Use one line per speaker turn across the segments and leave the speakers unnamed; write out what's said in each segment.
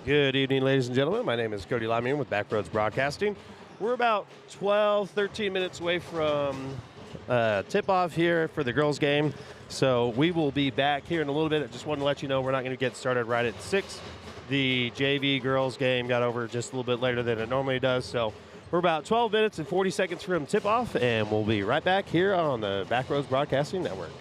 Good evening, ladies and gentlemen. My name is Cody Lamian with Backroads Broadcasting. We're about 12, 13 minutes away from tip-off here for the girls' game. So we will be back here in a little bit. I just wanted to let you know we're not going to get started right at 6. The JV girls' game got over just a little bit later than it normally does. So we're about 12 minutes and 40 seconds from tip-off, and we'll be right back here on the Backroads Broadcasting Network.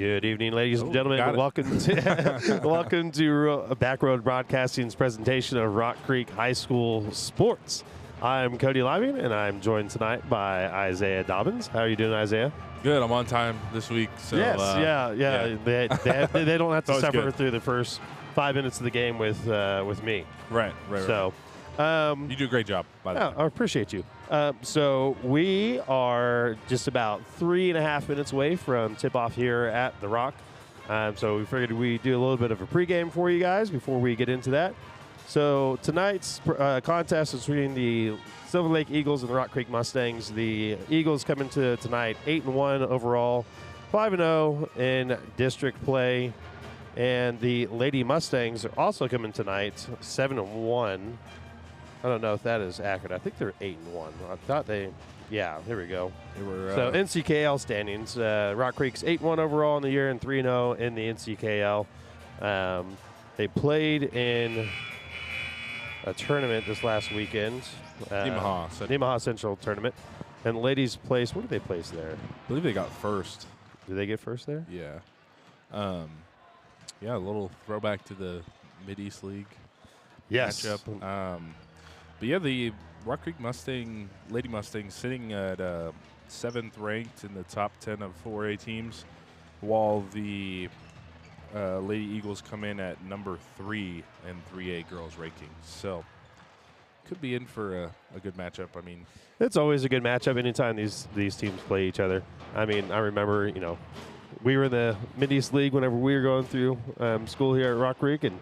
Good evening, ladies and gentlemen.
got it.
Welcome to welcome to Backroad Broadcasting's presentation of Rock Creek High School sports. I'm Cody Liming, and I'm joined tonight by Isaiah Dobbins. How are you doing, Isaiah?
Good. I'm on time this week. So,
Yes, yeah. They don't have to
Always
suffer
good.
through the first 5 minutes of the game with me.
Right.
So,
You do a great job, by the way.
I appreciate you. So we are just about 3.5 minutes away from tip-off here at the Rock. So we figured we'd do a little bit of a pregame for you guys before we get into that. So tonight's contest is between the Silver Lake Eagles and the Rock Creek Mustangs. The Eagles come into tonight 8-1 overall, 5-0 in district play. And the Lady Mustangs are also coming tonight 7-1. I don't know if that is accurate. I think they're 8-1. I thought here we go.
They were,
So NCKL standings. Rock Creek's 8-1 overall in the year and 3-0 in the NCKL. They played in a tournament this last weekend. Nemaha Central tournament. And ladies place, what did they place there?
I believe they got first.
Did they get first there?
Yeah. A little throwback to the Mid-East League matchup. But yeah, the Rock Creek Lady Mustangs sitting at 7th ranked in the top 10 of 4A teams, while the Lady Eagles come in at number 3 in 3A girls rankings. So could be in for a good matchup. I mean,
it's always a good matchup anytime these teams play each other. I mean, I remember, we were in the Mid-East League whenever we were going through school here at Rock Creek, and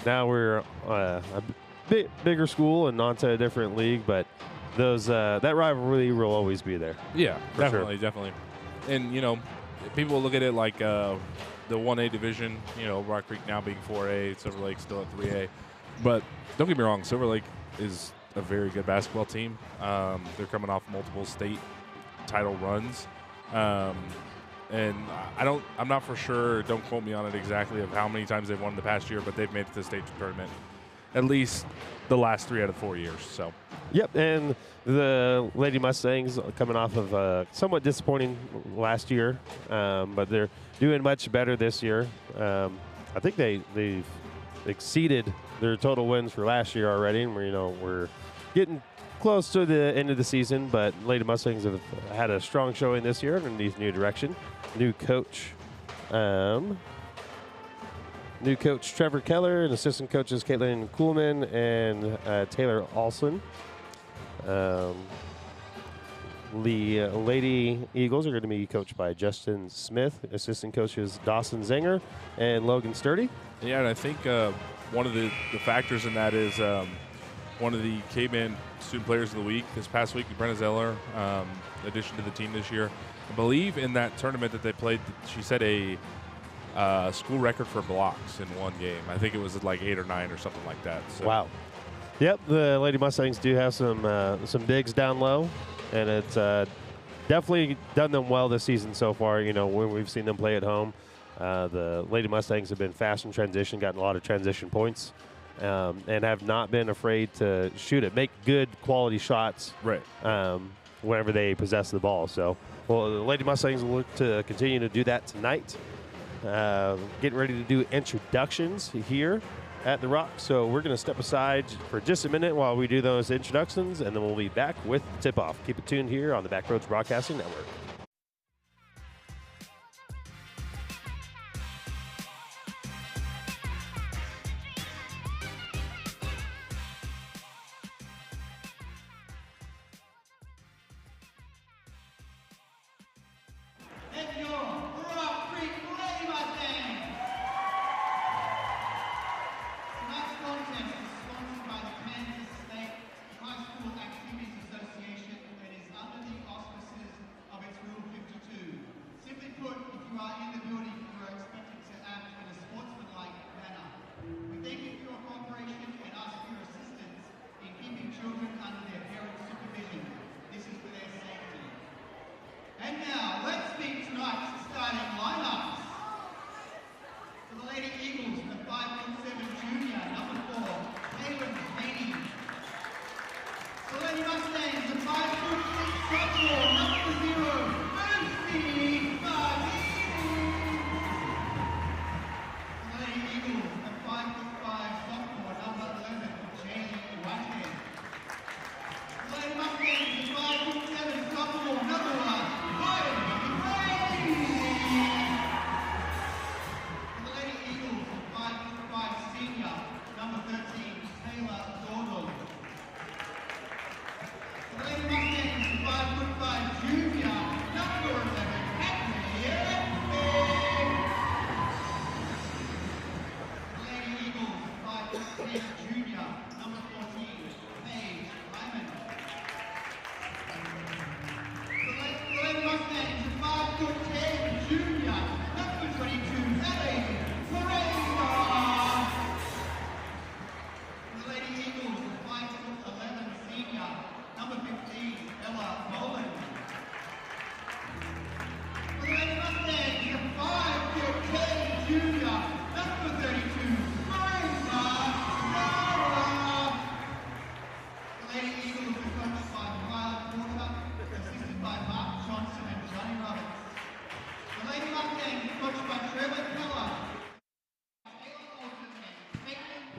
now we're a bigger school and onto a different league, but those that rivalry will always be there.
Yeah,
definitely.
And, people look at it like the 1A division, Rock Creek now being 4A, Silver Lake still at 3A. But don't get me wrong, Silver Lake is a very good basketball team. They're coming off multiple state title runs. And I'm not for sure, don't quote me on it exactly, of how many times they've won the past year, but they've made it to the state tournament at least the last 3 out of 4 years. So,
yep, and the Lady Mustangs coming off of a somewhat disappointing last year, but they're doing much better this year. I think they've exceeded their total wins for last year already, and we're getting close to the end of the season, but Lady Mustangs have had a strong showing this year underneath new direction. New coach Trevor Keller and assistant coaches Caitlin Kuhlman and Taylor Olson. The Lady Eagles are going to be coached by Justin Smith, assistant coaches Dawson Zenger and Logan Sturdy.
Yeah, and I think one of the factors in that is one of the K-Man Student Players of the Week this past week, Brenna Zeller, addition to the team this year. I believe in that tournament that they played, she set a school record for blocks in one game. I think it was like 8 or 9 or something like that. So.
Wow. Yep, the Lady Mustangs do have some bigs down low, and it's definitely done them well this season so far. When we've seen them play at home, the Lady Mustangs have been fast in transition, gotten a lot of transition points, and have not been afraid to shoot it, make good quality shots whenever they possess the ball. So, the Lady Mustangs will look to continue to do that tonight. Getting ready to do introductions here at the Rock. So we're going to step aside for just a minute while we do those introductions, and then we'll be back with the tip-off. Keep it tuned here on the Backroads Broadcasting Network.
And now, let's meet tonight's starting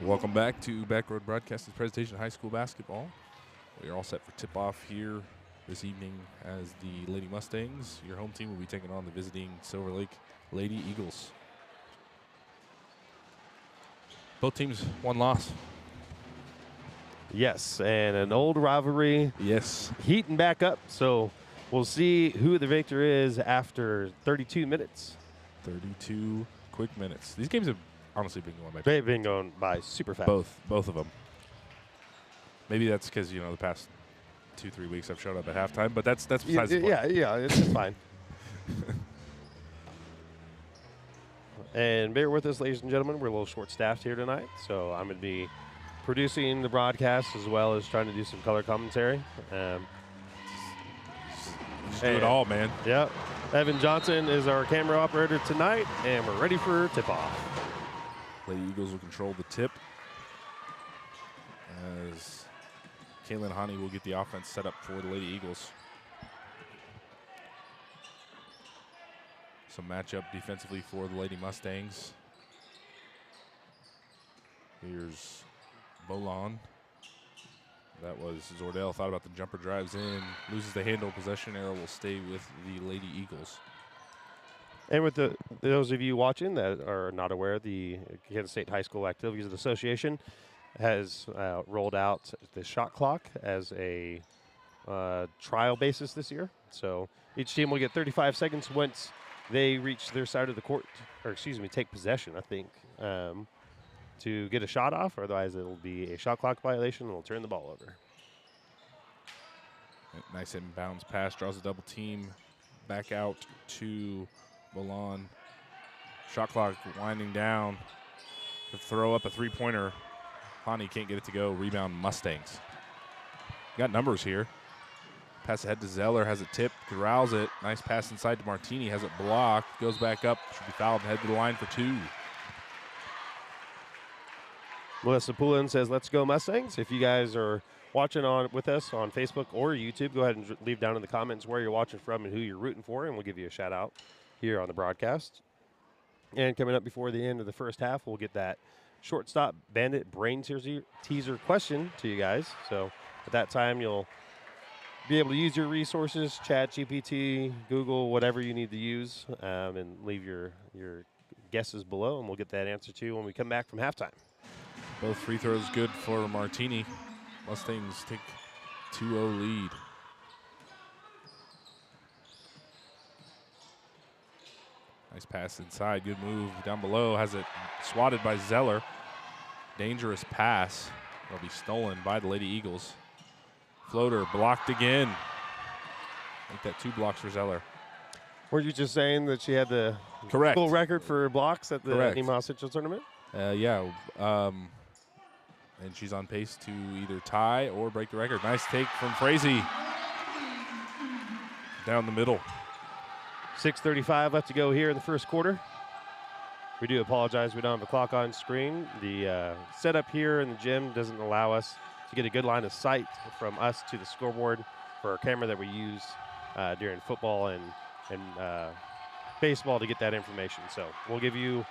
Welcome back to Backroad Broadcasting's presentation of high school basketball. We are all set for tip-off here this evening as the Lady Mustangs, your home team, will be taking on the visiting Silver Lake Lady Eagles. Both teams, one loss.
Yes, and an old rivalry.
Yes.
Heating back up, so we'll see who the victor is after 32 minutes.
32 quick minutes. These games have honestly been going by.
They've been going by super fast.
Both of them. Maybe that's because, the past 2-3 weeks I've showed up at halftime, but that's besides the point.
Yeah, it's fine. And bear with us, ladies and gentlemen. We're a little short-staffed here tonight, so I'm going to be producing the broadcast as well as trying to do some color commentary.
Just do it all, man.
Yep. Evan Johnson is our camera operator tonight, and we're ready for tip-off.
Lady Eagles will control the tip as Caitlin Honey will get the offense set up for the Lady Eagles. Some matchup defensively for the Lady Mustangs. Here's Bolon. That was Zordell. Thought about the jumper, drives in, loses the handle. Possession arrow will stay with the Lady Eagles.
And with those of you watching that are not aware, the Kansas State High School Activities Association has rolled out the shot clock as a trial basis this year. So each team will get 35 seconds once they reach their side of the court, or take possession, I think, to get a shot off. Otherwise, it'll be a shot clock violation and we'll turn the ball over.
Nice inbounds pass, draws a double team. Back out to Bolon. Shot clock winding down to throw up a three-pointer. Hani can't get it to go. Rebound Mustangs. Got numbers here. Pass ahead to Zeller, has it tipped, corrals it. Nice pass inside to Martini, has it blocked, goes back up, should be fouled and head to the line for two.
Melissa Poulin says, "Let's go Mustangs." If you guys are watching with us on Facebook or YouTube, go ahead and leave down in the comments where you're watching from and who you're rooting for, and we'll give you a shout out here on the broadcast. And coming up before the end of the first half, we'll get that shortstop bandit brain teaser question to you guys. So at that time, you'll be able to use your resources, Chat, GPT, Google, whatever you need to use, and leave your guesses below, and we'll get that answer to you when we come back from halftime.
Both free throws good for Martini. Mustangs take 2-0 lead. Nice pass inside, good move down below, has it swatted by Zeller. Dangerous pass, it'll be stolen by the Lady Eagles. Floater blocked again. Make that 2 blocks for Zeller.
Were you just saying that she had the
Correct.
full record for blocks at the
Correct.
Nemaha Central Tournament?
Yeah, and she's on pace to either tie or break the record. Nice take from Frazee. Down the middle.
6:35 left to go here in the first quarter. We do apologize, we don't have a clock on screen. The setup here in the gym doesn't allow us to get a good line of sight from us to the scoreboard for our camera that we use during football and baseball to get that information. So we'll give you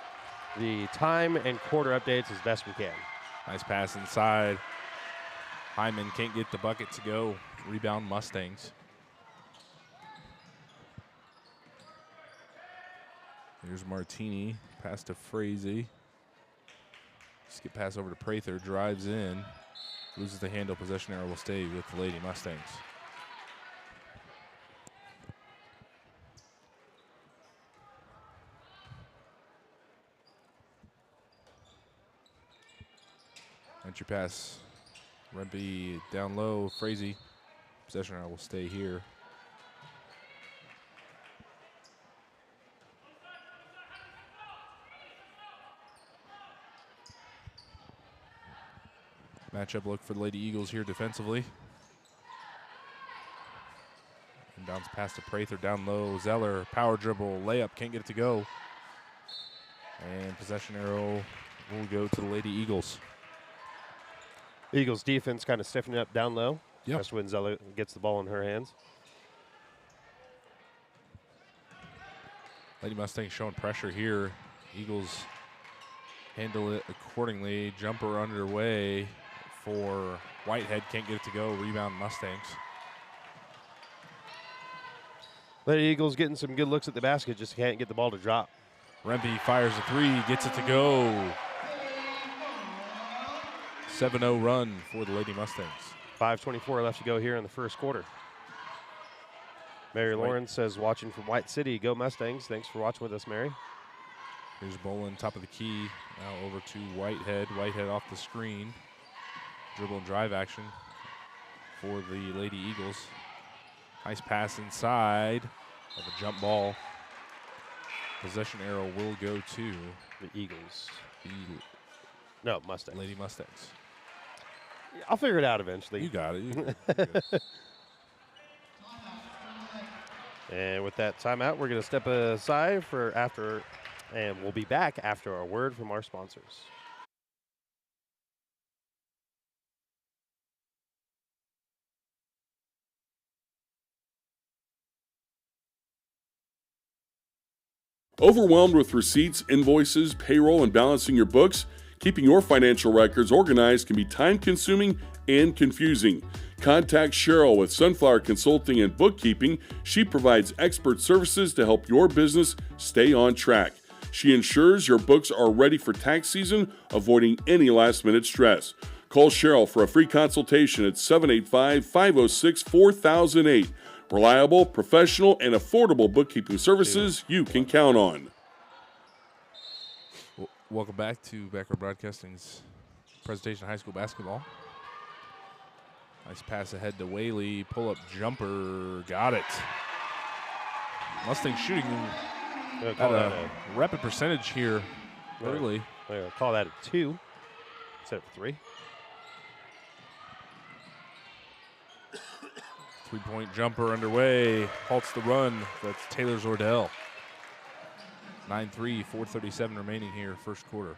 the time and quarter updates as best we can.
Nice pass inside. Hyman can't get the bucket to go. Rebound Mustangs. Here's Martini. Pass to Frazee. Skip pass over to Prather. Drives in. Loses the handle. Possession arrow will stay with the Lady Mustangs. Entry pass. Rempe down low. Frazee. Possession arrow will stay here. Matchup look for the Lady Eagles here defensively. Inbounds pass to Prather down low. Zeller, power dribble, layup, can't get it to go. And possession arrow will go to the Lady Eagles.
Eagles defense kind of stiffening up down low.
Yep.
That's when Zeller gets the ball in her hands.
Lady Mustangs showing pressure here. Eagles handle it accordingly. Jumper underway for Whitehead. Can't get it to go. Rebound Mustangs.
The Eagles getting some good looks at the basket, just can't get the ball to drop.
Rempe fires a three, gets it to go. 7-0 run for the Lady Mustangs.
5:24 left to go here in the first quarter. Mary Lauren says, watching from White City, go Mustangs. Thanks for watching with us, Mary.
Here's Bolin, top of the key. Now over to Whitehead. Whitehead off the screen. Dribble and drive action for the Lady Eagles. Nice pass inside of a jump ball. Possession arrow will go to
the Eagles.
The
Mustangs.
Lady Mustangs.
I'll figure it out eventually.
You got it.
And with that timeout, we're going to step aside for after, and we'll be back after a word from our sponsors.
Overwhelmed with receipts, invoices, payroll, and balancing your books? Keeping your financial records organized can be time-consuming and confusing. Contact Cheryl with Sunflower Consulting and Bookkeeping. She provides expert services to help your business stay on track. She ensures your books are ready for tax season, avoiding any last-minute stress. Call Cheryl for a free consultation at 785-506-4008. Reliable, professional, and affordable bookkeeping services you can count on.
Welcome back to Backward Broadcasting's presentation of high school basketball. Nice pass ahead to Whaley. Pull-up jumper. Got it. Mustangs shooting at a rapid percentage here early.
I'm going to call that a 2 instead of 3.
Three-point jumper underway. Halts the run. That's Taylor Zordell. 9-3, 4:37 remaining here, first quarter.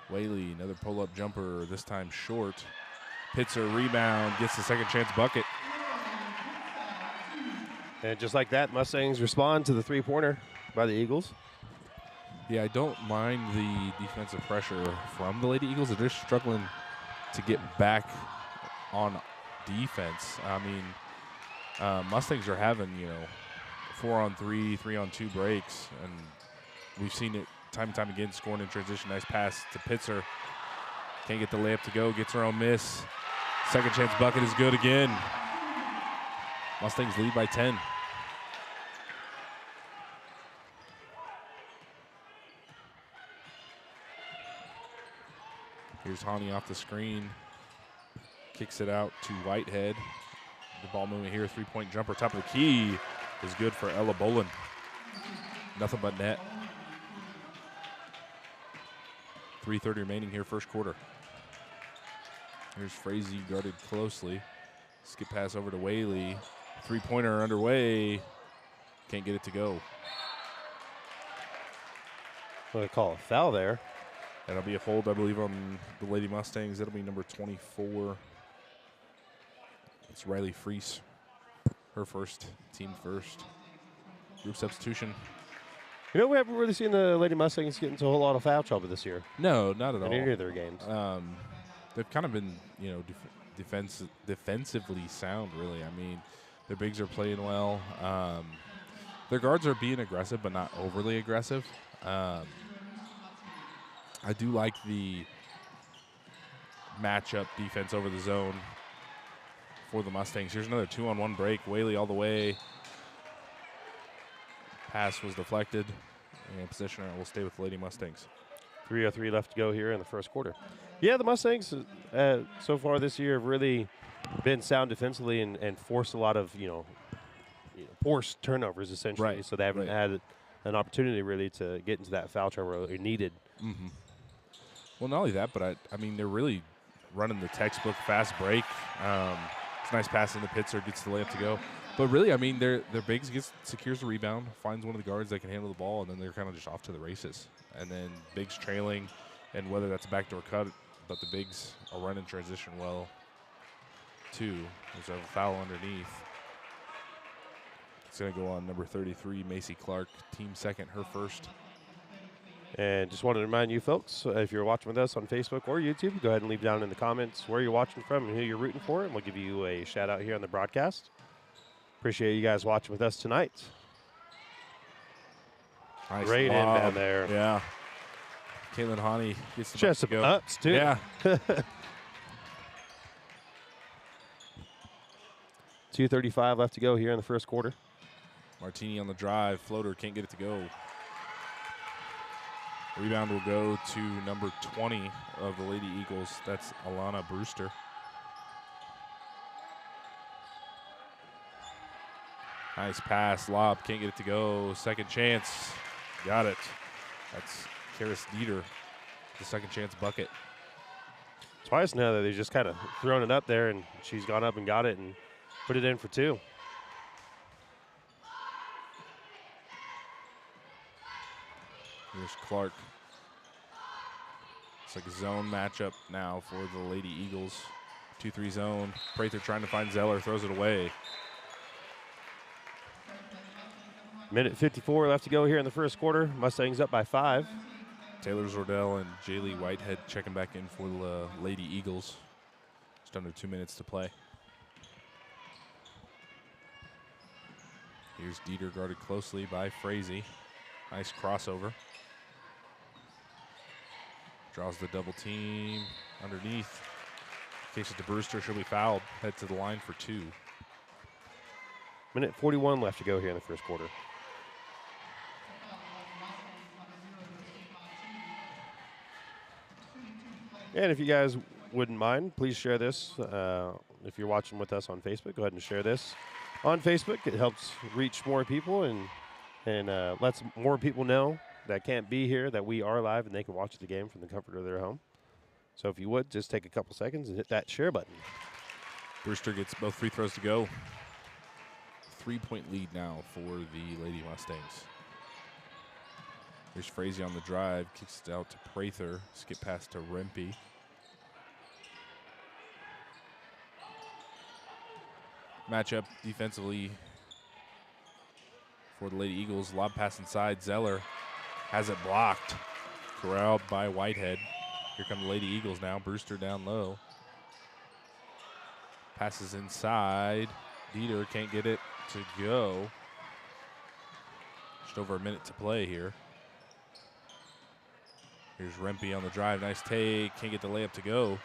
Whaley, another pull-up jumper, this time short. Pitzer rebound, gets the second chance bucket.
And just like that, Mustangs respond to the three-pointer by the Eagles.
Yeah, I don't mind the defensive pressure from the Lady Eagles. They're just struggling to get back on defense. I mean, Mustangs are having, 4-on-3, 3-on-2 breaks, and we've seen it time and time again, scoring in transition. Nice pass to Pitzer. Can't get the layup to go, gets her own miss. Second chance bucket is good again. Mustangs lead by 10. Here's Hani off the screen. Kicks it out to Whitehead. The ball movement here, three-point jumper, top of the key is good for Ella Bolin. Nothing but net. 3:30 remaining here, first quarter. Here's Frazee guarded closely. Skip pass over to Whaley. Three-pointer underway. Can't get it to go.
Well, they call a foul there.
That'll be a hold, I believe, on the Lady Mustangs. That'll be number 24. It's Riley Freese. Her first, team first. Group substitution.
We haven't really seen the Lady Mustangs get into a whole lot of foul trouble this year.
No, not at all.
In any of their games.
They've kind of been, defensively sound, really. I mean, their bigs are playing well. Their guards are being aggressive, but not overly aggressive. I do like the matchup defense over the zone for the Mustangs. Here's another 2-on-1 break. Whaley all the way. Pass was deflected. And possession will stay with the Lady Mustangs.
3:03 left to go here in the first quarter. Yeah, the Mustangs so far this year have really been sound defensively and forced a lot of, forced turnovers essentially.
Right.
So they haven't had an opportunity really to get into that foul trouble they needed.
Mm-hmm. Well, not only that, but I mean, they're really running the textbook fast break. It's a nice pass into Pitzer, gets the layup to go. But really, I mean, their bigs secures the rebound, finds one of the guards that can handle the ball, and then they're kind of just off to the races. And then bigs trailing, and whether that's a backdoor cut, but the bigs are running transition well, too. There's a foul underneath. It's going to go on number 33, Macy Clark, team second, her first.
And just wanted to remind you folks, if you're watching with us on Facebook or YouTube, go ahead and leave down in the comments where you're watching from and who you're rooting for, and we'll give you a shout out here on the broadcast. Appreciate you guys watching with us tonight.
Nice
Great in
lob.
down there.
Yeah. Caitlin Honey gets the
Just
to
some
go.
ups, too.
Yeah.
2:35 left to go here in the first quarter.
Martini on the drive. Floater can't get it to go. Rebound will go to number 20 of the Lady Eagles. That's Alana Brewster. Nice pass. Lob. Can't get it to go. Second chance. Got it. That's Karis Dieter. The second chance bucket.
Twice now that they've just kind of thrown it up there, and she's gone up and got it and put it in for two.
Here's Clark. It's like a zone matchup now for the Lady Eagles. 2-3 zone. Prather trying to find Zeller. Throws it away.
Minute 54 left to go here in the first quarter. Mustangs up by 5.
Taylor Zordell and Jaylee Whitehead checking back in for the Lady Eagles. Just under 2 minutes to play. Here's Dieter guarded closely by Frazee. Nice crossover. Draws the double team underneath. In case it's to Brewster, she'll be fouled. Head to the line for 2.
Minute 41 left to go here in the first quarter. And if you guys wouldn't mind, please share this. If you're watching with us on Facebook, go ahead and share this on Facebook. It helps reach more people and lets more people know that can't be here that we are live and they can watch the game from the comfort of their home. So if you would, just take a couple seconds and hit that share button.
Brewster gets both free throws to go. 3-point lead now for the Lady Mustangs. Here's Frazee on the drive, kicks it out to Prather, skip pass to Rempe. Matchup defensively for the Lady Eagles. Lob pass inside. Zeller has it blocked. Corralled by Whitehead. Here come the Lady Eagles now. Brewster down low. Passes inside. Dieter can't get it to go. Just over a minute to play here. Here's Rempe on the drive. Nice take. Can't get the layup to go.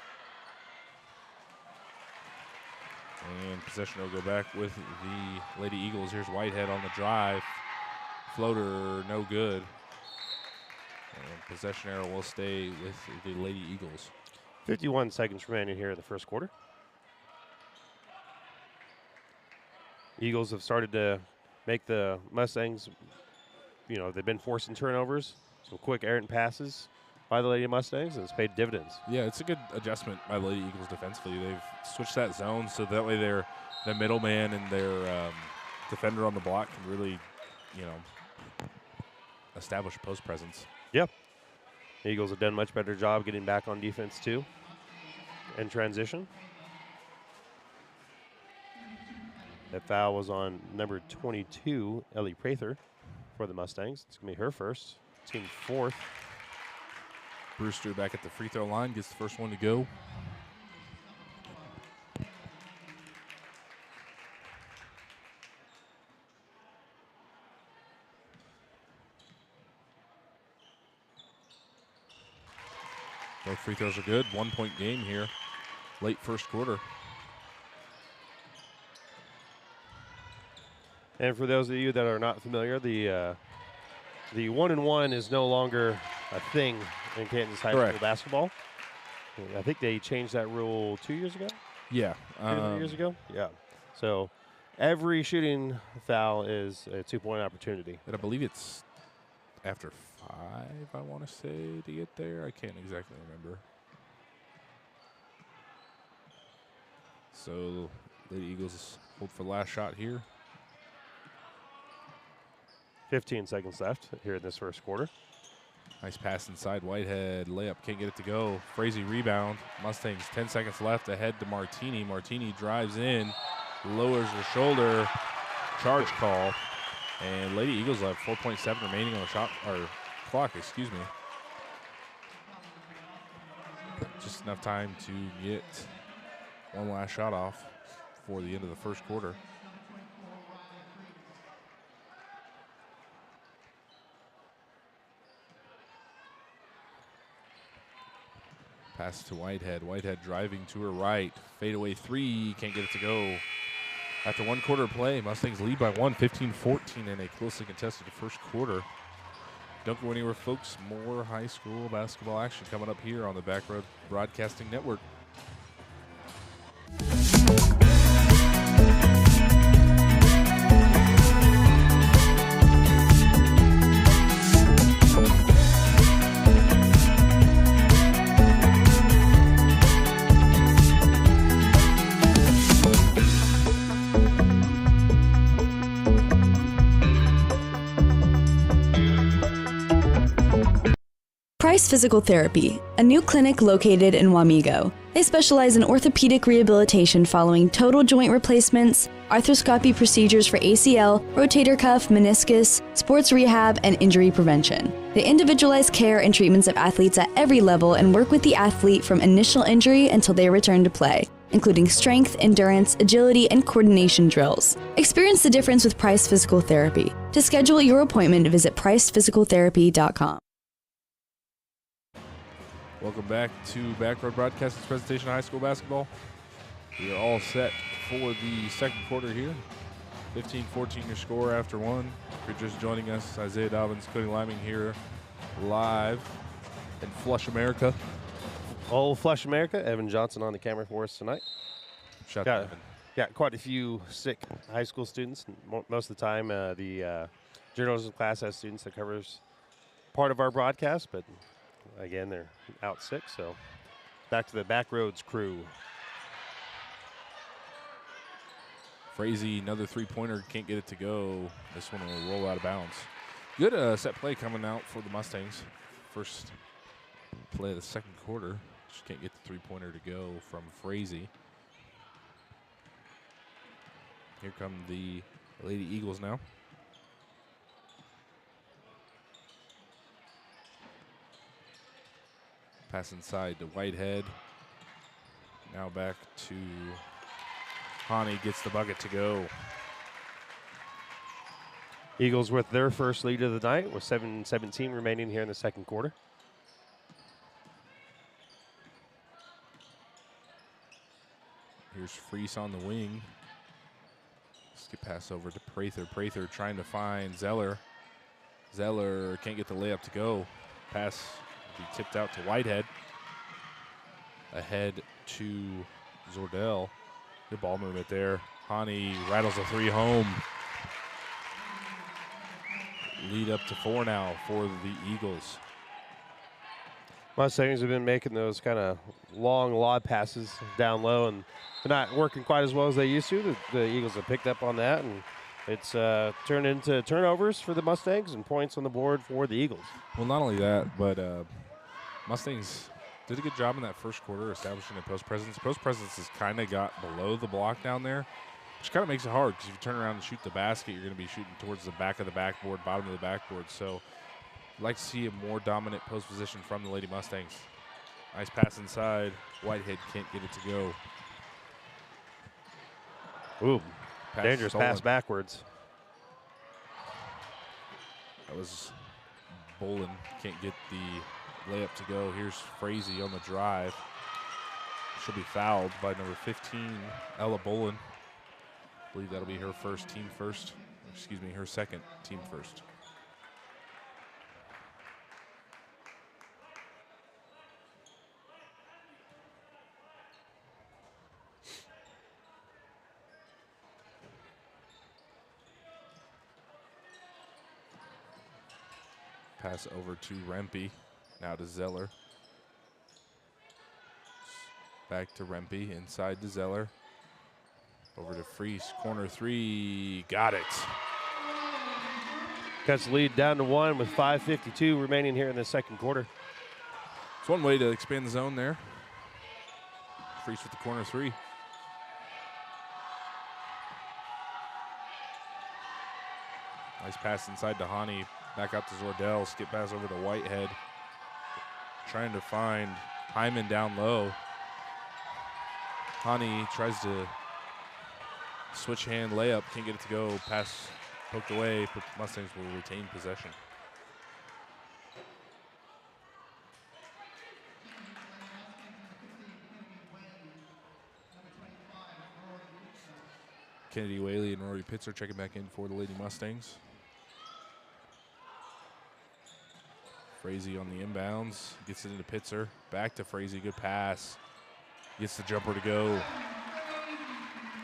And possession will go back with the Lady Eagles. Here's Whitehead on the drive. Floater, no good. And possession arrow will stay with the Lady Eagles.
51 seconds remaining here in the first quarter. Eagles have started to make the Mustangs, they've been forcing turnovers. Some quick errant passes by the Lady Mustangs, and it's paid dividends.
Yeah, it's a good adjustment by the Lady Eagles defensively. They've switched that zone so that way their middleman and their defender on the block can really, establish post presence.
Yep. The Eagles have done a much better job getting back on defense, too, in transition. That foul was on number 22, Ellie Prather, for the Mustangs. It's going to be her first, team 4th.
Brewster back at the free throw line, gets the first one to go. Both free throws are good. 1-point game here, late first quarter.
And for those of you that are not familiar, the 1-and-1 is no longer a thing in Kansas high school basketball. I think they changed that rule 2 years ago.
Yeah,
2 years ago. Yeah. So every shooting foul is a 2-point opportunity.
And I believe it's after 5, I want to say, to get there. I can't exactly remember. So Lady Eagles hold for the last shot here.
15 seconds left here in this first quarter.
Nice pass inside. Whitehead layup, can't get it to go. Frazee rebound. Mustangs 10 seconds left ahead to Martini. Martini drives in, lowers her shoulder. Charge call. And Lady Eagles have 4.7 remaining on the shot or clock, excuse me. just enough time to get one last shot off for the end of the first quarter. Pass to Whitehead. Whitehead driving to her right. Fadeaway three. Can't get it to go. After one quarter play, Mustangs lead by one, 15-14 in a closely contested first quarter. Don't go anywhere, folks. More high school basketball action coming up here on the Backroad Broadcasting Network.
Price Physical Therapy, a new clinic located in Wamego. They specialize in orthopedic rehabilitation following total joint replacements, arthroscopy procedures for ACL, rotator cuff, meniscus, sports rehab, and injury prevention. They individualize care and treatments of athletes at every level and work with the athlete from initial injury until they return to play, including strength, endurance, agility, and coordination drills. Experience the difference with Price Physical Therapy. To schedule your appointment, visit pricephysicaltherapy.com.
Welcome back to Backroad Broadcasting's presentation of high school basketball. We are all set for the second quarter here. 15-14 your score after one. If you're just joining us, Isaiah Dobbins, Cody Liming here live in Flush, America.
Old Flush, America. Evan Johnson on the camera for us tonight.
Shout out to Evan.
Got quite a few sick high school students. Most of the time, the journalism class has students that covers part of our broadcast, but again, they're out sick, so back to the Backroads crew.
Frazee, another three-pointer, can't get it to go. This one will roll out of bounds. Good set play coming out for the Mustangs. First play of the second quarter. Just can't get the three-pointer to go from Frazee. Here come the Lady Eagles now. Pass inside to Whitehead. Now back to Hani, gets the bucket to go.
Eagles with their first lead of the night with 7:17 remaining here in the second quarter.
Here's Freese on the wing. Skip pass over to Prather. Prather trying to find Zeller. Zeller can't get the layup to go. Pass be tipped out to Whitehead. Ahead to Zordell. Good ball movement there. Hani rattles a three home. Lead up to 4 now for the Eagles.
Mustangs have been making those kind of long lob passes down low, and they're not working quite as well as they used to. The Eagles have picked up on that, and it's turned into turnovers for the Mustangs and points on the board for the Eagles.
Well, not only that, but Mustangs did a good job in that first quarter establishing a post presence. Post presence has kind of got below the block down there, which kind of makes it hard because if you turn around and shoot the basket, you're going to be shooting towards the back of the backboard, bottom of the backboard. So I'd like to see a more dominant post position from the Lady Mustangs. Nice pass inside. Whitehead can't get it to go.
Ooh, dangerous pass backwards.
That was Bolin. Can't get the layup to go. Here's Frazee on the drive. She'll be fouled by number 15, Ella Bolin. I believe that'll be her her second team first. Pass over to Rempe. Now to Zeller. Back to Rempe. Inside to Zeller. Over to Freese. Corner three. Got it.
Cuts the lead down to 1 with 5:52 remaining here in the second quarter.
It's one way to expand the zone there. Freese with the corner three. Nice pass inside to Hani. Back out to Zordell. Skip pass over to Whitehead. Trying to find Hyman down low. Hani tries to switch hand layup, can't get it to go. Pass poked away, but Mustangs will retain possession. Kennedy Whaley and Rory Pitts are checking back in for the Lady Mustangs. Frazee on the inbounds, gets it into Pitzer. Back to Frazee, good pass. Gets the jumper to go.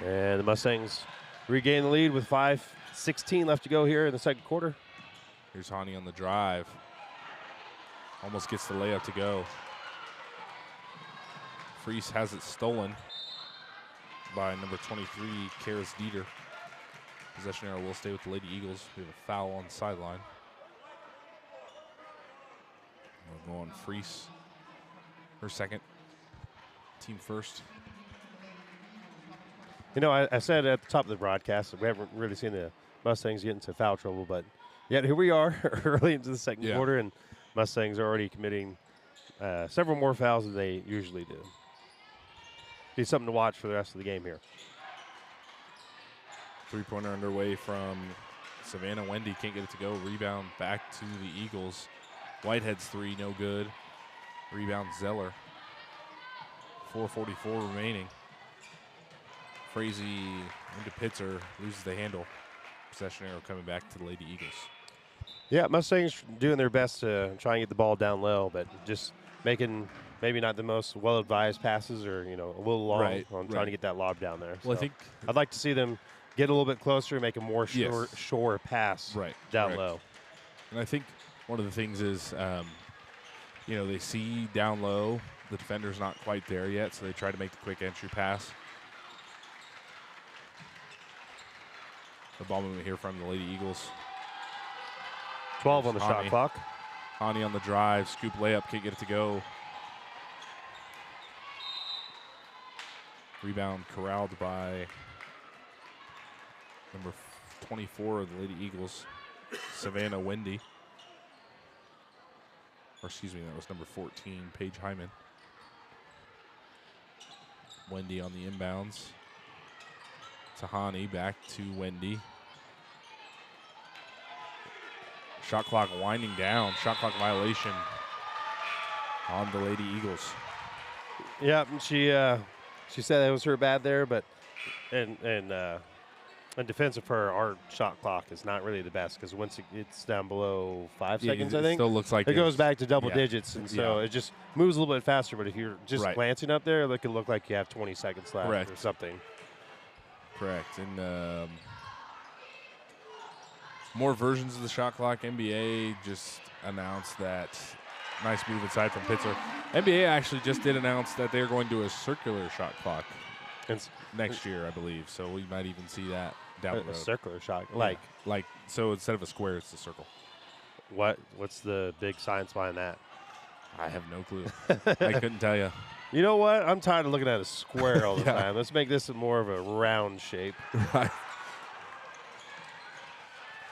And the Mustangs regain the lead with 5:16 left to go here in the second quarter.
Here's Hani on the drive. Almost gets the layup to go. Freese has it stolen by number 23, Karis Dieter. Possession arrow will stay with the Lady Eagles. We have a foul on the sideline. We'll go on Freese. Her second. Team first.
You know, I said at the top of the broadcast that we haven't really seen the Mustangs get into foul trouble, but yet here we are early into the second quarter, and Mustangs are already committing several more fouls than they usually do. Be something to watch for the rest of the game here.
Three-pointer underway from Savannah Wendy. Can't get it to go. Rebound back to the Eagles. Whitehead's three, no good. Rebound Zeller. 4:44 remaining. Frazee into Pitzer, loses the handle. Possession arrow coming back to the Lady Eagles.
Yeah, Mustangs doing their best to try and get the ball down low, but just making maybe not the most well-advised passes, or a little long on trying to get that lob down there.
Well,
so
I think
I'd like to see them get a little bit closer and make a more sure pass down low.
And I think one of the things is, they see down low the defender's not quite there yet, so they try to make the quick entry pass. The ball movement here from the Lady Eagles.
12 on the shot clock.
Hani on the drive, scoop layup, can't get it to go. Rebound corralled by number 24 of the Lady Eagles, Savannah Wendy. Or excuse me, that was number 14, Paige Hyman. Wendy on the inbounds. Tahani back to Wendy. Shot clock winding down. Shot clock violation on the Lady Eagles.
Yeah, she said it was her bad there, but in defense of her, our shot clock is not really the best, because once it's down below 5 seconds, I think,
still looks like
it goes back to double digits, and so it just moves a little bit faster. But if you're just glancing up there, it could look like you have 20 seconds left or something.
Correct. And more versions of the shot clock. NBA just announced that. Nice move inside from Pitzer. NBA actually just did announce that they're going to do a circular shot clock next year, I believe. So we might even see that down the road.
A circular shot,
like so instead of a square, it's a circle.
What's the big science behind that?
I have no clue. I couldn't tell you.
You know what? I'm tired of looking at a square all the time. Let's make this more of a round shape.
Right.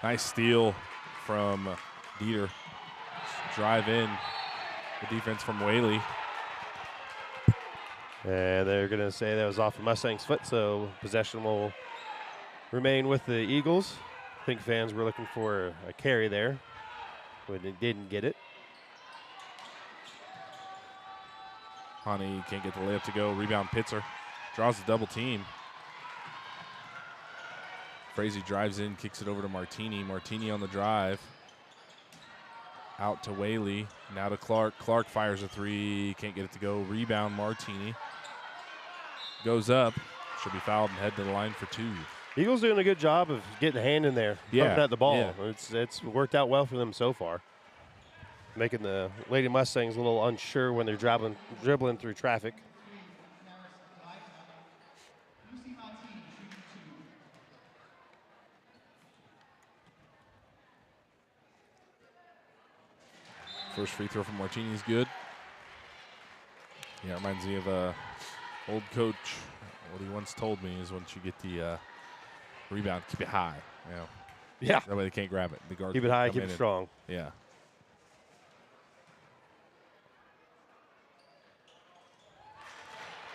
Nice steal from Dieter. Drive in. The defense from Whaley.
And they're going to say that was off of Mustang's foot, so possession will remain with the Eagles. I think fans were looking for a carry there, but they didn't get it.
Hani can't get the layup to go. Rebound Pitzer. Draws the double team. Frazee drives in, kicks it over to Martini. Martini on the drive. Out to Whaley. Now to Clark. Clark fires a three. Can't get it to go. Rebound Martini. Goes up. Should be fouled and head to the line for two.
Eagles doing a good job of getting a hand in there, pumping at the ball.
Yeah.
It's worked out well for them so far. Making the Lady Mustangs a little unsure when they're dribbling through traffic.
First free throw from Martini is good. Yeah, it reminds me of old coach. What he once told me is once you get the rebound, keep it high.
Yeah.
That way they can't grab it. The guard
Keep it high, keep it strong.
Yeah.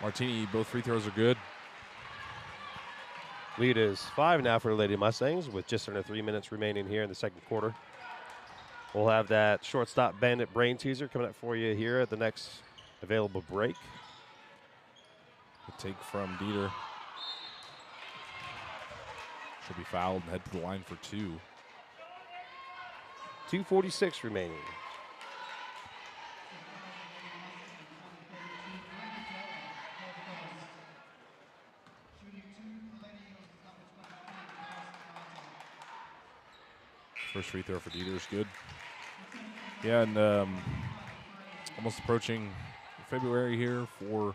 Martini, both free throws are good.
Lead is 5 now for the Lady Mustangs with just under 3 minutes remaining here in the second quarter. We'll have that shortstop bandit brain teaser coming up for you here at the next available break.
The take from Dieter. She'll be fouled and head to the line for 2.
2:46 remaining.
First free throw for Dieter is good. Yeah, and almost approaching February here for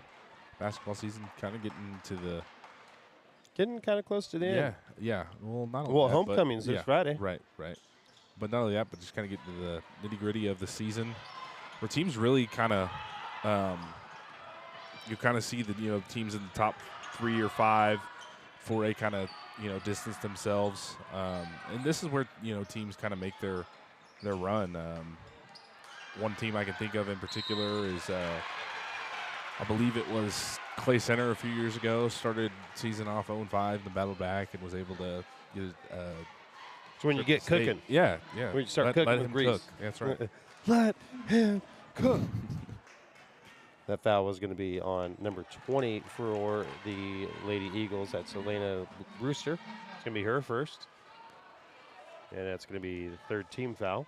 basketball season. Kind of
Getting kind of close to the end.
Yeah. Well, not only
Well,
that,
homecoming's
but
this Friday.
Right. But not only that, but just kind of get to the nitty-gritty of the season, where teams really kind of, you kind of see the teams in the top 3 or 5, 4A kind of distance themselves, and this is where teams kind of make their run. One team I can think of in particular is I believe it was Clay Center a few years ago. Started season off 0-5, then battled back and was able to get
It's when you get cooking.
Yeah.
When you start cooking
let
with
him
grease.
cook. That's right.
Let him cook. That foul was going to be on number 20 for the Lady Eagles. That's Elena Brewster. It's going to be her first. And that's going to be the third team foul.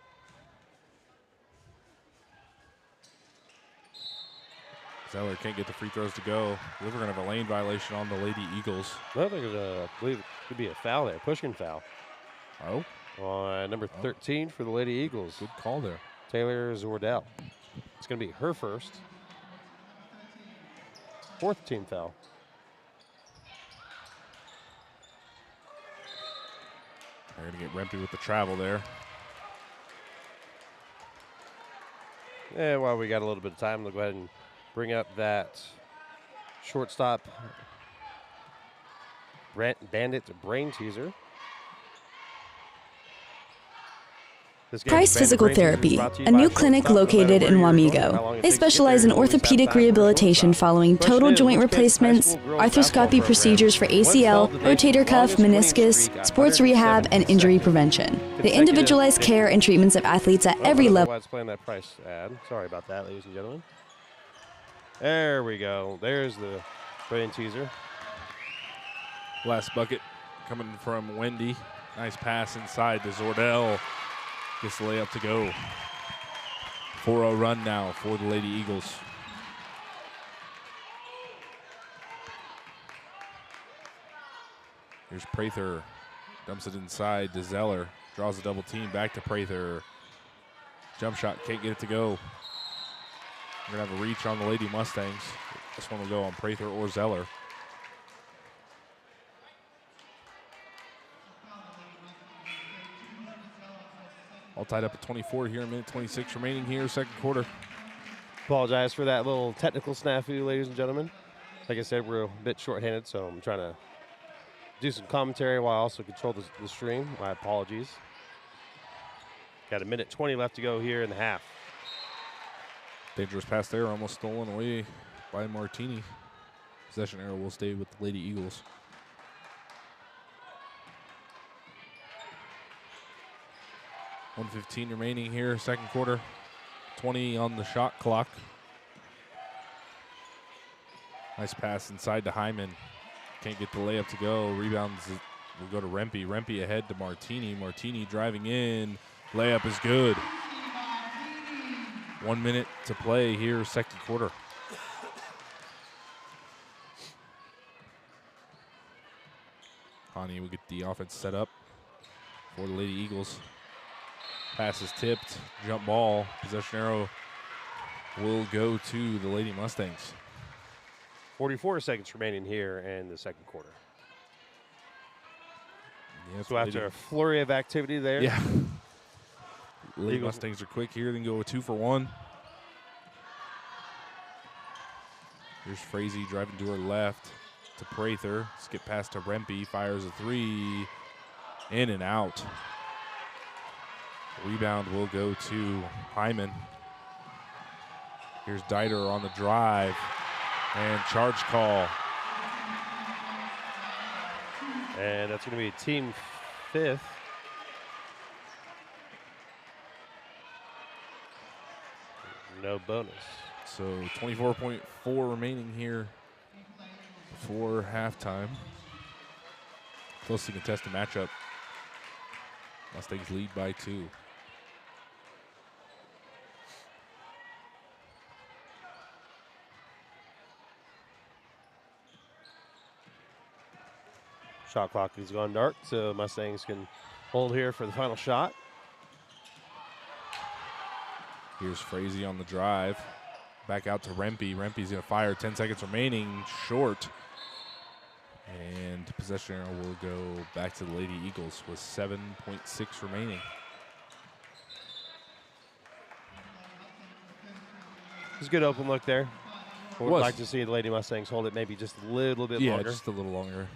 Zeller can't get the free throws to go. I believe we're going to have a lane violation on the Lady Eagles.
No, I believe it could be a foul there, pushing foul.
Oh.
On number 13 for the Lady Eagles.
Good call there.
Taylor Zordell. It's going to be her first. Fourth team foul.
They're going to get Rempe with the travel there.
Yeah, while we got a little bit of time, we'll go ahead and bring up that shortstop bandit brain teaser.
Price Physical Therapy, a new clinic located in Wamego. They specialize in orthopedic rehabilitation following total joint replacements, arthroscopy procedures for ACL, rotator cuff, meniscus, sports rehab, and injury prevention. They individualize care and treatments of athletes at every level.
Playing that price ad. Sorry about that, ladies and gentlemen. There we go. There's the brain teaser.
Last bucket coming from Wendy. Nice pass inside to Zordell. Gets the layup to go. 4-0 run now for the Lady Eagles. Here's Prather. Dumps it inside to Zeller. Draws a double team back to Prather. Jump shot, can't get it to go. We're going to have a reach on the Lady Mustangs. This one will go on Prather or Zeller. All tied up at 24 here, minute 26 remaining here, second quarter.
Apologize for that little technical snafu, ladies and gentlemen. Like I said, we're a bit shorthanded, so I'm trying to do some commentary while I also control the stream. My apologies. Got a minute 20 left to go here in the half.
Dangerous pass there, almost stolen away by Martini. Possession arrow will stay with the Lady Eagles. .115 remaining here, second quarter. 20 on the shot clock. Nice pass inside to Hyman. Can't get the layup to go. Rebounds will go to Rempe. Rempe ahead to Martini. Martini driving in. Layup is good. 1 minute to play here, second quarter. Connie will get the offense set up for the Lady Eagles. Pass is tipped. Jump ball. Possession arrow will go to the Lady Mustangs.
44 seconds remaining here in the second quarter.
Yeah,
So after a flurry of activity there.
Yeah. Lady Mustangs are quick here. Then go with 2 for 1. Here's Frazee driving to her left to Prather. Skip past to Rempe. Fires a 3. In and out. Rebound will go to Hyman. Here's Dieter on the drive. And charge call.
And that's going to be team 5th. No bonus.
So 24.4 remaining here before halftime. Closely contested matchup. Mustangs lead by 2.
Shot clock is gone dark, so Mustangs can hold here for the final shot.
Here's Frazee on the drive. Back out to Rempe. Rempe's going to fire. 10 seconds remaining. Short. And possession arrow will go back to the Lady Eagles with 7.6 remaining.
It's a good open look there. Would
Was.
like to see the Lady Mustangs hold it maybe just a little bit longer.
Just a little longer.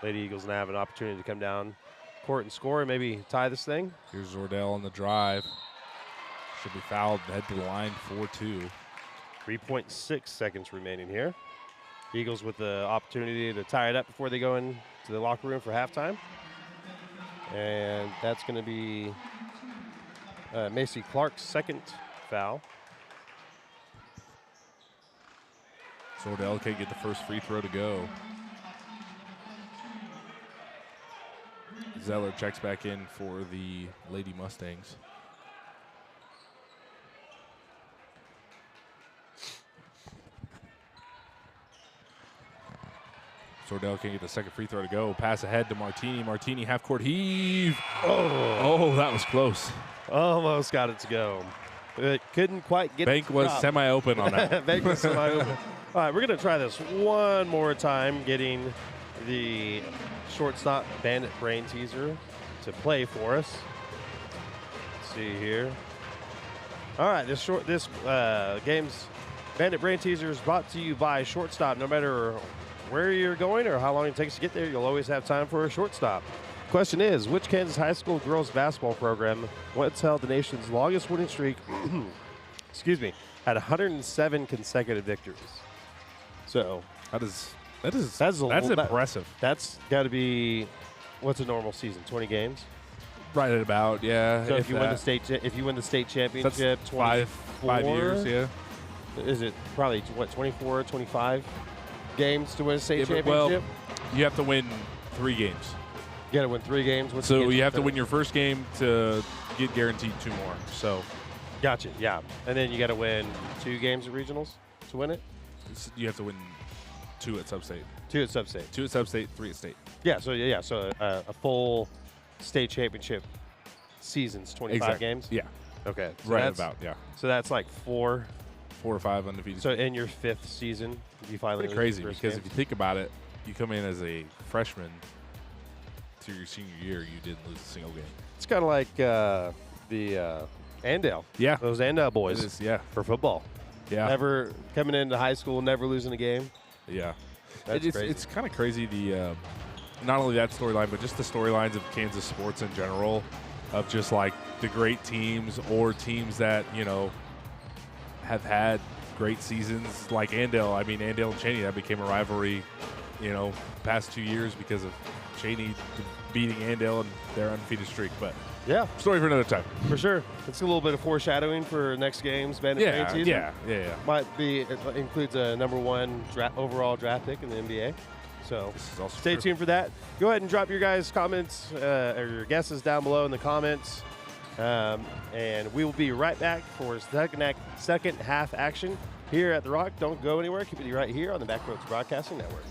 Lady Eagles now have an opportunity to come down court and score and maybe tie this thing.
Here's Zordell on the drive. Should be fouled. Head to the line 4-2.
3.6 seconds remaining here. Eagles with the opportunity to tie it up before they go into the locker room for halftime. And that's going to be Macy Clark's second foul.
Zordell can't get the first free throw to go. Zeller checks back in for the Lady Mustangs. Zordell can't get the second free throw to go. Pass ahead to Martini. Martini half-court heave. Oh, that was close.
Almost got it to go. It couldn't quite get
Bank
it to
was
drop.
semi-open on that.
Bank was semi-open. All right, we're going to try this one more time, getting the shortstop Bandit Brain Teaser to play for us. Let's see here. All right, this game's Bandit Brain Teaser is brought to you by Shortstop. No matter where you're going or how long it takes to get there, you'll always have time for a shortstop. Question is, which Kansas high school girls basketball program once held the nation's longest winning streak, excuse me, at 107 consecutive victories? So
That's
impressive.
impressive.
That's got to be, what's a normal season? 20 games.
Right at about, yeah.
So if you win the state championship,
that's
24,
five years, yeah.
Is it probably 24, 25 games to win a state championship?
Well, you have to win 3 games.
You got to win 3 games.
So you have to win your first game to get guaranteed 2 more. So
Gotcha. Yeah, and then you got to win 2 games at regionals to win it.
you have to win 2 at Sub-State.
2 at Sub-State.
2 at Sub-State, 3 at State.
Yeah. So a full state championship season's 25
Exactly.
games.
Yeah,
Okay. So
right
that's-
about, yeah.
So that's like 4.
4 or 5 undefeated.
So in your 5th season, you finally
pretty
lose
crazy
your first
because if
games?
you think about it, you come in as a freshman to your senior year, you didn't lose a single game.
It's kind of like the Andale.
Yeah.
Those Andale boys
It is, yeah.
for football.
Yeah.
Never coming into high school, never losing a game.
Yeah.
That's crazy.
It's kind of crazy, the not only that storyline, but just the storylines of Kansas sports in general, of just like the great teams or teams that, have had great seasons like Andale. I mean, Andale and Cheney, that became a rivalry, past 2 years because of Cheney beating Andale and their undefeated streak. But
Yeah,
story for another time.
for sure. It's a little bit of foreshadowing for next game's Bandit Brain season.
Yeah.
Might be, it includes a #1 overall draft pick in the NBA. So
This is also
stay
true.
tuned for that. Go ahead and drop your guys' comments or your guesses down below in the comments. And we will be right back for second half action here at The Rock. Don't go anywhere. Keep it right here on the Backroads Broadcasting Network.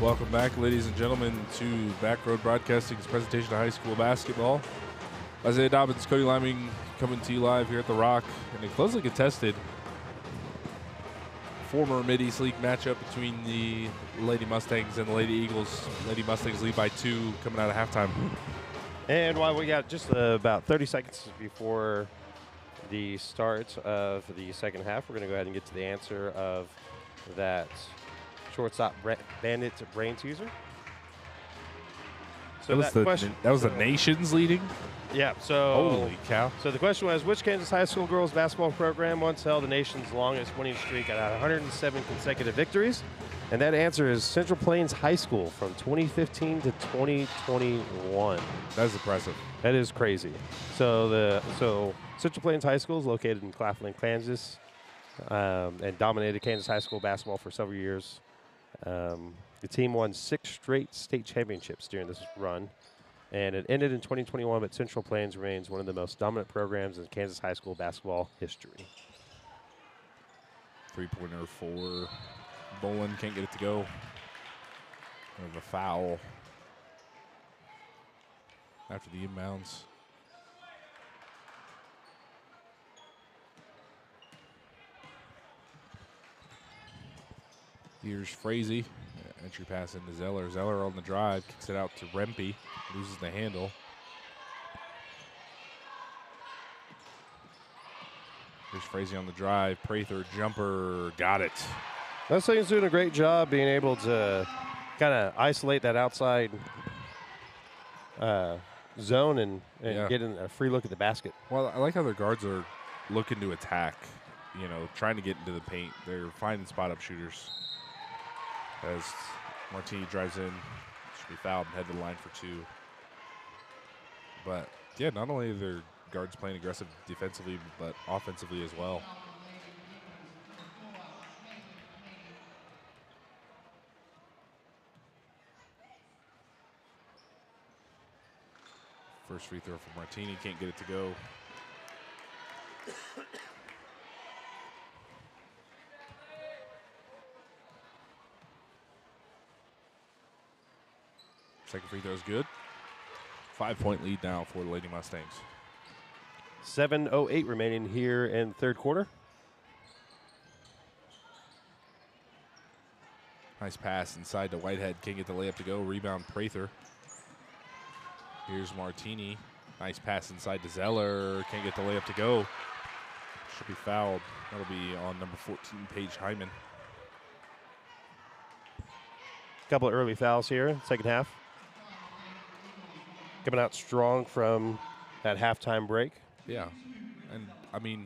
Welcome back, ladies and gentlemen, to Backroad Broadcasting's presentation of high school basketball. Isaiah Dobbins, Cody Liming coming to you live here at the Rock in a closely contested former Mid-East League matchup between the Lady Mustangs and the Lady Eagles. Lady Mustangs lead by 2 coming out of halftime.
And while we got just about 30 seconds before the start of the second half, we're going to go ahead and get to the answer of that shortstop bandit brain teaser. So
that was the nation's leading?
Yeah, so
holy cow.
So the question was, which Kansas high school girls basketball program once held the nation's longest winning streak at 107 consecutive victories? And that answer is Central Plains High School from 2015 to 2021.
That's impressive.
That is crazy. So Central Plains High School is located in Claflin, Kansas, and dominated Kansas high school basketball for several years. The team won 6 straight state championships during this run, and it ended in 2021, but Central Plains remains one of the most dominant programs in Kansas high school basketball history.
Three-pointer for Bolin, can't get it to go. Of a foul after the inbounds. Here's Frazee. Entry pass into Zeller. Zeller on the drive, kicks it out to Rempe, loses the handle. Here's Frazee on the drive. Prather jumper, got it.
That thing's doing a great job being able to kind of isolate that outside zone and getting a free look at the basket.
Well, I like how their guards are looking to attack, trying to get into the paint. They're finding spot-up shooters. As Martini drives in, should be fouled and head to the line for 2. But, yeah, not only are their guards playing aggressive defensively, but offensively as well. First free throw from Martini, can't get it to go. Second free throw is good. 5-point lead now for the Lady Mustangs.
7:08 remaining here in third quarter.
Nice pass inside to Whitehead. Can't get the layup to go. Rebound Prather. Here's Martini. Nice pass inside to Zeller. Can't get the layup to go. Should be fouled. That'll be on number 14, Paige Hyman.
Couple of early fouls here, second half. Coming out strong from that halftime break.
Yeah. And, I mean,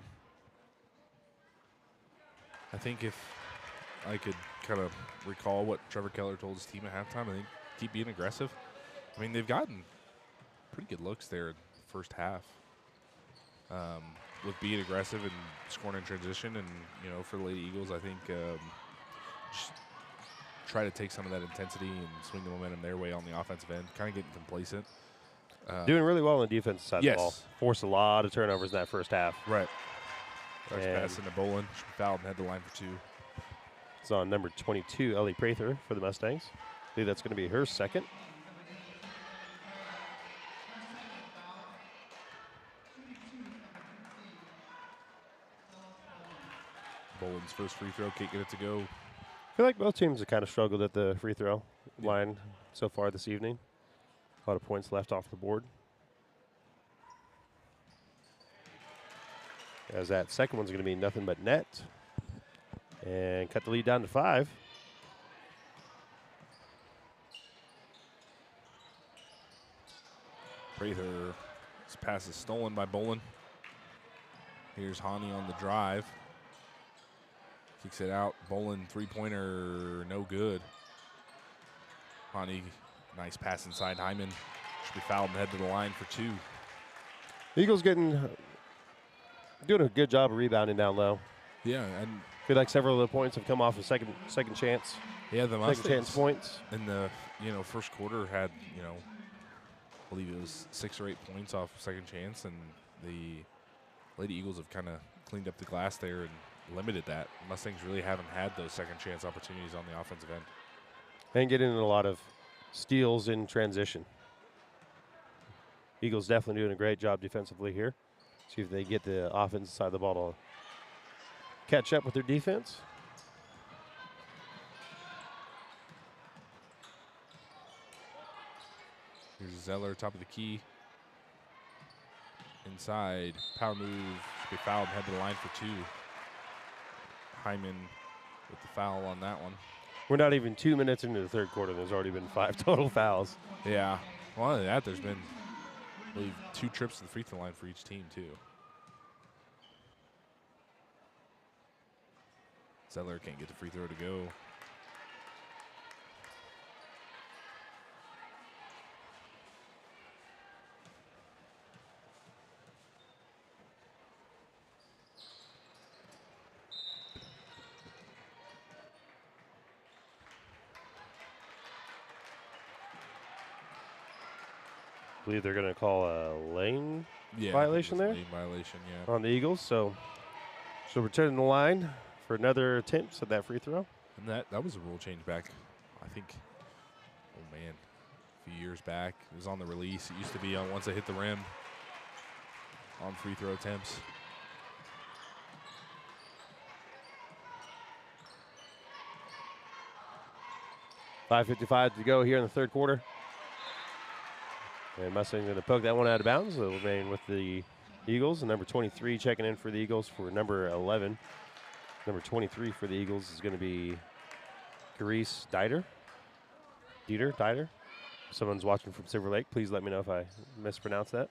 I think if I could kind of recall what Trevor Keller told his team at halftime, I think keep being aggressive. I mean, they've gotten pretty good looks there in the first half with being aggressive and scoring in transition. And, for the Lady Eagles, I think just try to take some of that intensity and swing the momentum their way on the offensive end, kind of getting complacent.
Doing really well on the defensive side of the ball.
Yes.
Forced a lot of turnovers in that first half.
Right. First pass into Bolin. Should be fouled and head to the line for 2.
It's on number 22, Ellie Prather for the Mustangs. I believe that's going to be her second.
Bolin's first free throw, can't get it to go.
I feel like both teams have kind of struggled at the free throw line so far this evening. A lot of points left off the board. As that second one's going to be nothing but net. And cut the lead down to 5.
Prather, this pass is stolen by Bolin. Here's Hani on the drive. Kicks it out. Bolin, three-pointer, no good. Hani, nice pass inside Hyman. Should be fouled and head to the line for 2.
Eagles doing a good job of rebounding down low.
Yeah, and
I feel like several of the points have come off of second chance.
Yeah, the
second chance points.
In the first quarter had I believe it was 6 or 8 points off second chance, and the Lady Eagles have kind of cleaned up the glass there and limited that. Mustangs really haven't had those second chance opportunities on the offensive end.
and getting a lot of steals in transition. Eagles definitely doing a great job defensively here. See if they get the offense side of the ball to catch up with their defense.
Here's Zeller, top of the key. Inside, power move, should be fouled, head to the line for 2. Hyman with the foul on that one.
We're not even 2 minutes into the third quarter. There's already been 5 total fouls.
Yeah. Well, other than that, there's been, I believe, 2 trips to the free throw line for each team, too. Zeller can't get the free throw to go.
I believe they're going to call a lane
Yeah,
violation there
lane violation, yeah.
on the Eagles. So returning the line for another attempt at that free throw.
And that was a rule change back, I think, oh man, a few years back. It was on the release. It used to be on once they hit the rim on free throw attempts.
.5:55 to go here in the third quarter. And Mustang going to poke that one out of bounds. It'll remain with the Eagles. And number 23 checking in for the Eagles for number 11. Number 23 for the Eagles is going to be Carice Dieter. Dieter. Someone's watching from Silver Lake. Please let me know if I mispronounce that.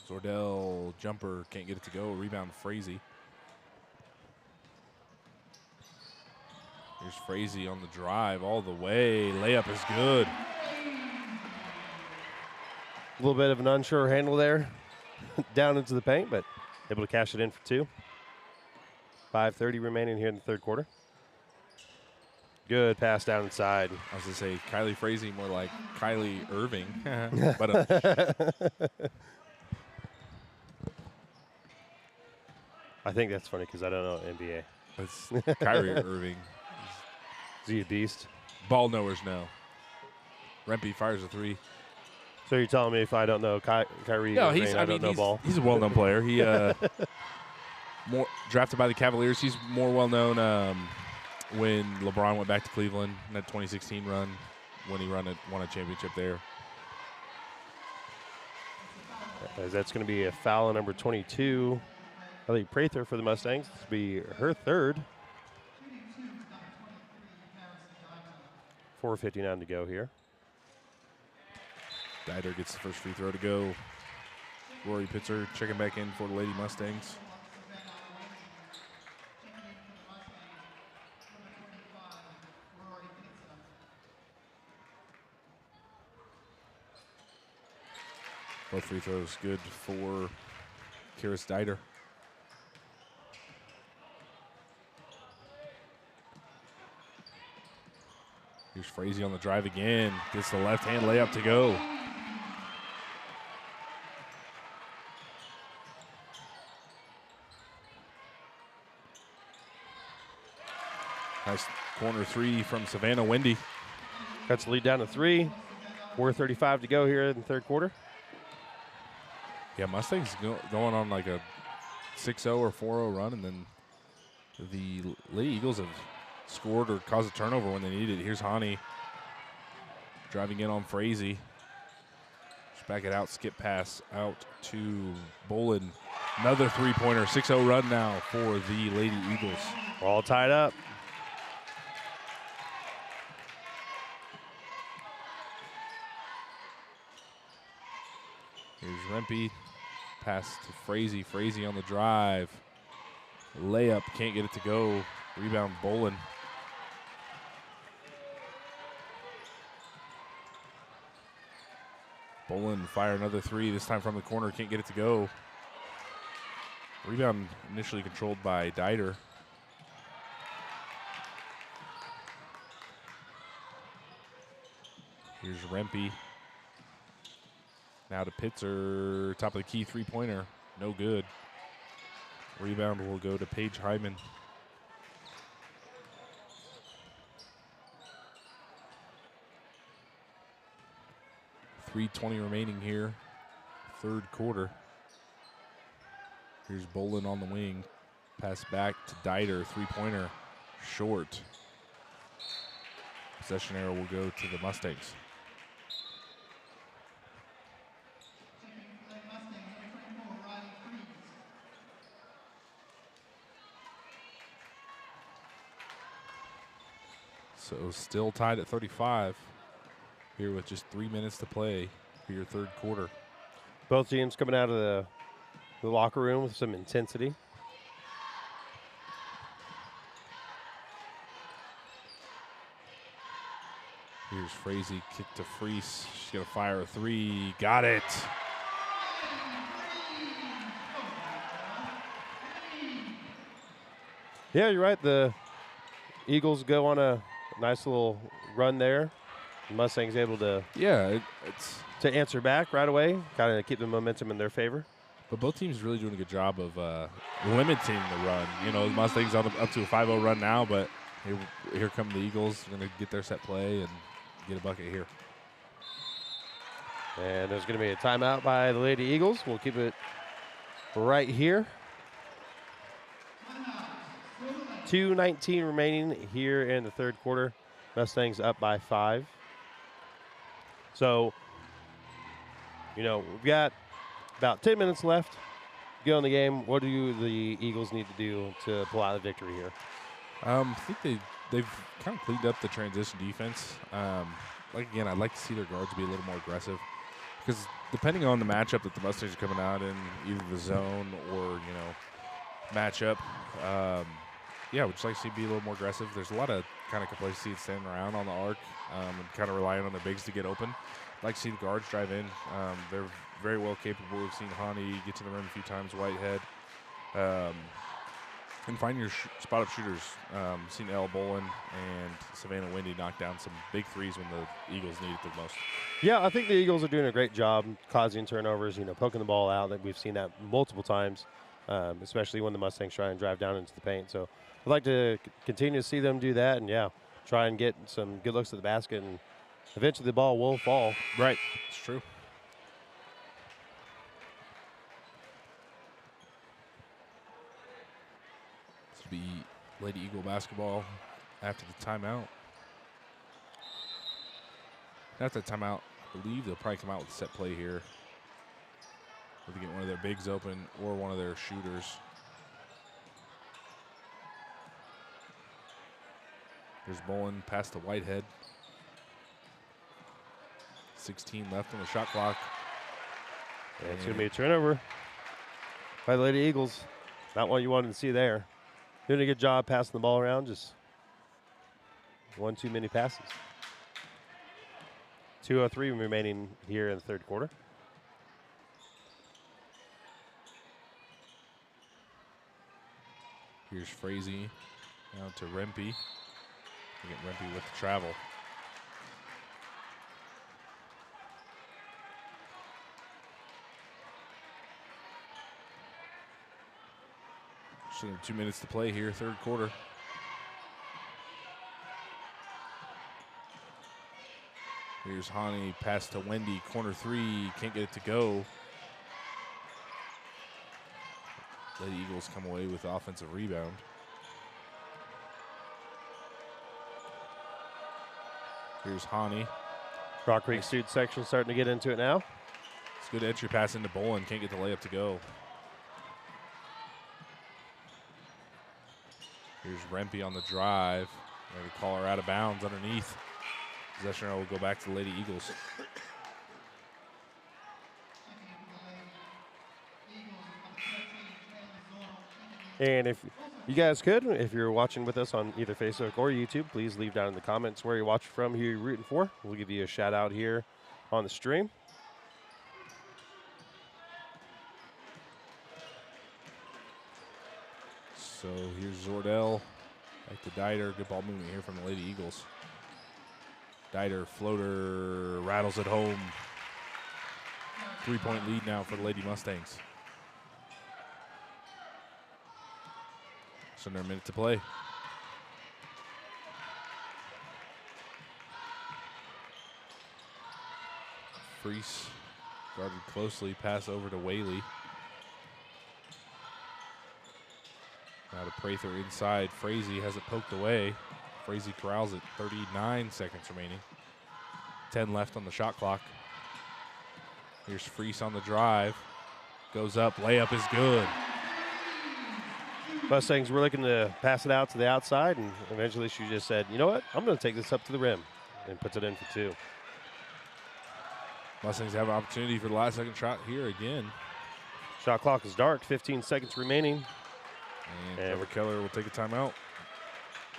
Zordell jumper, can't get it to go. Rebound Frazee. Here's Frazee on the drive all the way. Layup is good.
A little bit of an unsure handle there down into the paint, but able to cash it in for 2. 5:30 remaining here in the third quarter. Good pass down inside.
I was going to say Kylie Frazee, more like Kylie Irving. But
I think that's funny because I don't know NBA.
it's Kyrie Irving.
Is he a beast?
Ball knowers know. Rempe fires a 3.
So you're telling me if I don't know Kyrie Irving, I don't know ball?
He's a well-known player. He more drafted by the Cavaliers. He's more well-known when LeBron went back to Cleveland in that 2016 run when he won a championship there.
As that's going to be a foul on number 22, Ellie Prather for the Mustangs. This will be her third. 4:59 to go here.
Dieter gets the first free throw to go. Rory Pitzer checking back in for the Lady Mustangs. Both free throws good for Karis Dieter. Here's Frazee on the drive again. Gets the left-hand layup to go. Nice corner 3 from Savannah Wendy.
Cuts the lead down to 3. 4:35 to go here in the third quarter.
Yeah, Mustangs going on like a 6-0 or 4-0 run, and then the Lady Eagles have scored or caused a turnover when they need it. Here's Hani driving in on Frazee. Just back it out, skip pass out to Bolin. Another 3-pointer, 6-0 run now for the Lady Eagles.
We're all tied up.
Here's Rempe. Pass to Frazee. Frazee on the drive. Layup, can't get it to go. Rebound, Bolin. Bolin fire another 3, this time from the corner, can't get it to go. Rebound initially controlled by Dieter. Here's Rempe. Now to Pitzer, top of the key 3-pointer, no good. Rebound will go to Paige Hyman. 3:20 remaining here, third quarter. Here's Bolin on the wing. Pass back to Dieter, three-pointer, short. Possession arrow will go to the Mustangs. So still tied at 35 here with just 3 minutes to play for your third quarter.
Both teams coming out of the locker room with some intensity.
Here's Frazee, kick to Freese. She's going to fire a three. Got it.
Yeah, you're right. The Eagles go on a nice little run there. The Mustangs able to
It's
to answer back right away, kind of keep the momentum in their favor.
but both teams really doing a good job of limiting the run. You know, the Mustangs up to a 5-0 run now, but here come the Eagles. They're going to get their set play and get a bucket here.
And there's going to be a timeout by the Lady Eagles. We'll keep it right here. 2:19 remaining here in the third quarter. Mustangs up by 5. So, you know, we've got about 10 minutes left to go in the game. What do the Eagles need to do to pull out the victory here?
I think they've kind of cleaned up the transition defense. Again, I'd like to see their guards be a little more aggressive because depending on the matchup that the Mustangs are coming out in, either the zone or, matchup, we'd just like to see be a little more aggressive. There's a lot of kind of complacency and standing around on the arc and kind of relying on their bigs to get open. I'd like to see the guards drive in. They're very well capable. We've seen Hani get to the rim a few times, Whitehead. And find your spot-up shooters. Seen Elle Bolin and Savannah Wendy knock down some big threes when the Eagles need it the most.
Yeah, I think the Eagles are doing a great job causing turnovers, poking the ball out. We've seen that multiple times, especially when the Mustangs try and drive down into the paint. So I'd like to continue to see them do that and, try and get some good looks at the basket, and eventually the ball will fall.
Right. It's true. This will be Lady Eagle basketball after the timeout. After the timeout, I believe they'll probably come out with a set play here. Whether they get one of their bigs open or one of their shooters. Here's Bolin past the Whitehead. 16 left on the shot clock.
And it's going to be a turnover by the Lady Eagles. Not what you wanted to see there. Doing a good job passing the ball around, just one too many passes. 2:03 remaining here in the third quarter.
Here's Frazee down to Rempe. Get Rempe with the travel. So 2 minutes to play here, third quarter. Here's Hani, pass to Wendy, corner three, can't get it to go. Lady Eagles come away with the offensive rebound. Here's Hani.
Rock Creek student section starting to get into it now.
It's a good entry pass into Bolin, can't get the layup to go. Here's Rempe on the drive. Maybe call her out of bounds underneath. Possession will go back to the Lady Eagles.
And if you guys could, if you're watching with us on either Facebook or YouTube, please leave down in the comments where you're watching from, who you're rooting for. We'll give you a shout out here on the stream.
So here's Zordell. Back to Dieter. Good ball movement here from the Lady Eagles. Dieter, floater, rattles it home. 3-point lead now for the Lady Mustangs. So under a minute to play. Freese guarded closely. Pass over to Whaley. Now to Prather inside. Frazee has it poked away. Frazee corrals it. 39 seconds remaining. 10 left on the shot clock. Here's Freese on the drive. Goes up. Layup is good.
Mustangs were looking to pass it out to the outside, and eventually she just said, you know what, I'm going to take this up to the rim, and puts it in for 2.
Mustangs have an opportunity for the last second shot here again.
Shot clock is dark, 15 seconds remaining.
And Trevor Keller will take a timeout.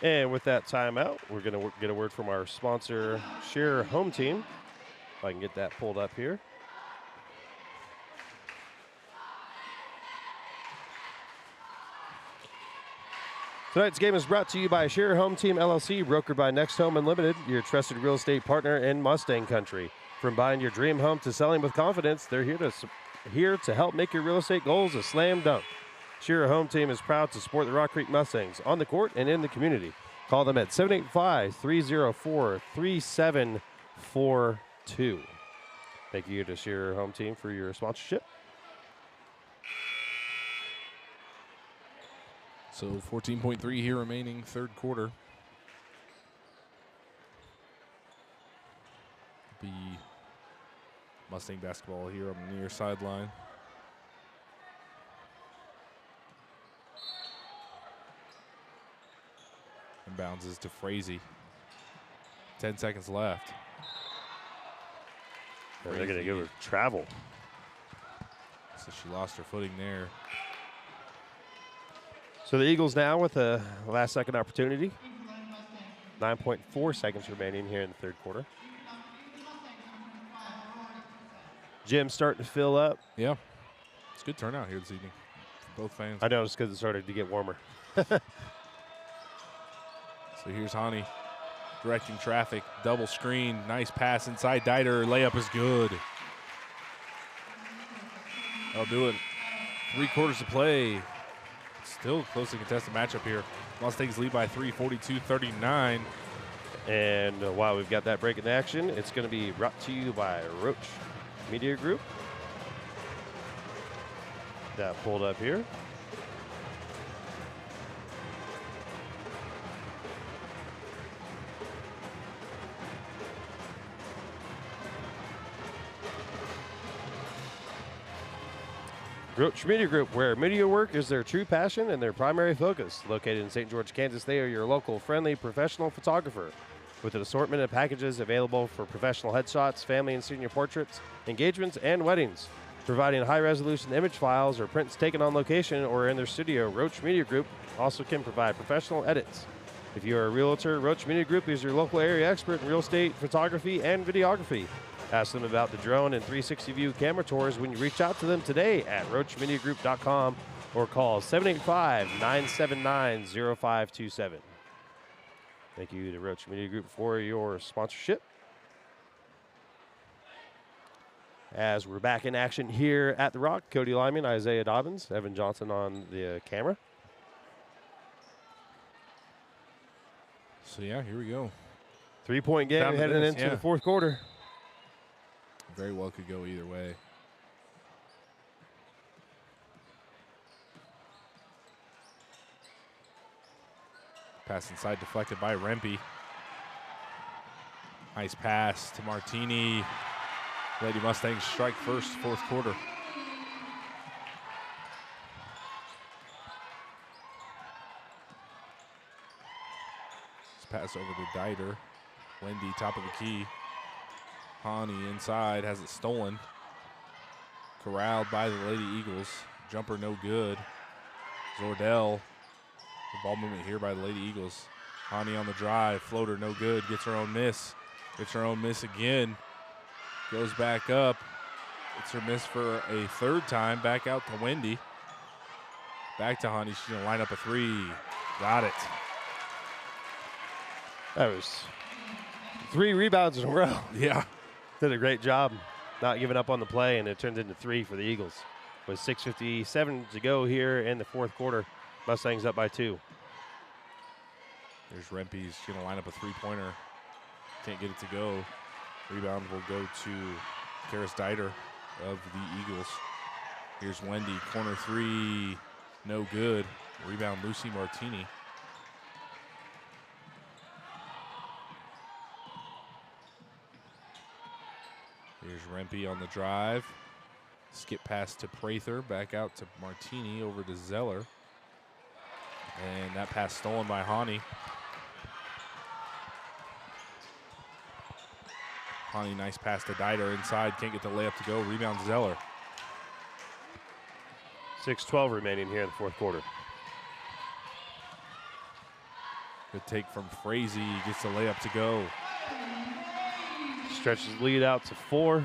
And with that timeout, we're going to get a word from our sponsor, Shearer Home Team. If I can get that pulled up here. Tonight's game is brought to you by Shearer Home Team LLC, brokered by Next Home Unlimited, your trusted real estate partner in Mustang Country. From buying your dream home to selling with confidence, they're here to help make your real estate goals a slam dunk. Shearer Home Team is proud to support the Rock Creek Mustangs on the court and in the community. Call them at 785-304-3742. Thank you to Shearer Home Team for your sponsorship.
So 14.3 here remaining, third quarter. Be Mustang basketball here on the near sideline. And bounces to Frazee. 10 seconds left.
They're going to give her travel.
So she lost her footing there.
So the Eagles now with a last-second opportunity. 9.4 seconds remaining here in the third quarter. Gym's starting to fill up.
Yeah. It's a good turnout here this evening for both fans.
I noticed because it started to get warmer.
So here's Hani directing traffic. Double screen. Nice pass inside Dieter. Layup is good. That'll do it. 3 quarters to play. Still closely contested matchup here. Mustangs lead by 3, 42-39.
And while we've got that break in action, it's going to be brought to you by Roach Media Group. That pulled up here. Roach Media Group, where media work is their true passion and their primary focus. Located in St. George, Kansas, they are your local, friendly, professional photographer. With an assortment of packages available for professional headshots, family and senior portraits, engagements, and weddings. Providing high-resolution image files or prints taken on location or in their studio, Roach Media Group also can provide professional edits. If you are a realtor, Roach Media Group is your local area expert in real estate, photography, and videography. Ask them about the drone and 360 view camera tours when you reach out to them today at roachmediagroup.com or call 785-979-0527. Thank you to Roach Media Group for your sponsorship. As we're back in action here at The Rock, Cody Lyman, Isaiah Dobbins, Evan Johnson on the camera.
So, yeah, here we go.
3-point game heading into the fourth quarter.
Very well could go either way. Pass inside deflected by Rempe. Nice pass to Martini. Lady Mustangs strike first, fourth quarter. This pass over to Dieter. Wendy, top of the key. Hani inside, has it stolen. Corralled by the Lady Eagles. Jumper no good. Zordell. The ball movement here by the Lady Eagles. Hani on the drive. Floater no good. Gets her own miss. Gets her own miss again. Goes back up. It's her miss for a third time. Back out to Wendy. Back to Hani. She's going to line up a 3. Got it.
That was 3 rebounds in a row.
Yeah.
Did a great job not giving up on the play, and it turns into 3 for the Eagles. With 6:57 to go here in the fourth quarter, Mustangs up by 2.
There's Rempe's going to line up a 3-pointer. Can't get it to go. Rebound will go to Karis Dieter of the Eagles. Here's Wendy, corner three, no good. Rebound, Lucy Martini. Here's Rempe on the drive. Skip pass to Prather, back out to Martini, over to Zeller. And that pass stolen by Hani. Hani, nice pass to Dieter inside, can't get the layup to go. Rebound Zeller.
6:12 remaining here in the fourth quarter.
Good take from Frazee, gets the layup to go.
Stretches lead out to 4.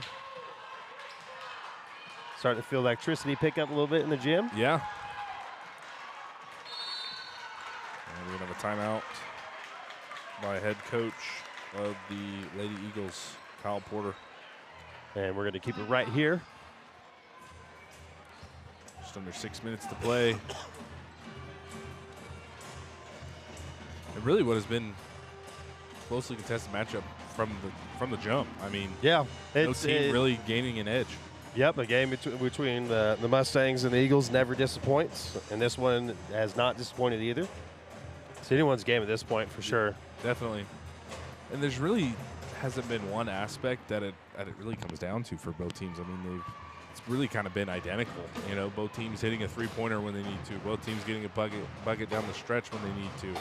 Starting to feel electricity pick up a little bit in the gym.
Yeah. And we're going to have a timeout by head coach of the Lady Eagles, Kyle Porter.
And we're going to keep it right here.
Just under 6 minutes to play. And really what has been closely contested matchup from the jump. I mean,
yeah,
no team really gaining an edge.
Yep, a game between the Mustangs and the Eagles never disappoints, and this one has not disappointed either. It's anyone's game at this point for sure.
Definitely. And there's really hasn't been one aspect that it really comes down to for both teams. I mean, it's really kind of been identical. You know, both teams hitting a three-pointer when they need to. Both teams getting a bucket down the stretch when they need to.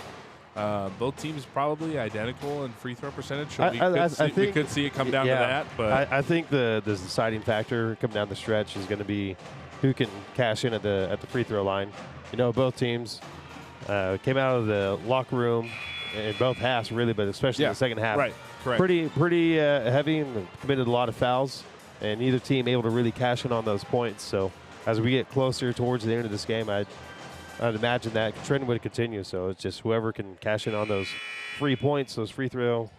Both teams probably identical in free throw percentage. So we could see it come down to that. But
I think the deciding factor coming down the stretch is going to be who can cash in at the free throw line. You know, both teams came out of the locker room in both halves, really, but especially in the second half.
Right, correct.
Pretty heavy and committed a lot of fouls, and neither team able to really cash in on those points. So as we get closer towards the end of this game, I'd imagine that trend would continue. So it's just whoever can cash in on those free points, those free throw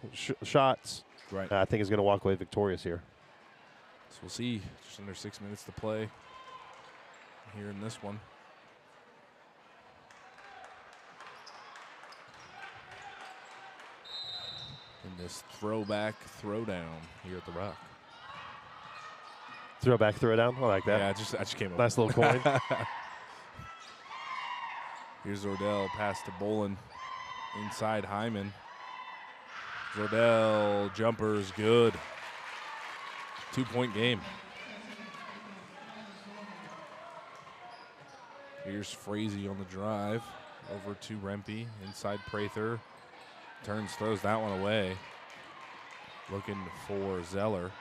shots,
right.
I think is going to walk away victorious here.
So we'll see. Just under 6 minutes to play here in this one. In this throwback throwdown here at the Rock.
Throwback, throw down. I like that.
Yeah, I just came up.
Nice little coin.
Here's Zordell, pass to Bolin, inside Hyman. Zordell, jumper is good. 2-point game. Here's Frazee on the drive, over to Rempe, inside Prather. Turns, throws that one away. Looking for Zeller.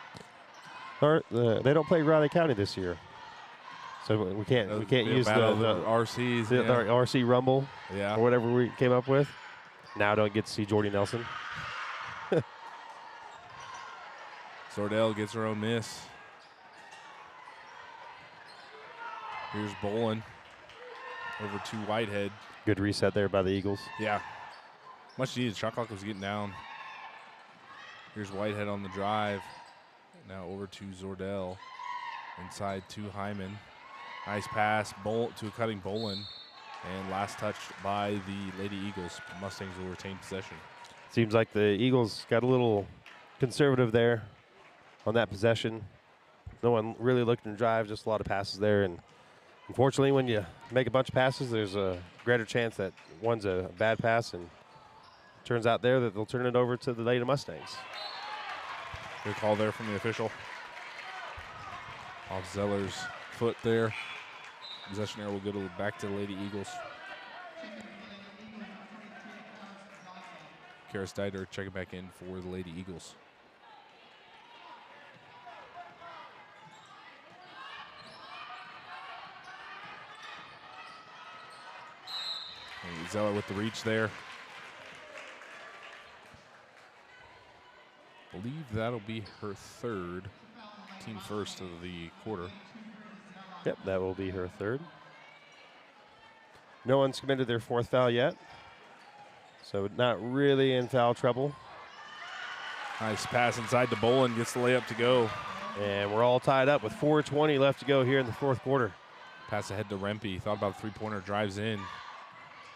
They don't play Riley County this year. So we can't use the
RCs,
the RC Rumble,
or
whatever we came up with. Now I don't get to see Jordy Nelson.
Zordell gets her own miss. Here's Bolin over to Whitehead.
Good reset there by the Eagles.
Yeah, much needed. Shot clock was getting down. Here's Whitehead on the drive. Now over to Zordell, inside to Hyman. Nice pass to a cutting Bolin, and last touch by the Lady Eagles. Mustangs will retain possession.
Seems like the Eagles got a little conservative there on that possession. No one really looking to drive, just a lot of passes there. And unfortunately, when you make a bunch of passes, there's a greater chance that one's a bad pass, and it turns out there that they'll turn it over to the Lady Mustangs.
Good call there from the official. Off Zeller's foot there. Possession arrow will go back to the Lady Eagles. Karis Dieter checking back in for the Lady Eagles. And Zeller with the reach there. I believe that'll be her third, team first of the quarter.
Yep, that will be her third. No one's committed their fourth foul yet, so not really in foul trouble.
Nice pass inside to Bolin, gets the layup to go.
And we're all tied up with 4:20 left to go here in the fourth quarter.
Pass ahead to Rempe, thought about a three-pointer, drives in.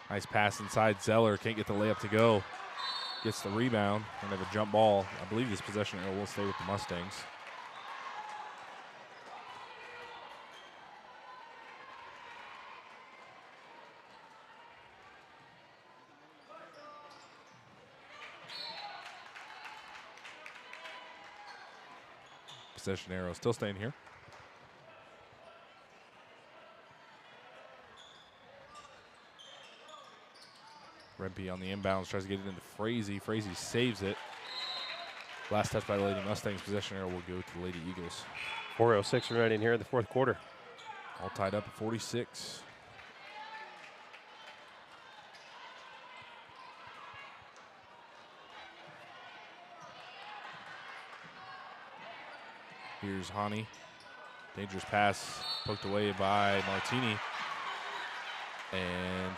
Nice pass inside Zeller, can't get the layup to go. Gets the rebound, and have a jump ball. I believe this possession arrow will stay with the Mustangs. Possession arrow still staying here. Rempe on the inbounds, tries to get it into Frazee. Frazee saves it. Last touch by the Lady Mustangs. Possession arrow will go to the Lady Eagles.
4:06 remaining here in the fourth quarter.
All tied up at 46. Here's Hani. Dangerous pass poked away by Martini. And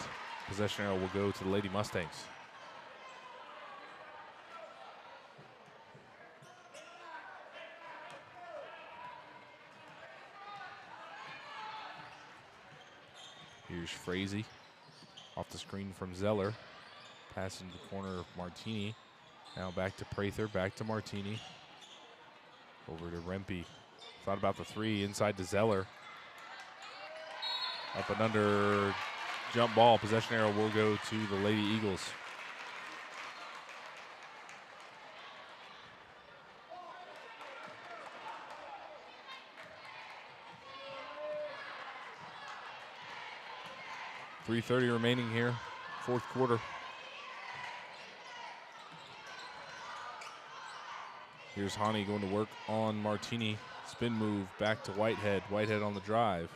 possession arrow will go to the Lady Mustangs. Here's Frazee off the screen from Zeller. Pass into the corner of Martini. Now back to Prather, back to Martini. Over to Rempe. Thought about the three, inside to Zeller. Up and under, jump ball. Possession arrow will go to the Lady Eagles. .330 remaining here, fourth quarter. Here's Hani going to work on Martini. Spin move back to Whitehead. Whitehead on the drive.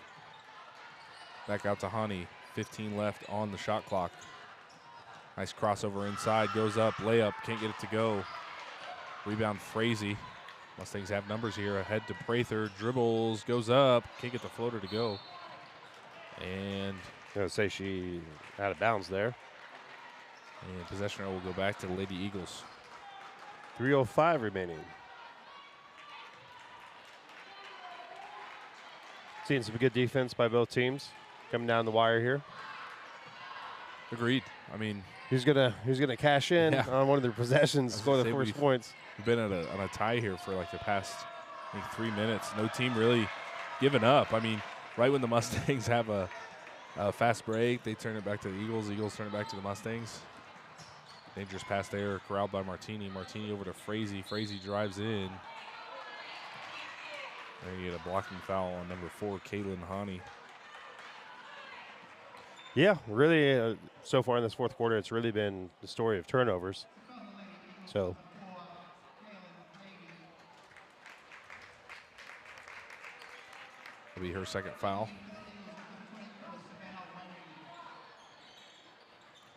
Back out to Hani. 15 left on the shot clock. Nice crossover inside. Goes up. Layup. Can't get it to go. Rebound Frazee. Mustangs have numbers here. Ahead to Prather. Dribbles. Goes up. Can't get the floater to go. And
I was going to say she out of bounds there.
And possession arrow will go back to the Lady Eagles.
3:05 remaining. Seeing some good defense by both teams coming down the wire here.
Agreed. I mean,
Who's gonna cash in on one of their possessions, score the first points?
We've been on a tie here for like the past, I think, 3 minutes. No team really giving up. I mean, right when the Mustangs have a fast break, they turn it back to the Eagles. Eagles turn it back to the Mustangs. Dangerous pass there, corralled by Martini. Martini over to Frazee. Frazee drives in. There you get a blocking foul on number 4, Kaylin Hani.
Yeah, really, so far in this fourth quarter, it's really been the story of turnovers. So,
That'll be her second foul.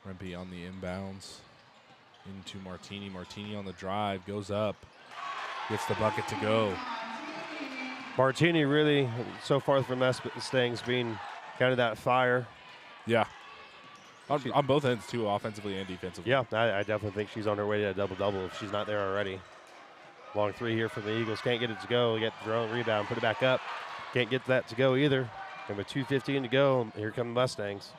Rempe on the inbounds. Into Martini. Martini on the drive. Goes up. Gets the bucket to go.
Martini really, so far from Mustangs, being kind of that fire.
Yeah. On both ends, too, offensively and defensively.
Yeah, I definitely think she's on her way to a double-double if she's not there already. Long three here from the Eagles. Can't get it to go. Get their own rebound, put it back up. Can't get that to go either. And with 2:15 to go, here come the Mustangs.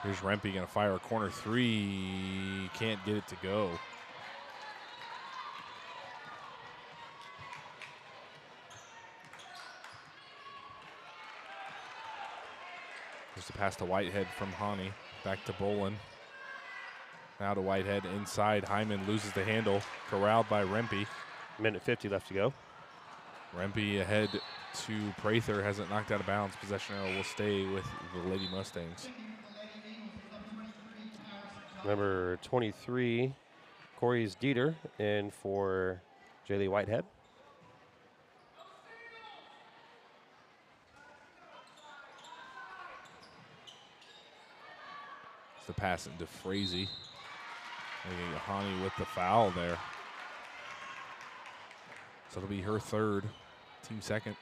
Here's Rempe going to fire a corner three. Can't get it to go. There's the pass to Whitehead from Hani. Back to Bolin. Now to Whitehead inside. Hyman loses the handle. Corralled by Rempe.
Minute 50 left to go.
Rempe ahead to Prather. Hasn't knocked out of bounds. Possession arrow will stay with the Lady Mustangs.
Number 23, Corey's Dieter, in for Jaylee Whitehead.
It's the pass into Frazee. Hani with the foul there. So it'll be her third, team second.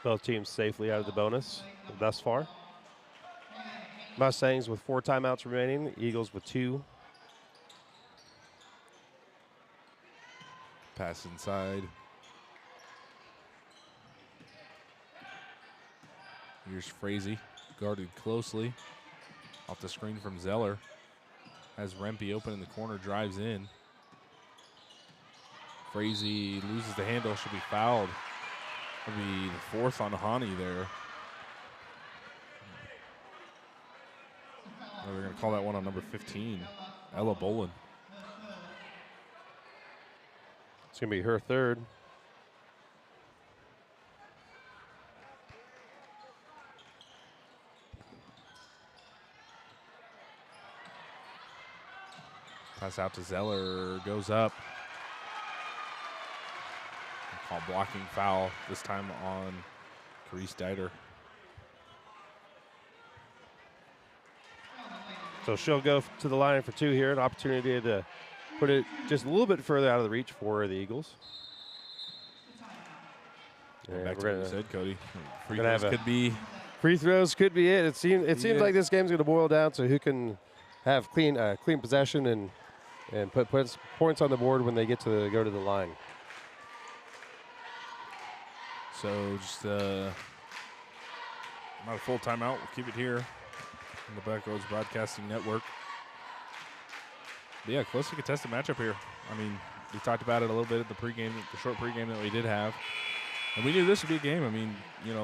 Both teams safely out of the bonus thus far. Mustangs with 4 timeouts remaining, Eagles with 2.
Pass inside. Here's Frazee, guarded closely. Off the screen from Zeller. Has Rempe open in the corner, drives in. Frazee loses the handle, should be fouled. That'll be the 4th on Hani there. They're going to call that one on number 15, Ella Bolin.
It's going to be her third.
Pass out to Zeller, goes up. Call blocking foul, this time on Carice Dieter.
So she'll go to the line for 2 here, an opportunity to put it just a little bit further out of the reach for the Eagles.
And back to what you said, Cody. Free
gonna
throws could be.
Free throws could be it. It seems like this game's going to boil down to who can have clean possession and put points on the board when they go to the line.
So just not a full timeout. We'll keep it here on the Backroads Broadcasting Network. But yeah, closely contested matchup here. I mean, we talked about it a little bit at the short pregame that we did have. And we knew this would be a game. I mean,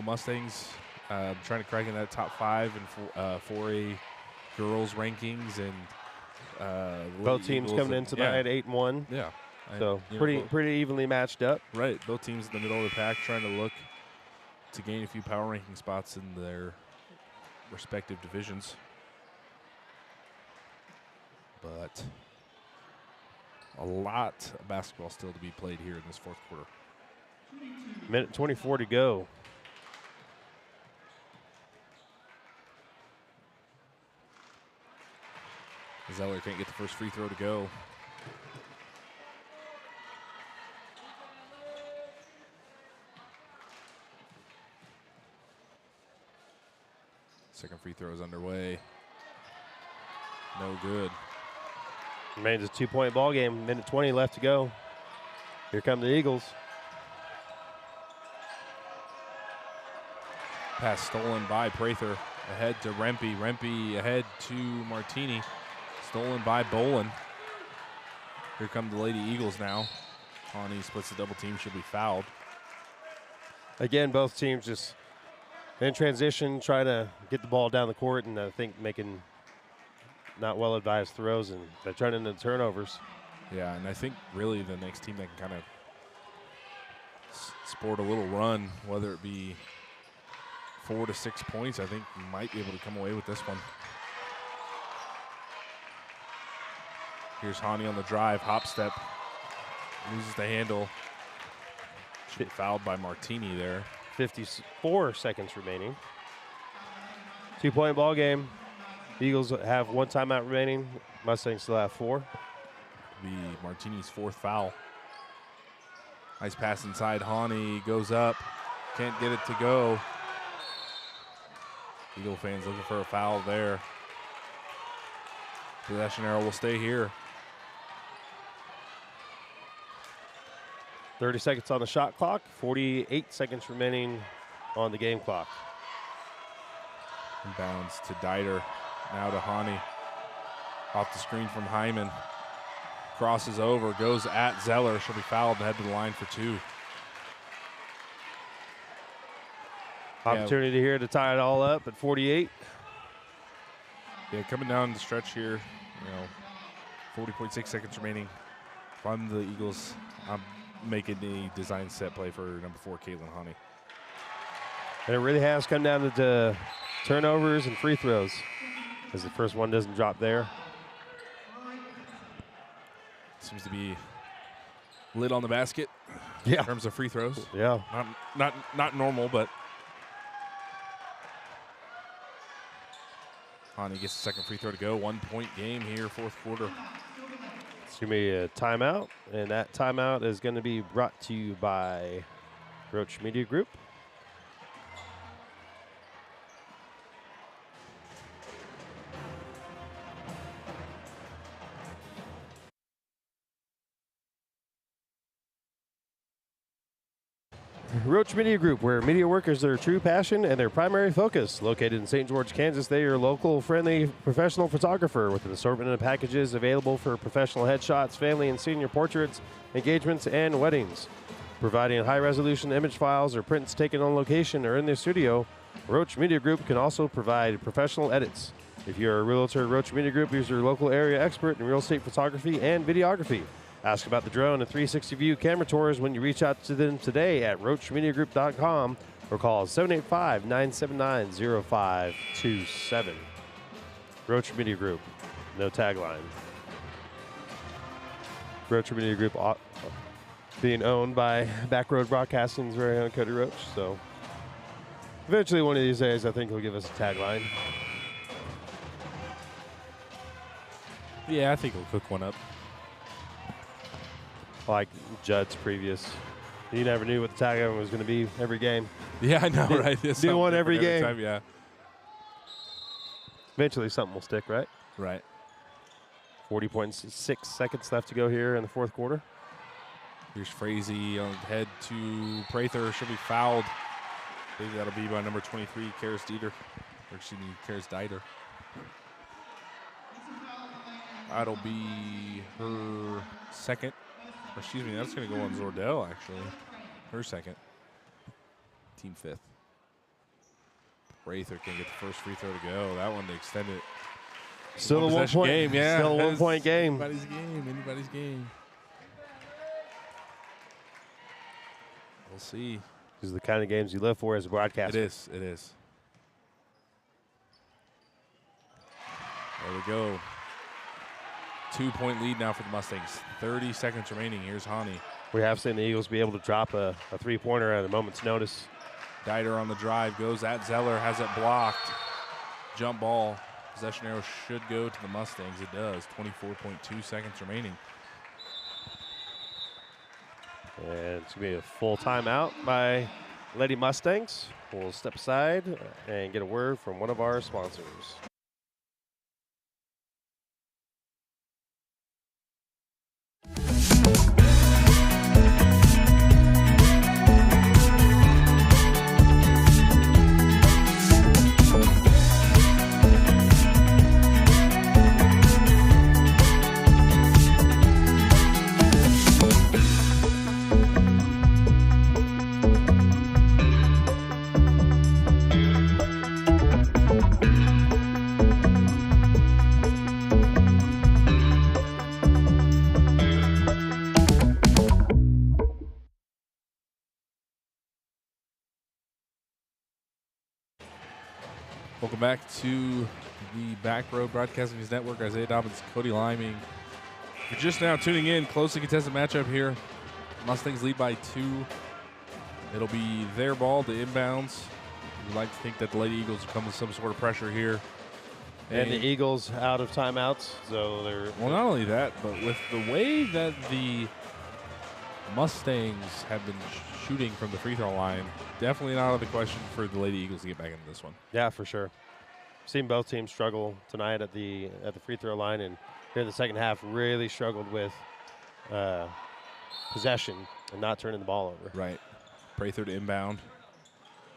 Mustangs trying to crack in that top 5 and 4A girls rankings, and
both teams coming in tonight 8-1.
Yeah.
So pretty evenly matched up.
Right. Both teams in the middle of the pack trying to look to gain a few power ranking spots in their respective divisions. But a lot of basketball still to be played here in this fourth quarter.
Minute 24 to go.
Zeller can't get the first free throw to go. Second free throw is underway. No good.
Remains a 2-point ball game. Minute 20 left to go. Here come the Eagles.
Pass stolen by Prather. Ahead to Rempe. Rempe ahead to Martini. Stolen by Bolin. Here come the Lady Eagles now. Pawnee splits the double team. She'll be fouled.
Again, both teams just in transition, trying to get the ball down the court, and I think making not well-advised throws, and they're turning into turnovers.
Yeah, and I think really the next team that can kind of sport a little run, whether it be 4 to 6 points, I think might be able to come away with this one. Here's Hani on the drive, hop step, loses the handle. Should be fouled by Martini there.
54 seconds remaining. 2-point ball game. Eagles have 1 timeout remaining. Mustangs still have 4.
Be Martini's 4th foul. Nice pass inside. Hani goes up. Can't get it to go. Eagle fans looking for a foul there. Possession arrow will stay here.
30 seconds on the shot clock, 48 seconds remaining on the game clock.
Inbounds to Dieter, now to Hani. Off the screen from Hyman. Crosses over, goes at Zeller. She'll be fouled and head to the line for 2.
Opportunity here to tie it all up at 48.
Yeah, coming down the stretch here, 40.6 seconds remaining. If I'm the Eagles, I'm making the design set play for number 4, Caitlin Hani.
And it really has come down to turnovers and free throws, as the first one doesn't drop there.
Seems to be lid on the basket in terms of free throws.
Yeah.
Not normal, but Hani gets the second free throw to go. 1-point game here, fourth quarter.
It's going to be a timeout, and that timeout is going to be brought to you by Roach Media Group. Roach Media Group, where media work is their true passion and their primary focus. Located in St. George, Kansas, they are a local, friendly, professional photographer with an assortment of packages available for professional headshots, family and senior portraits, engagements, and weddings. Providing high-resolution image files or prints taken on location or in their studio, Roach Media Group can also provide professional edits. If you're a realtor, Roach Media Group is your local area expert in real estate photography and videography. Ask about the drone and 360 view camera tours when you reach out to them today at roachmediagroup.com or call 785-979-0527. Roach Media Group, no tagline. Roach Media Group being owned by Backroad Broadcasting's very own Cody Roach. So eventually one of these days, I think he'll give us a tagline.
Yeah, I think he'll cook one up.
Like Judd's previous. You never knew what the tagline was going to be every game.
Yeah, I know, right? It's
New one
something
every
different
game.
time, yeah,
Eventually something will stick, right?
right.
40.6 seconds left to go here in the fourth quarter.
Here's Frazee on head to Prather. She'll be fouled. I think that'll be by number 23, Karis Dieter. Or excuse me, Karis Dieter. That'll be her second. Or excuse me, that's going to go on Zordell, actually. Her second. Team fifth. Prather can get the first free throw to go. That one to extend it.
Still a 1 point
game, yeah.
Still a 1 point game.
Anybody's game, anybody's game. We'll see.
These are the kind of games you live for as a broadcaster.
It is, it is. There we go. 2-point lead now for the Mustangs. 30 seconds remaining. Here's Hani.
We have seen the Eagles be able to drop a three-pointer at a moment's notice.
Dieter on the drive, goes at Zeller, has it blocked. Jump ball. Possession arrow should go to the Mustangs. It does. 24.2 seconds remaining.
And it's going to be a full timeout by Lady Mustangs. We'll step aside and get a word from one of our sponsors.
Welcome back to the Back Row Broadcasting News Network. Isaiah Dobbins, Cody Liming. If you're just now tuning in, closely contested matchup here. Mustangs lead by 2. It'll be their ball to inbounds. We'd like to think that the Lady Eagles will come with some sort of pressure here.
And the Eagles out of timeouts, so they're...
Well, not only that, but with the way that the Mustangs have been shooting from the free throw line, definitely not out of the question for the Lady Eagles to get back into this one.
Yeah, for sure. Seen both teams struggle tonight at the free throw line, and here in the second half really struggled with possession and not turning the ball over.
Right. Prather to inbound.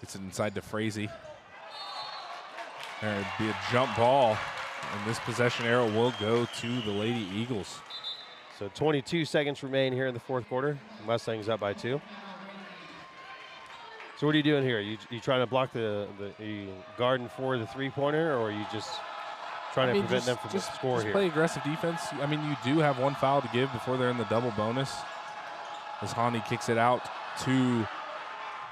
Gets it inside to Frazee. There'd be a jump ball, and this possession arrow will go to the Lady Eagles.
So 22 seconds remain here in the fourth quarter. Mustangs up by 2. So what are you doing here? You trying to block the guarding for the three-pointer, or are you just trying to prevent them from scoring
just
here?
Play aggressive defense. I mean, you do have one foul to give before they're in the double bonus. As Hani kicks it out to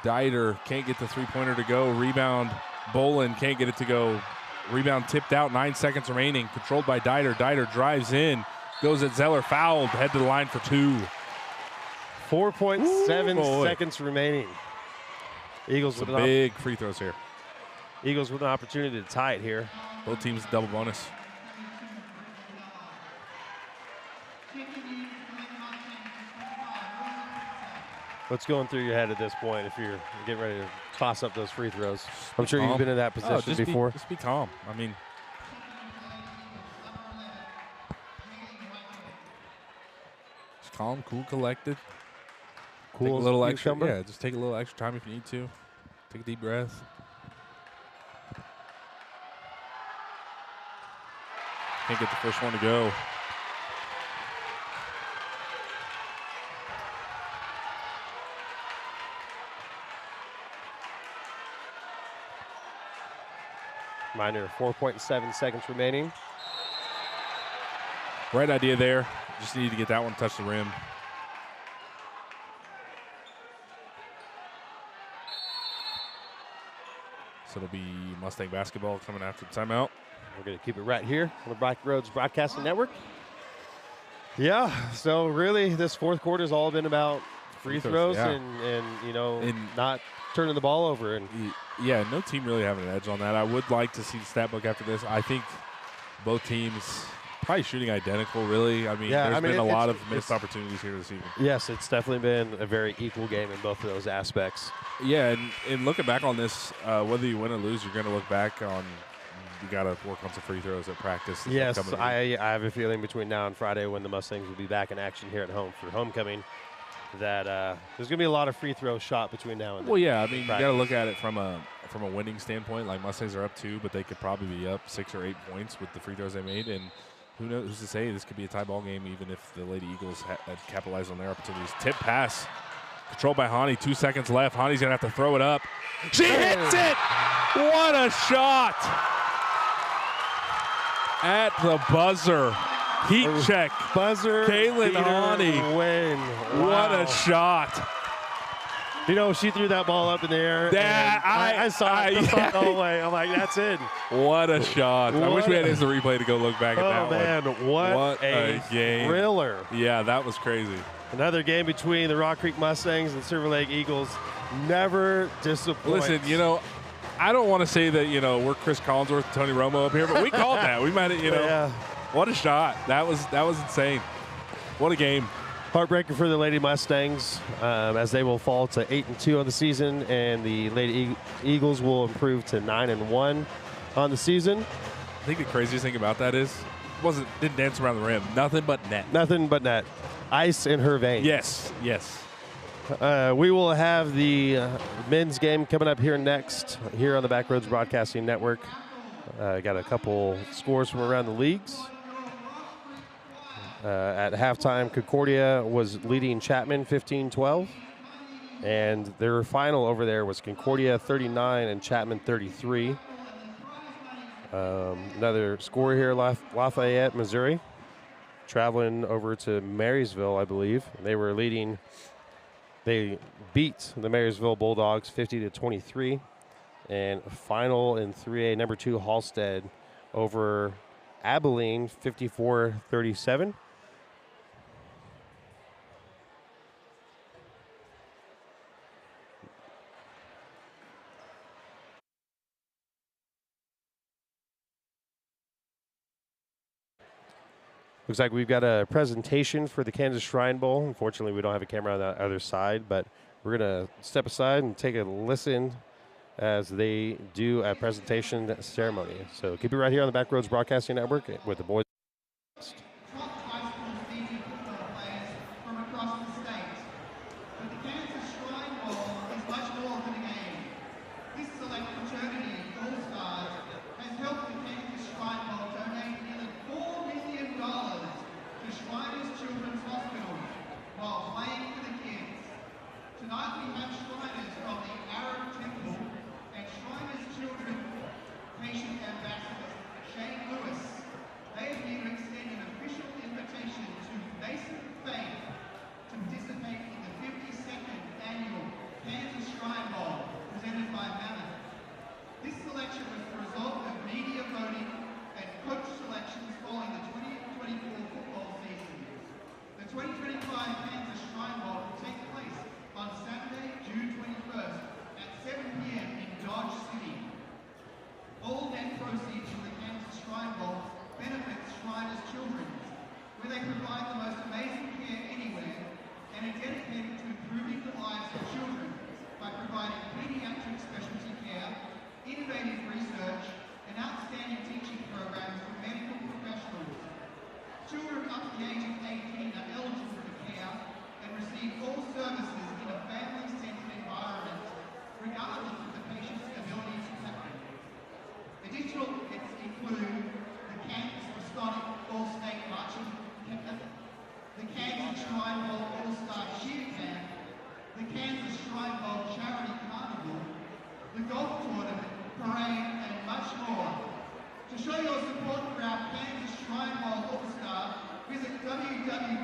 Dieter. Can't get the three-pointer to go. Rebound. Bolin can't get it to go. Rebound tipped out. 9 seconds remaining. Controlled by Dieter. Dieter drives in. Goes at Zeller. Fouled. Head to the line for 2.
4.7 seconds remaining. Eagles
Some
with
big free throws here.
Eagles with an opportunity to tie it here.
Both teams double bonus.
What's going through your head at this point if you're getting ready to toss up those free throws? I'm sure
calm.
you've been in that position before.
Just be calm. I mean, just calm, cool, collected.
Cool
Take a
as
little
a
extra.
cucumber.
Yeah, just take a little extra time if you need to. Take a deep breath. Can't get the first one to go.
Reminder, 4.7 seconds remaining.
Right idea there. Just need to get that one touch the rim. So it'll be Mustang basketball coming after the timeout.
We're going to keep it right here on the Backroads Broadcasting Network. Yeah, so really this fourth quarter has all been about free throws
yeah.
and not turning the ball over. And
yeah, no team really having an edge on that. I would like to see the stat book after this. I think both teams probably shooting identical, really. I mean, there's been a lot of missed opportunities here this evening.
Yes, it's definitely been a very equal game in both of those aspects.
Yeah, and looking back on this, whether you win or lose, you're going to look back on you got to work on some free throws at practice.
Yes, I have a feeling between now and Friday when the Mustangs will be back in action here at home for homecoming that there's going to be a lot of free throw shot between now and then.
Well, yeah, I mean, you got to look at it from a winning standpoint. Like Mustangs are up 2, but they could probably be up 6 or 8 points with the free throws they made. And who knows? Who's to say this could be a tie ball game even if the Lady Eagles had capitalized on their opportunities. Tip pass. Controlled by Hani. 2 seconds left. Hani's going to have to throw it up. She hits it! What a shot! At the buzzer. Heat check.
Buzzer.
Kaylin Hani.
Win.
What a shot.
You know, she threw that ball up in the air. I saw it the whole way. I'm like, that's it.
What a shot. I wish we had instant replay to go look back at that one.
Oh, man. What a game. Thriller.
Yeah, that was crazy.
Another game between the Rock Creek Mustangs and Silver Lake Eagles. Never disappoints.
Listen, I don't want to say that, we're Chris Collinsworth and Tony Romo up here, but we called that. We might have,
Yeah.
What a shot. That was insane. What a game.
Heartbreaker for the Lady Mustangs as they will fall to 8-2 on the season, and the Lady Eagles will improve to 9-1 on the season.
I think the craziest thing about that is didn't dance around the rim. Nothing but net.
Nothing but net. Ice in her veins.
Yes.
We will have the men's game coming up here next here on the Backroads Broadcasting Network. Got a couple scores from around the leagues. At halftime, Concordia was leading Chapman 15-12. And their final over there was Concordia 39 and Chapman 33. Another score here, Lafayette, Missouri. Traveling over to Marysville, I believe. They were leading. They beat the Marysville Bulldogs 50-23. And final in 3A, number 2, Halstead over Abilene 54-37. Looks like we've got a presentation for the Kansas Shrine Bowl. Unfortunately, we don't have a camera on the other side, but we're going to step aside and take a listen as they do a presentation ceremony. So keep it right here on the Backroads Broadcasting Network with the boys.
To show your support for our Kansas Shrine Bowl All-Star, visit www.kshb.com.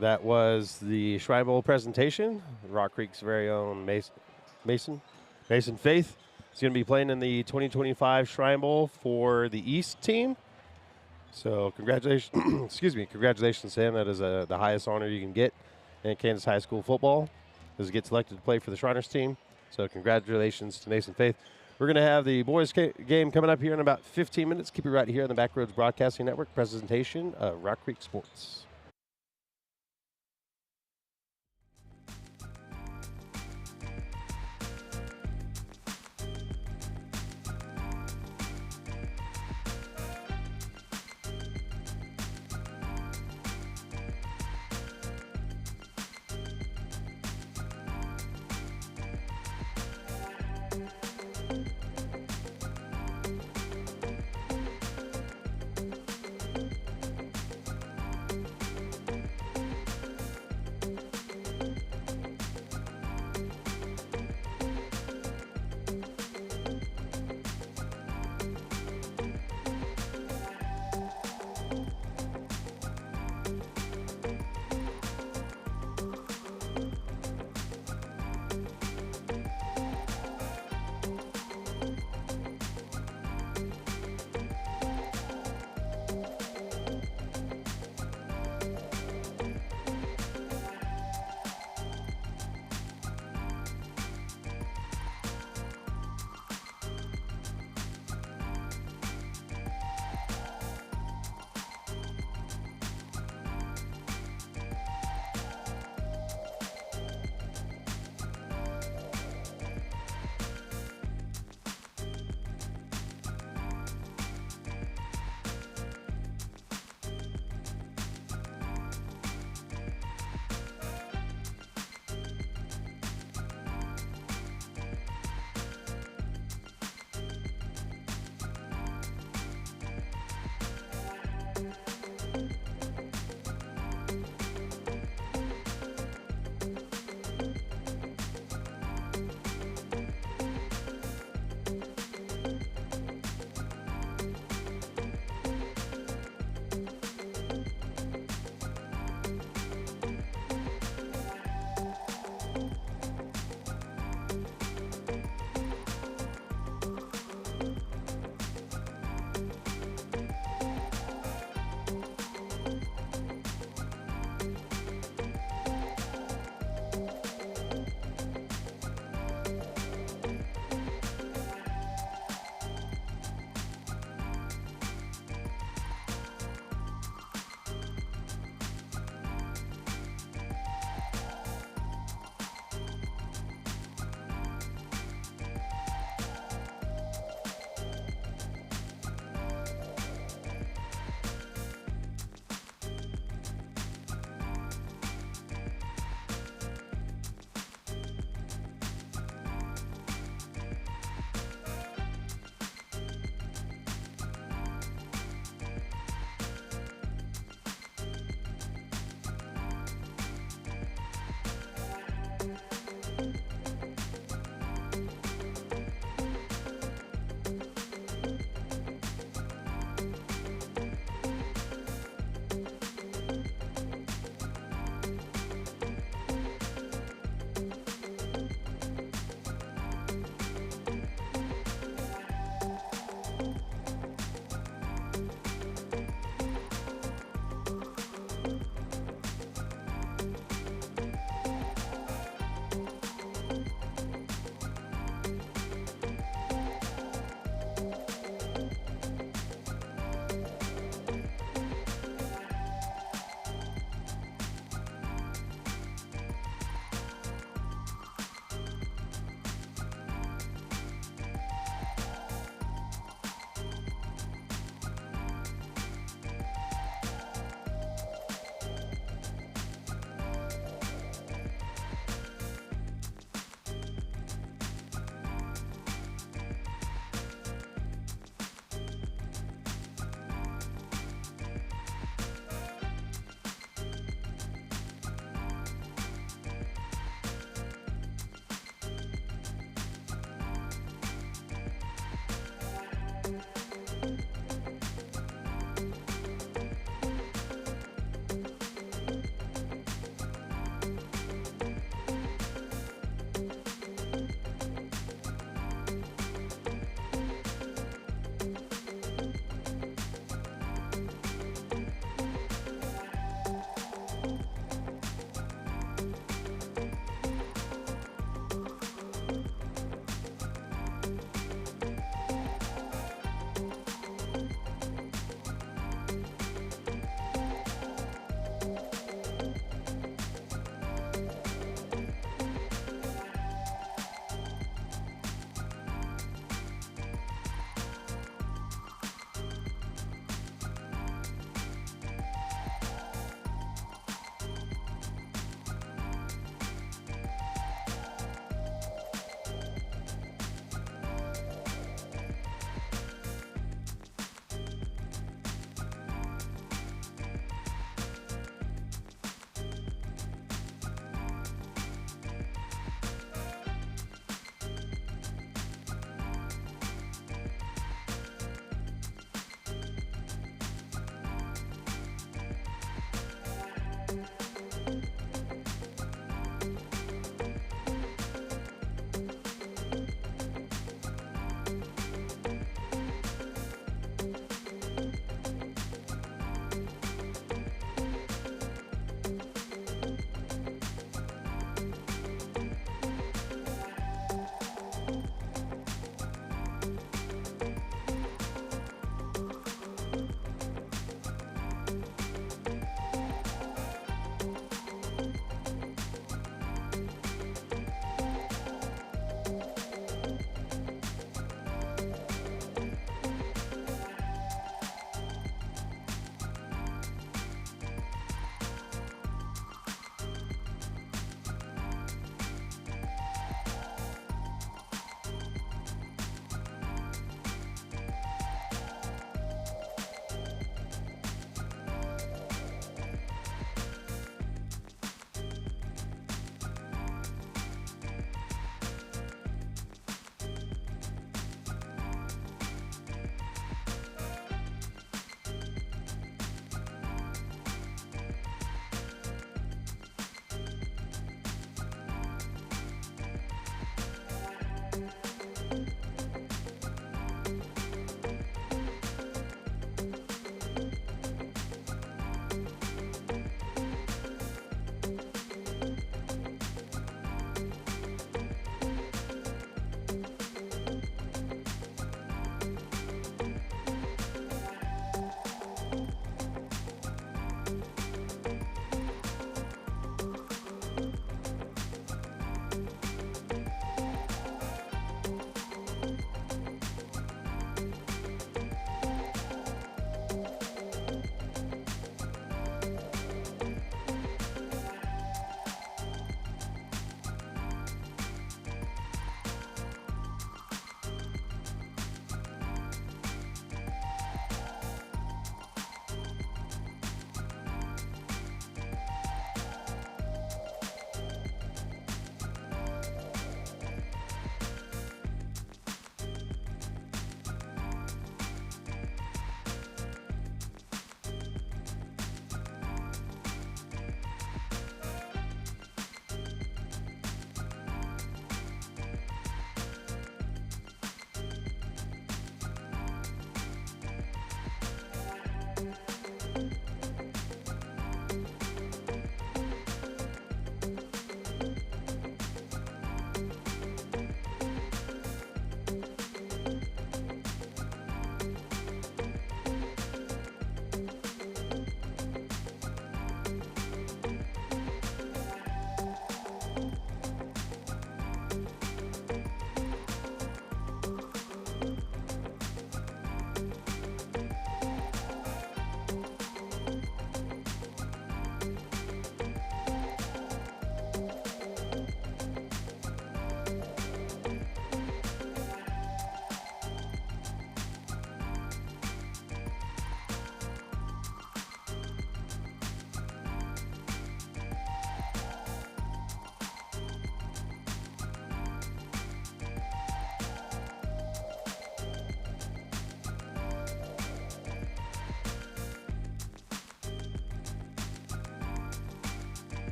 That was the Shrine Bowl presentation. Rock Creek's very own Mason Faith is going to be playing in the 2025 Shrine Bowl for the East team. So congratulations, excuse me, congratulations, Sam. That is the highest honor you can get in Kansas high school football, is to get selected to play for the Shriners team. So congratulations to Mason Faith. We're going to have the boys game coming up here in about 15 minutes. Keep it right here on the Backroads Broadcasting Network presentation of Rock Creek Sports.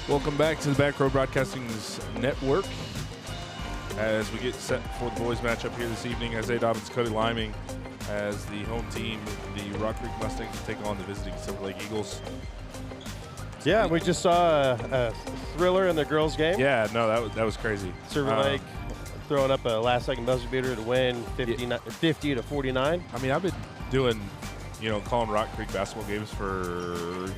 Welcome back to the Back Row Broadcasting's network as we get set for the boys matchup here this evening. Isaiah Dobbins, Cody Liming as the home team, the Rock Creek Mustangs, take on the visiting Silver Lake Eagles.
Yeah, we just saw a thriller in the girls' game.
Yeah, no, that was crazy.
Silver Lake throwing up a last-second buzzer beater to win 50 to 49.
I mean, I've been doing, calling Rock Creek basketball games for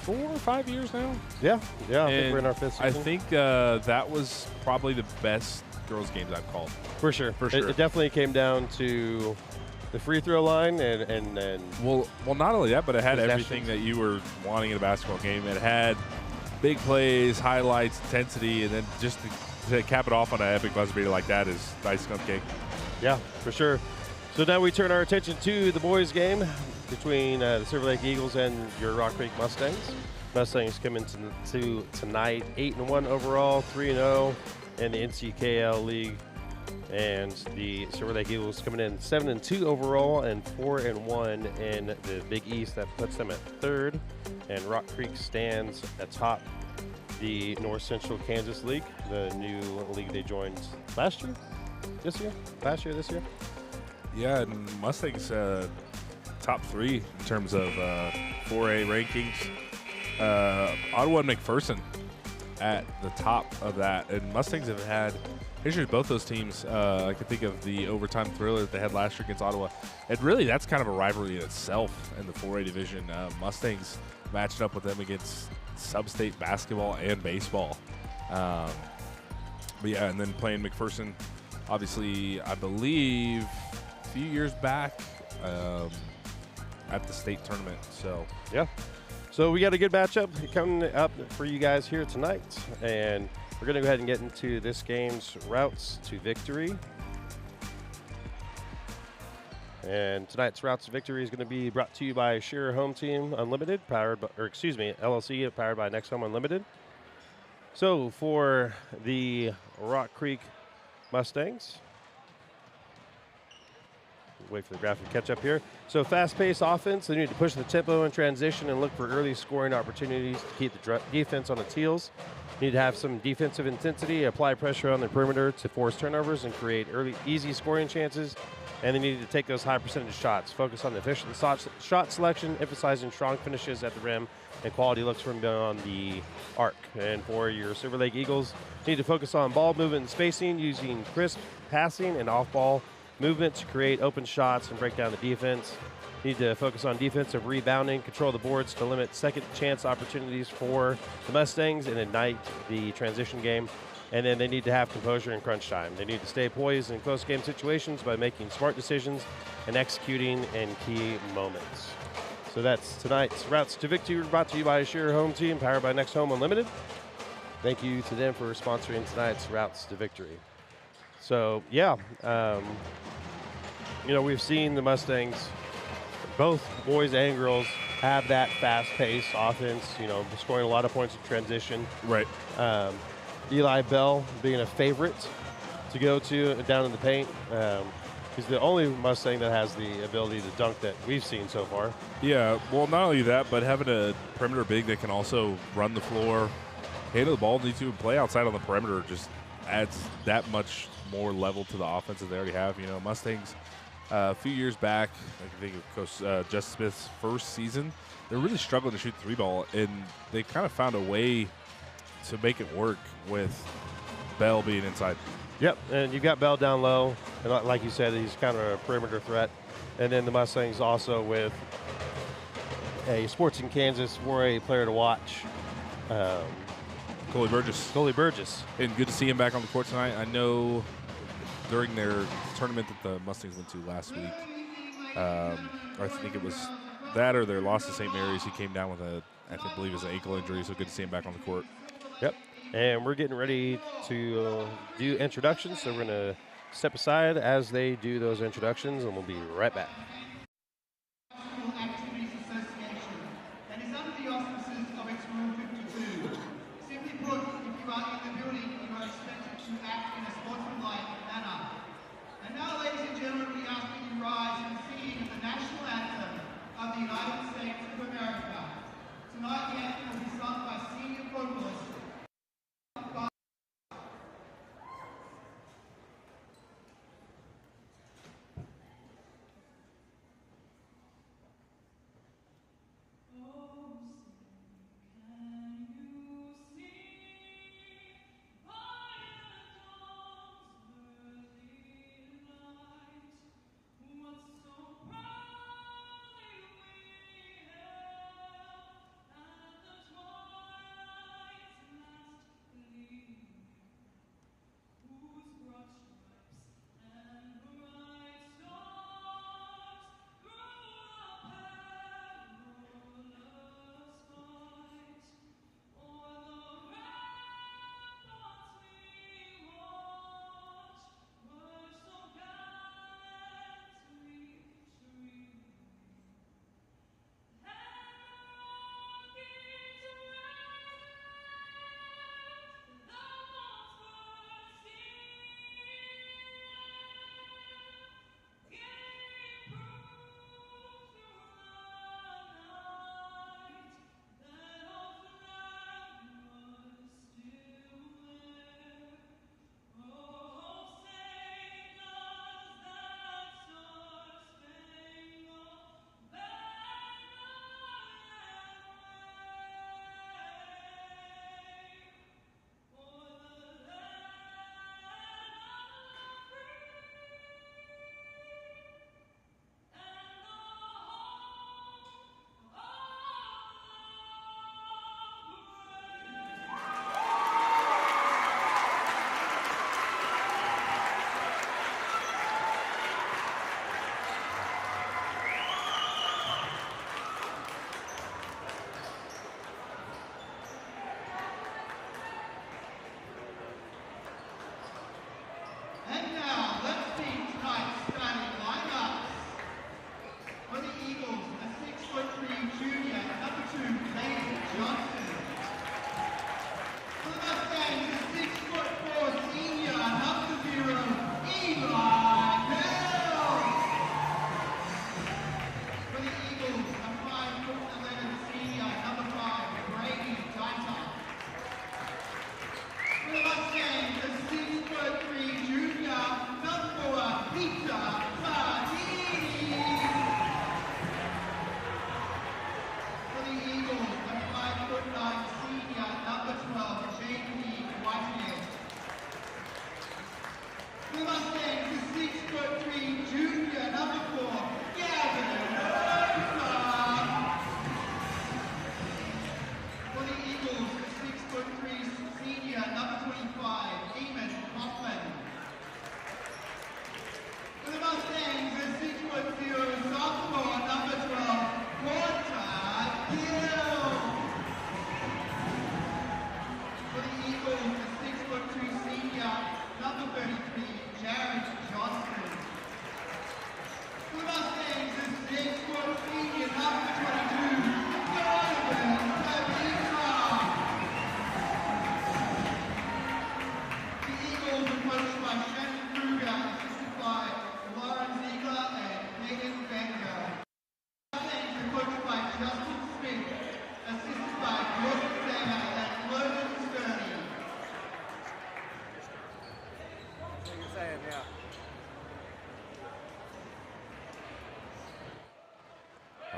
4 or 5 years now.
Yeah, I think we're in our fifth season.
I think that was probably the best girls' games I've called.
For sure. It definitely came down to the free throw line and
well, not only that, but it had everything that you were wanting in a basketball game. It had big plays, highlights, intensity, and then just to cap it off on an epic buzzer beater like that is nice cupcake.
Yeah, for sure. So now we turn our attention to the boys' game between the Silver Lake Eagles and your Rock Creek Mustangs. Mustangs come into tonight 8-1 overall, 3-0 in the NCKL League. And the Silver Lake Eagles coming in 7-2 overall and 4-1 in the Big East. That puts them at third. And Rock Creek stands atop the North Central Kansas League, the new league they joined last year, this year.
Yeah, and Mustangs top 3 in terms of 4A rankings. Ottawa and McPherson at the top of that, and Mustangs have had history with both those teams. I can think of the overtime thriller that they had last year against Ottawa. And really, that's kind of a rivalry in itself in the 4A division. Mustangs matched up with them against sub-state basketball and baseball. But yeah, and then playing McPherson, obviously, I believe a few years back at the state tournament. So
yeah. So we got a good matchup coming up for you guys here tonight. And we're going to go ahead and get into this game's routes to victory. And tonight's routes to victory is going to be brought to you by Shearer Home Team Unlimited, LLC, powered by Next Home Unlimited. So for the Rock Creek Mustangs, wait for the graphic to catch up here. So fast-paced offense, they need to push the tempo in transition and look for early scoring opportunities to keep the defense on its heels. Need to have some defensive intensity, apply pressure on the perimeter to force turnovers and create early, easy scoring chances. And they need to take those high percentage shots. Focus on efficient shot selection, emphasizing strong finishes at the rim and quality looks from beyond the arc. And for your Silver Lake Eagles, need to focus on ball movement and spacing, using crisp passing and off-ball movement to create open shots and break down the defense. Need to focus on defensive rebounding, control the boards to limit second chance opportunities for the Mustangs and ignite the transition game. And then they need to have composure in crunch time. They need to stay poised in close game situations by making smart decisions and executing in key moments. So that's tonight's Routes to Victory, brought to you by Shearer Home Team, powered by Next Home Unlimited. Thank you to them for sponsoring tonight's Routes to Victory. So, yeah, we've seen the Mustangs, both boys and girls, have that fast-paced offense, scoring a lot of points in transition.
right.
Eli Bell being a favorite to go to down in the paint. He's the only Mustang that has the ability to dunk that we've seen so far.
Yeah, well, not only that, but having a perimeter big that can also run the floor, handle the ball, need to play outside on the perimeter just adds that much more level to the offense that they already have. Mustangs, a few years back, I think of Coach Justin Smith's first season, they're really struggling to shoot the 3-ball, and they kind of found a way to make it work with Bell being inside.
Yep, and you've got Bell down low, and like you said, he's kind of a perimeter threat. And then the Mustangs also with a Sports in Kansas 4A player to watch,
Coley Burgess. And good to see him back on the court tonight. I know during their tournament that the Mustangs went to last week, I think it was that or their loss to St. Mary's, he came down with I believe it was an ankle injury, so good to see him back on the court.
Yep. And we're getting ready to do introductions, so we're going to step aside as they do those introductions, and we'll be right back.
Activities Association and is under the auspices of its Rule 52. Simply put, if you are in the building, you are expected to act in a sportsmanlike manner. And now, ladies and gentlemen, we ask that you rise in the singing of the national anthem of the United States of America. Tonight, the anthem will be sung by senior vocalist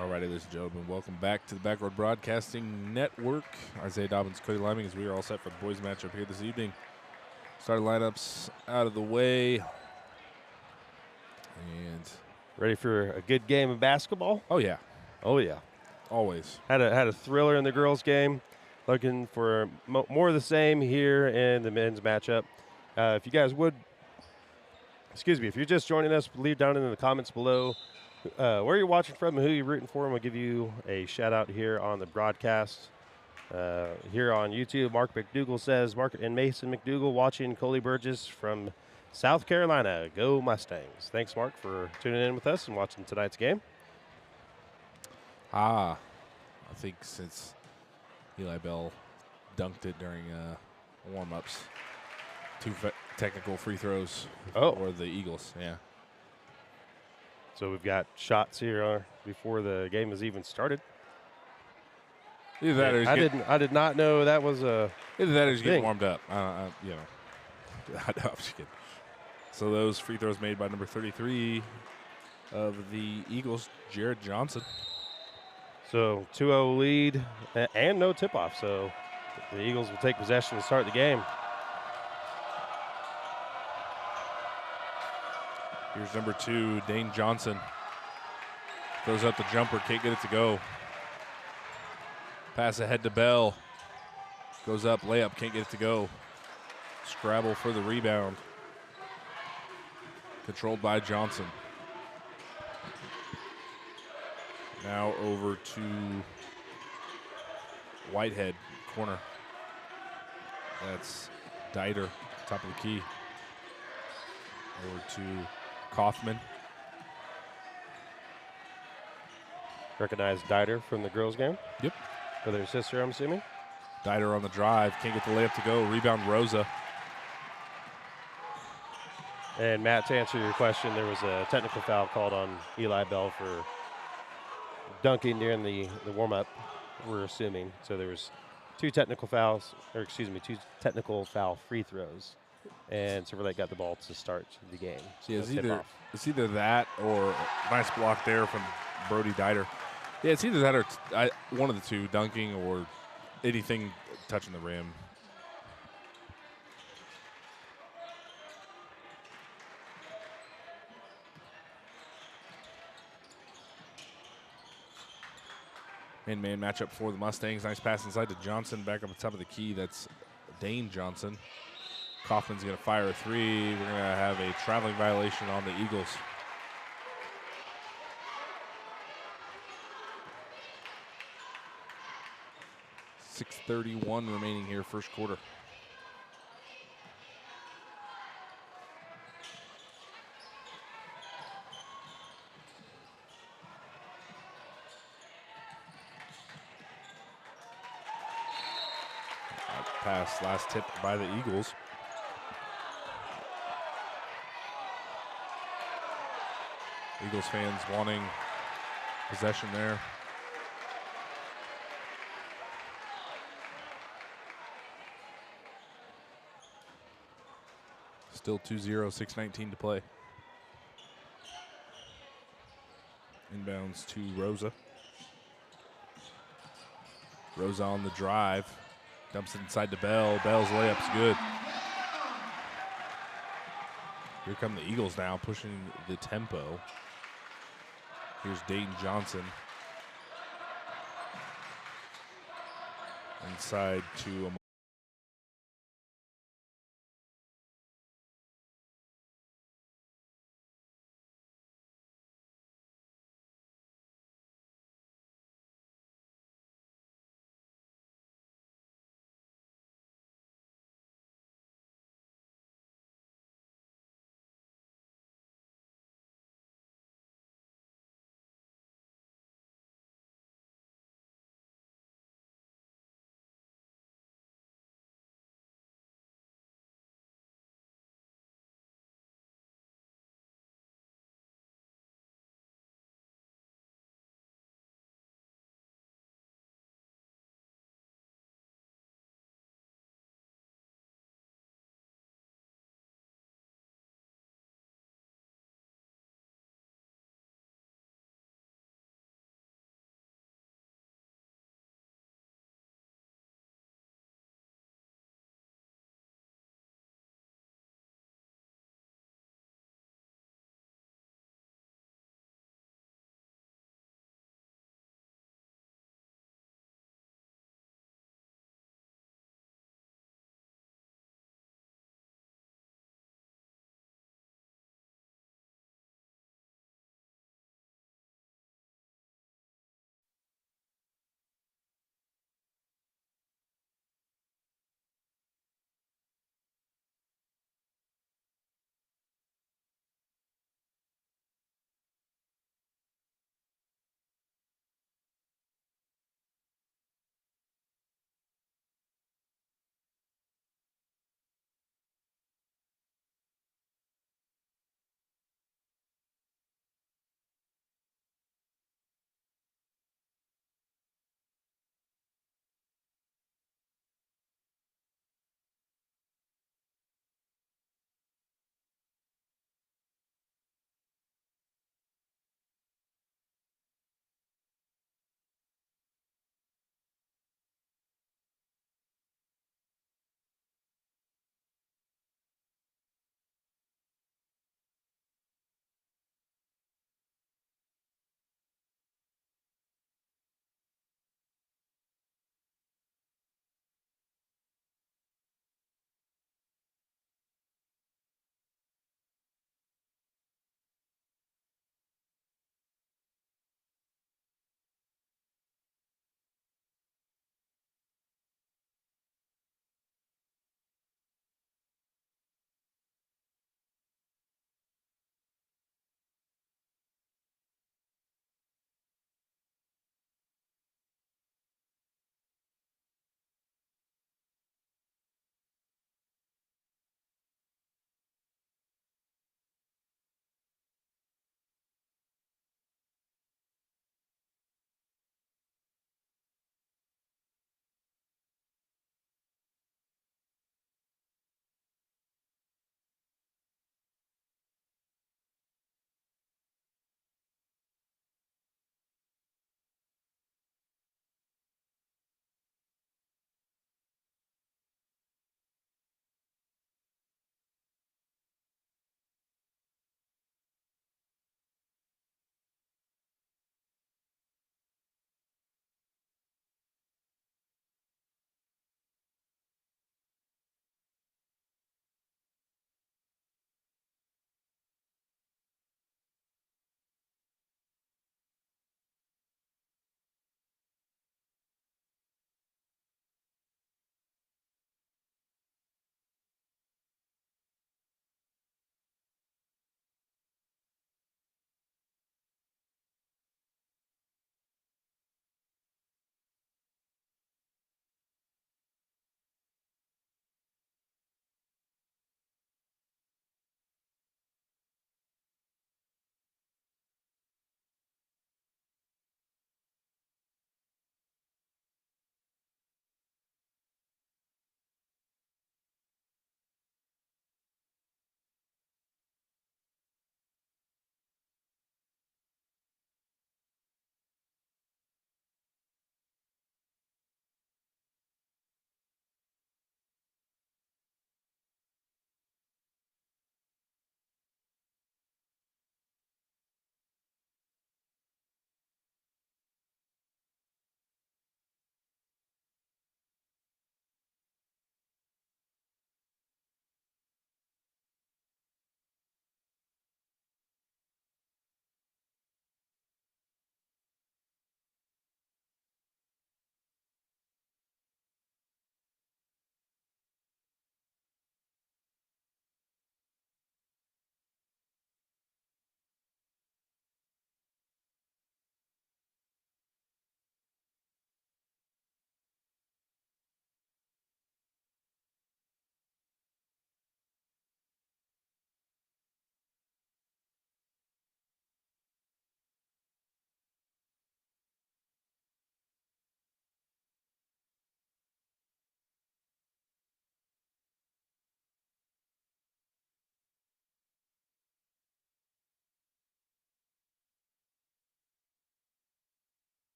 All righty, ladies and gentlemen, welcome back to the Backroad Broadcasting Network. Isaiah Dobbins, Cody Liming, as we are all set for the boys' matchup here this evening. Starting lineups out of the way. And
Ready for a good game of basketball?
oh yeah,
Always.
had
Had a thriller in the girls' game. Looking for more of the same here in the men's matchup. If you guys would, if you're just joining us, leave down in the comments below where you're watching from and who you're rooting for, and we'll give you a shout out here on the broadcast. Here on YouTube, Mark McDougal says, Mark and Mason McDougal watching Coley Burgess from South Carolina. Go Mustangs. Thanks, Mark, for tuning in with us and watching tonight's game.
I think since Eli Bell dunked it during warm-ups, 2 technical free throws for the Eagles. Yeah.
So we've got shots here before the game has even started.
Either that or
I did not know that was a
either that or he's getting
thing.
warmed up. You know. I'm just kidding. So those free throws made by number 33 of the Eagles, Jared Johnson.
So 2-0 lead and no tip-off. So the Eagles will take possession to start the game.
Here's number 2, Dane Johnson. Throws up the jumper, can't get it to go. Pass ahead to Bell. Goes up, layup, can't get it to go. Scrabble for the rebound. Controlled by Johnson. Now over to Whitehead, corner. That's Dieter, top of the key. Over to Kaufman.
Recognize Dieter from the girls' game.
Yep.
For their sister, I'm assuming.
Dieter on the drive, can't get the layup to go. Rebound Rosa.
And Matt, to answer your question, there was a technical foul called on Eli Bell for dunking during the warm-up, we're assuming. So there was 2 technical foul free throws. And Silver Lake got the ball to start the game.
So yeah,
tip-off.
it's either that or nice block there from Brody Dieter. Yeah, it's either that or one of the 2, dunking or anything touching the rim. Man-man matchup for the Mustangs. Nice pass inside to Johnson, back up at the top of the key. That's Dane Johnson. Kaufman's going to fire a 3. We're going to have a traveling violation on the Eagles. .6:31 remaining here, first quarter. Pass, last tip by the Eagles. Eagles fans wanting possession there. Still 2-0, 6:19 to play. Inbounds to Rosa. Rosa on the drive. Dumps it inside to Bell. Bell's layup's good. Here come the Eagles now, pushing the tempo. Here's Dayton Johnson. Inside to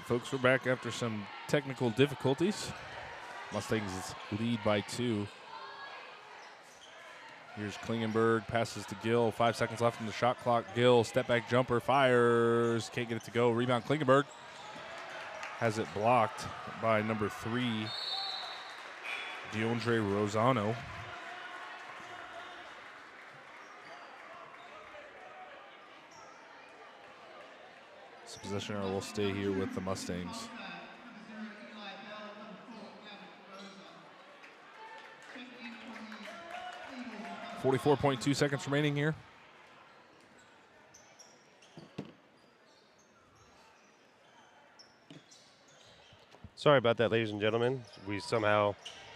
folks, we're back after some technical difficulties. Mustangs lead by 2. Here's Klingenberg, passes to Gill. 5 seconds left in the shot clock. Gill, step back jumper, fires. Can't get it to go. Rebound, Klingenberg. Has it blocked by number 3, DeAndre Rosano. So possession arrow will stay here with the Mustangs. 44.2 seconds remaining here.
Sorry about that, ladies and gentlemen. We somehow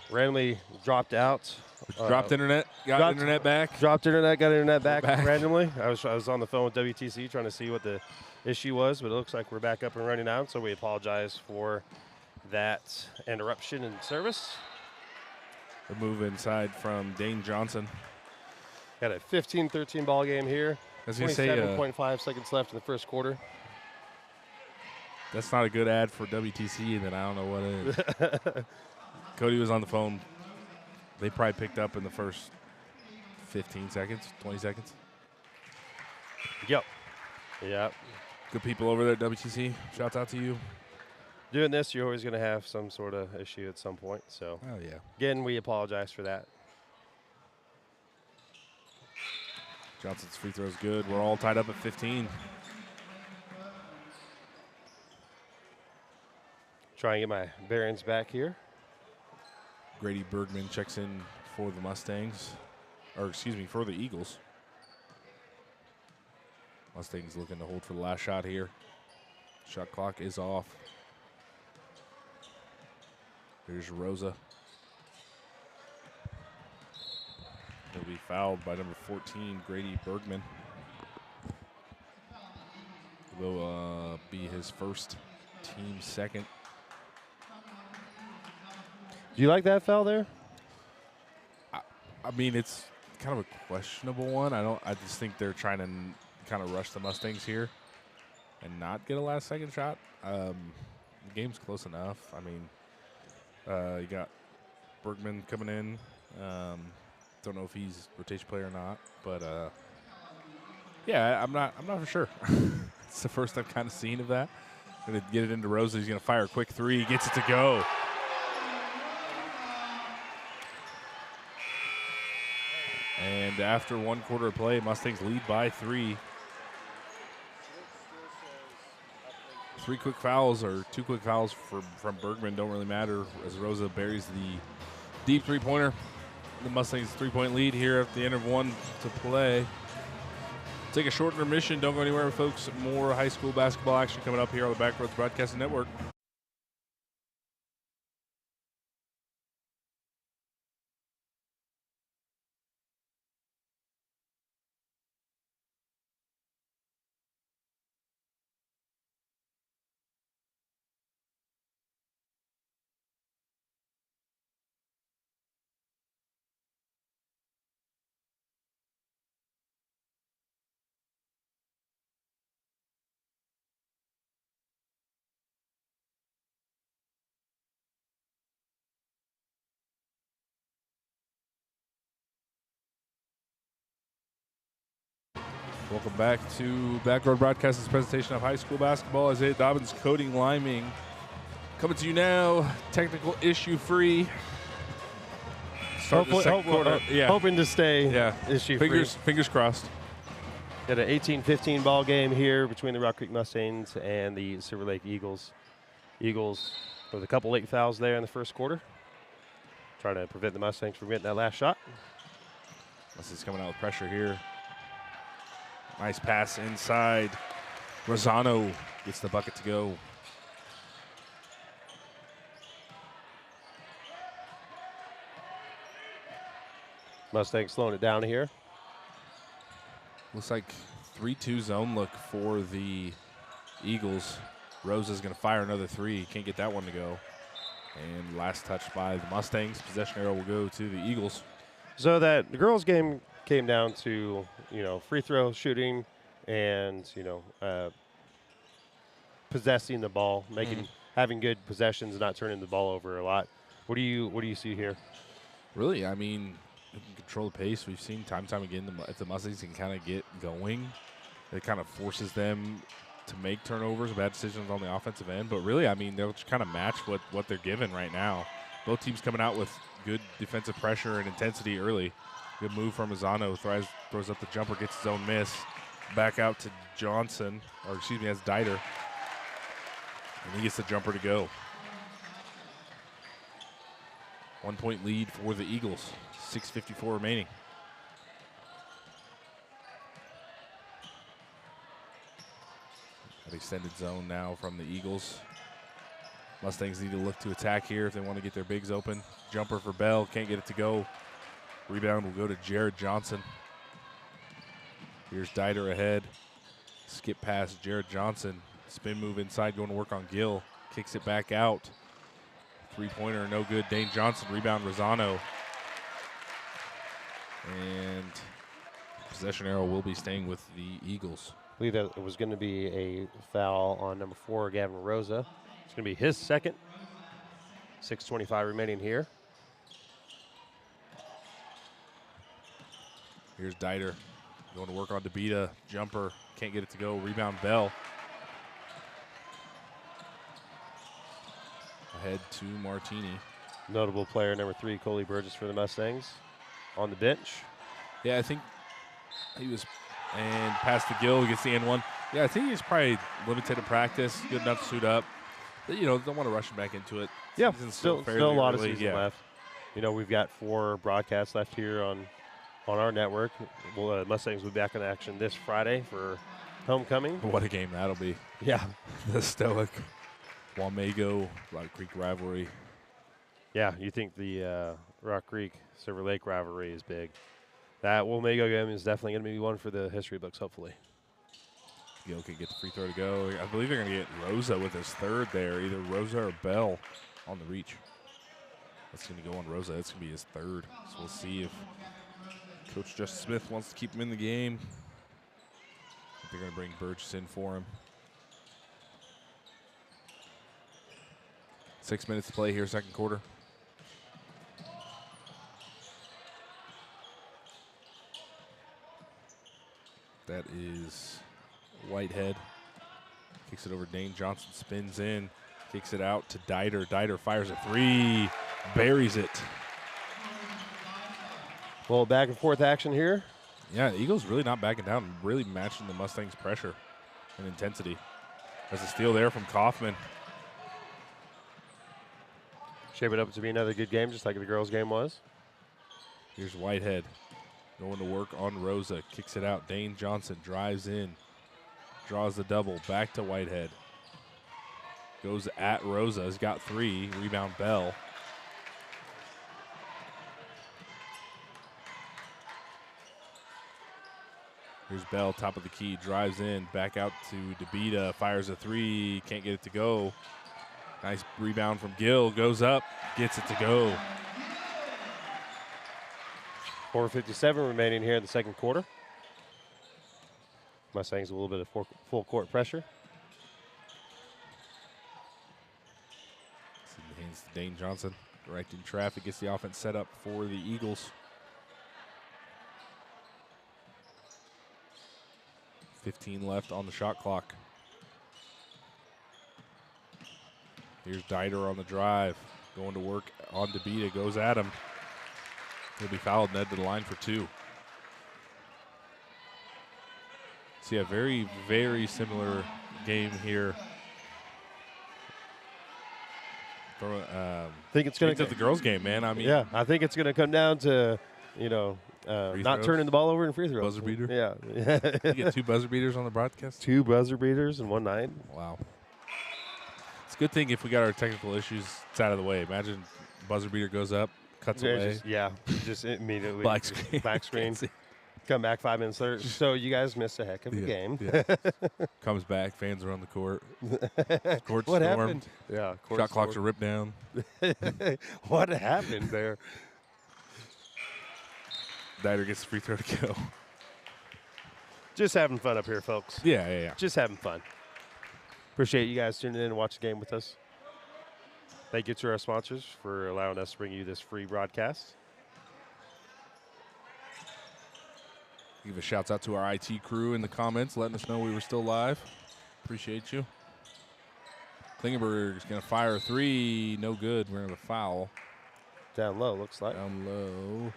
randomly dropped out.
Dropped internet, got internet back.
Dropped internet, got internet back randomly. I was on the phone with WTC trying to see what the issue was, but it looks like we're back up and running now, so we apologize for that interruption in service.
The move inside from Dane Johnson.
Got a 15-13 ball game here.
I was going to say
27.5 seconds left in the first quarter.
That's not a good ad for WTC, then I don't know what it is. Cody was on the phone. They probably picked up in the first 15 seconds, 20 seconds.
Yep. Yep.
Good people over there at WTC. Shouts out to you.
Doing this, you're always going to have some sort of issue at some point. So,
oh, yeah.
Again, we apologize for that.
Johnson's free throw is good. We're all tied up at 15.
Try and get my bearings back here.
Grady Bergman checks in for the Mustangs, or excuse me, for the Eagles. Mustangs looking to hold for the last shot here. Shot clock is off. Here's Rosa. He'll be fouled by number 14, Grady Bergman. Will be his first, team second.
Do you like that foul there?
I mean, it's kind of a questionable one. I just think they're trying to kind of rush the Mustangs here and not get a last second shot. The game's close enough. I mean, you got Bergman coming in. Don't know if he's rotation player or not, but yeah, I'm not for sure. It's the first I've kind of seen of that. Gonna get it into Rosa. He's gonna fire a quick 3. Gets it to go. And after 1 quarter of play, Mustangs lead by 3. 3 quick fouls or 2 quick fouls from Bergman don't really matter as Rosa buries the deep 3-pointer. The Mustangs 3-point lead here at the end of 1 to play. Take a short intermission. Don't go anywhere, folks. More high school basketball action coming up here on the Backroads Broadcasting Network. Welcome back to Backroad Broadcasting's presentation of high school basketball. Isaiah Dobbins, Coding Liming. Coming to you now, technical issue free.
Hoping to stay issue free.
Fingers crossed.
Got an 18-15 ball game here between the Rock Creek Mustangs and the Silver Lake Eagles. Eagles with a couple late fouls there in the first quarter. Trying to prevent the Mustangs from getting that last shot.
Mustangs coming out with pressure here. Nice pass inside. Rosano gets the bucket to go.
Mustangs slowing it down here.
Looks like 3-2 zone look for the Eagles. Rosa's going to fire another 3. Can't get that one to go. And last touch by the Mustangs. Possession arrow will go to the Eagles.
So that the girls' game came down to, free throw shooting and, possessing the ball, having good possessions, not turning the ball over a lot. What do you see here?
Really, I mean, they can control the pace. We've seen time and time again if the Mustangs can kind of get going, it kind of forces them to make turnovers, bad decisions on the offensive end. But really, I mean, they'll just kind of match what they're given right now. Both teams coming out with good defensive pressure and intensity early. Good move from Mazzano. Throws up the jumper, gets his own miss. Back out to Johnson, or excuse me, that's Dieter. And he gets the jumper to go. 1 point lead for the Eagles. 6:54 remaining. An extended zone now from the Eagles. Mustangs need to look to attack here if they want to get their bigs open. Jumper for Bell, can't get it to go. Rebound will go to Jared Johnson. Here's Dieter ahead. Skip past Jared Johnson. Spin move inside, going to work on Gill. Kicks it back out. Three-pointer, no good. Dane Johnson, rebound Rosano. And possession arrow will be staying with the Eagles.
I believe that it was going to be a foul on number 4, Gavin Rosa. It's going to be his second. 6:25 remaining here.
Here's Dieter going to work on DeBita. Jumper, can't get it to go. Rebound Bell. Ahead to Martini.
Notable player number 3, Coley Burgess for the Mustangs on the bench.
Yeah, I think he was, and past the Gill, gets the N1. Yeah, I think he's probably limited in practice, good enough to suit up. But, you know, don't want to rush him back into it.
Yeah,
Season's
still
fairly
a lot of
early.
season left. You know, we've got 4 broadcasts left here on our network. Well, Mustangs will be back in action this Friday for homecoming.
What a game that'll be.
Yeah.
The Stoic Wamego Rock Creek rivalry.
Yeah, you think the Rock Creek Silver Lake rivalry is big. That Wamego game is definitely going to be one for the history books, hopefully.
Gill can get the free throw to go. I believe they're going to get Rosa with his third there, either Rosa or Bell on the reach. That's going to go on Rosa. That's going to be his third. So we'll see if Coach Justin Smith wants to keep him in the game. They're going to bring Burgess in for him. 6 minutes to play here, second quarter. That is Whitehead. Kicks it over Dane Johnson, spins in, kicks it out to Dieter. Dieter fires a 3, buries it.
Well, back and forth action here.
Yeah, the Eagles really not backing down, really matching the Mustangs' pressure and intensity. There's a steal there from Kaufman.
Shape it up to be another good game, just like the girls' game was.
Here's Whitehead going to work on Rosa. Kicks it out. Dane Johnson drives in. Draws the double. Back to Whitehead. Goes at Rosa. Has got 3. Rebound Bell. Here's Bell, top of the key. Drives in. Back out to DeBita. Fires a 3. Can't get it to go. Nice rebound from Gill. Goes up. Gets it to go.
4:57 remaining here in the second quarter. Mustangs a little bit of full court pressure.
Hands to Dane Johnson. Directing traffic. Gets the offense set up for the Eagles. 15 left on the shot clock. Here's Dieter on the drive. Going to work on DeBita. Goes at him. He'll be fouled. Ned to the line for 2. So yeah, very, very similar game here.
I think it's going
to the girls' game, man. I mean,
yeah, I think it's going to come down to, you know, not turning the ball over in free throws.
Buzzer beater?
Yeah.
You get 2 buzzer beaters on the broadcast?
2 buzzer beaters in one night.
Wow. It's a good thing if we got our technical issues, it's out of the way. Imagine buzzer beater goes up, cuts away.
Just immediately.
Black screen.
Black screen. Come back 5 minutes later. So you guys missed a heck of a game.
Yeah. Comes back, fans are on the court. Court
What
stormed.
happened? Yeah.
Shot clocks are ripped down.
What happened there?
Dieter gets the free throw to go.
Just having fun up here, folks.
Yeah.
Just having fun. Appreciate you guys tuning in and watch the game with us. Thank you to our sponsors for allowing us to bring you this free broadcast.
Give a shout out to our IT crew in the comments, letting us know we were still live. Appreciate you. Klingenberg's going to fire a 3. No good. We're going to have a foul.
Down low, looks like.
Down low.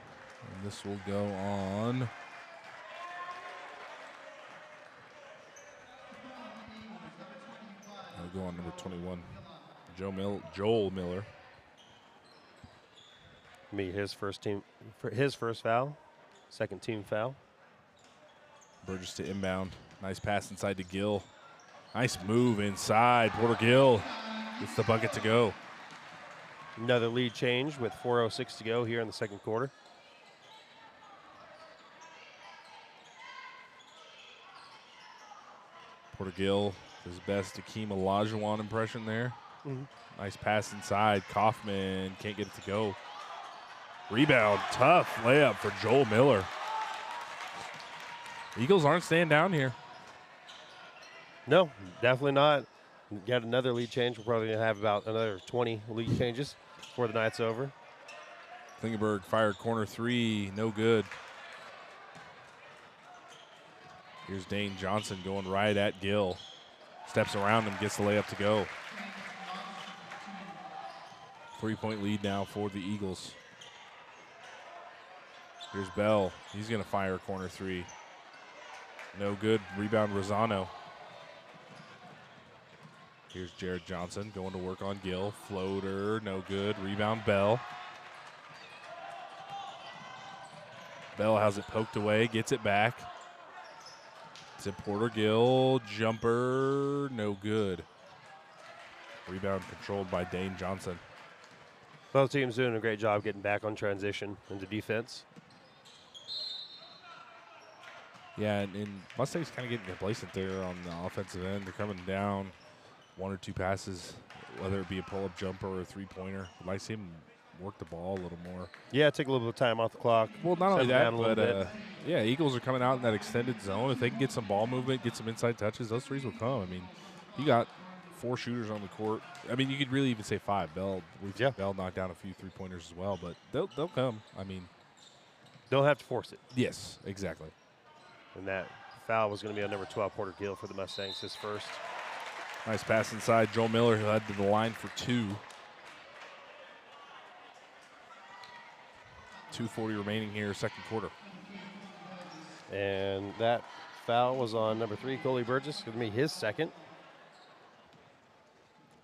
And this will go on. It'll go on number 21. Joel Miller.
His first foul. Second team foul.
Burgess to inbound. Nice pass inside to Gill. Nice move inside. Porter Gill gets the bucket to go.
Another lead change with 4:06 to go here in the second quarter.
Porter Gill, his best Akeem Olajuwon impression there.
Mm-hmm.
Nice pass inside. Kaufman can't get it to go. Rebound, tough layup for Joel Miller. Eagles aren't staying down here.
No, definitely not. Got another lead change. We're probably going to have about another 20 lead changes before the night's over.
Klingenberg fired corner 3, no good. Here's Dane Johnson going right at Gill. Steps around him, gets the layup to go. 3-point lead now for the Eagles. Here's Bell. He's going to fire corner 3. No good. Rebound Rosano. Here's Jared Johnson going to work on Gill. Floater, no good. Rebound Bell. Bell has it poked away, gets it back. To Porter Gill. Jumper, no good. Rebound controlled by Dane Johnson.
Both teams doing a great job getting back on transition into defense.
Yeah, and Mustangs kind of getting complacent there on the offensive end. They're coming down 1 or 2 passes, whether it be a pull-up jumper or a three-pointer. I'd like to see them work the ball a little more.
Yeah, take a little bit of time off the clock.
Well, not only
Settle
that,
down a little
but yeah, Eagles are coming out in that extended zone. If they can get some ball movement, get some inside touches, those threes will come. I mean, you got 4 shooters on the court. I mean, you could really even say 5. Bell knocked down a few three-pointers as well, but they'll come. I mean,
don't have to force it.
Yes, exactly.
And that foul was going to be on number 12, Porter Gill, for the Mustangs, his first.
Nice pass inside. Joel Miller, who head to the line for 2. 2:40 remaining here, second quarter.
And that foul was on number 3, Coley Burgess. Going to be his second.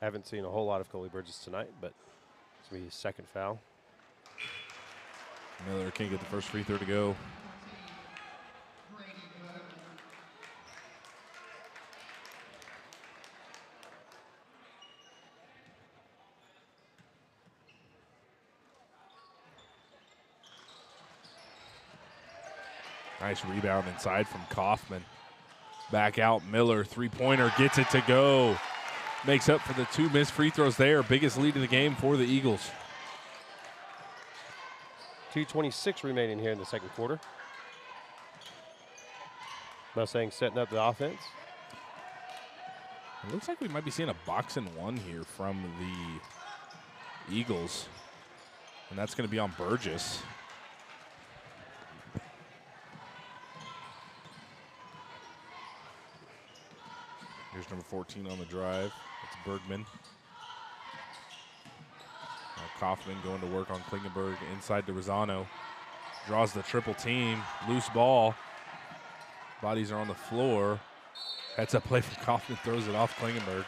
Haven't seen a whole lot of Coley Burgess tonight, but it's going to be his second foul.
Miller can't get the first free throw to go. Nice rebound inside from Kaufman. Back out, Miller, three-pointer, gets it to go. Makes up for the 2 missed free throws there. Biggest lead in the game for the Eagles.
2:26 remaining here in the second quarter. Mustangs setting up the offense.
It looks like we might be seeing a box and 1 here from the Eagles. And that's going to be on Burgess. Here's number 14 on the drive. That's Bergman. Now Kaufman going to work on Klingenberg inside to Rosano. Draws the triple team. Loose ball. Bodies are on the floor. Heads up play from Kaufman. Throws it off Klingenberg.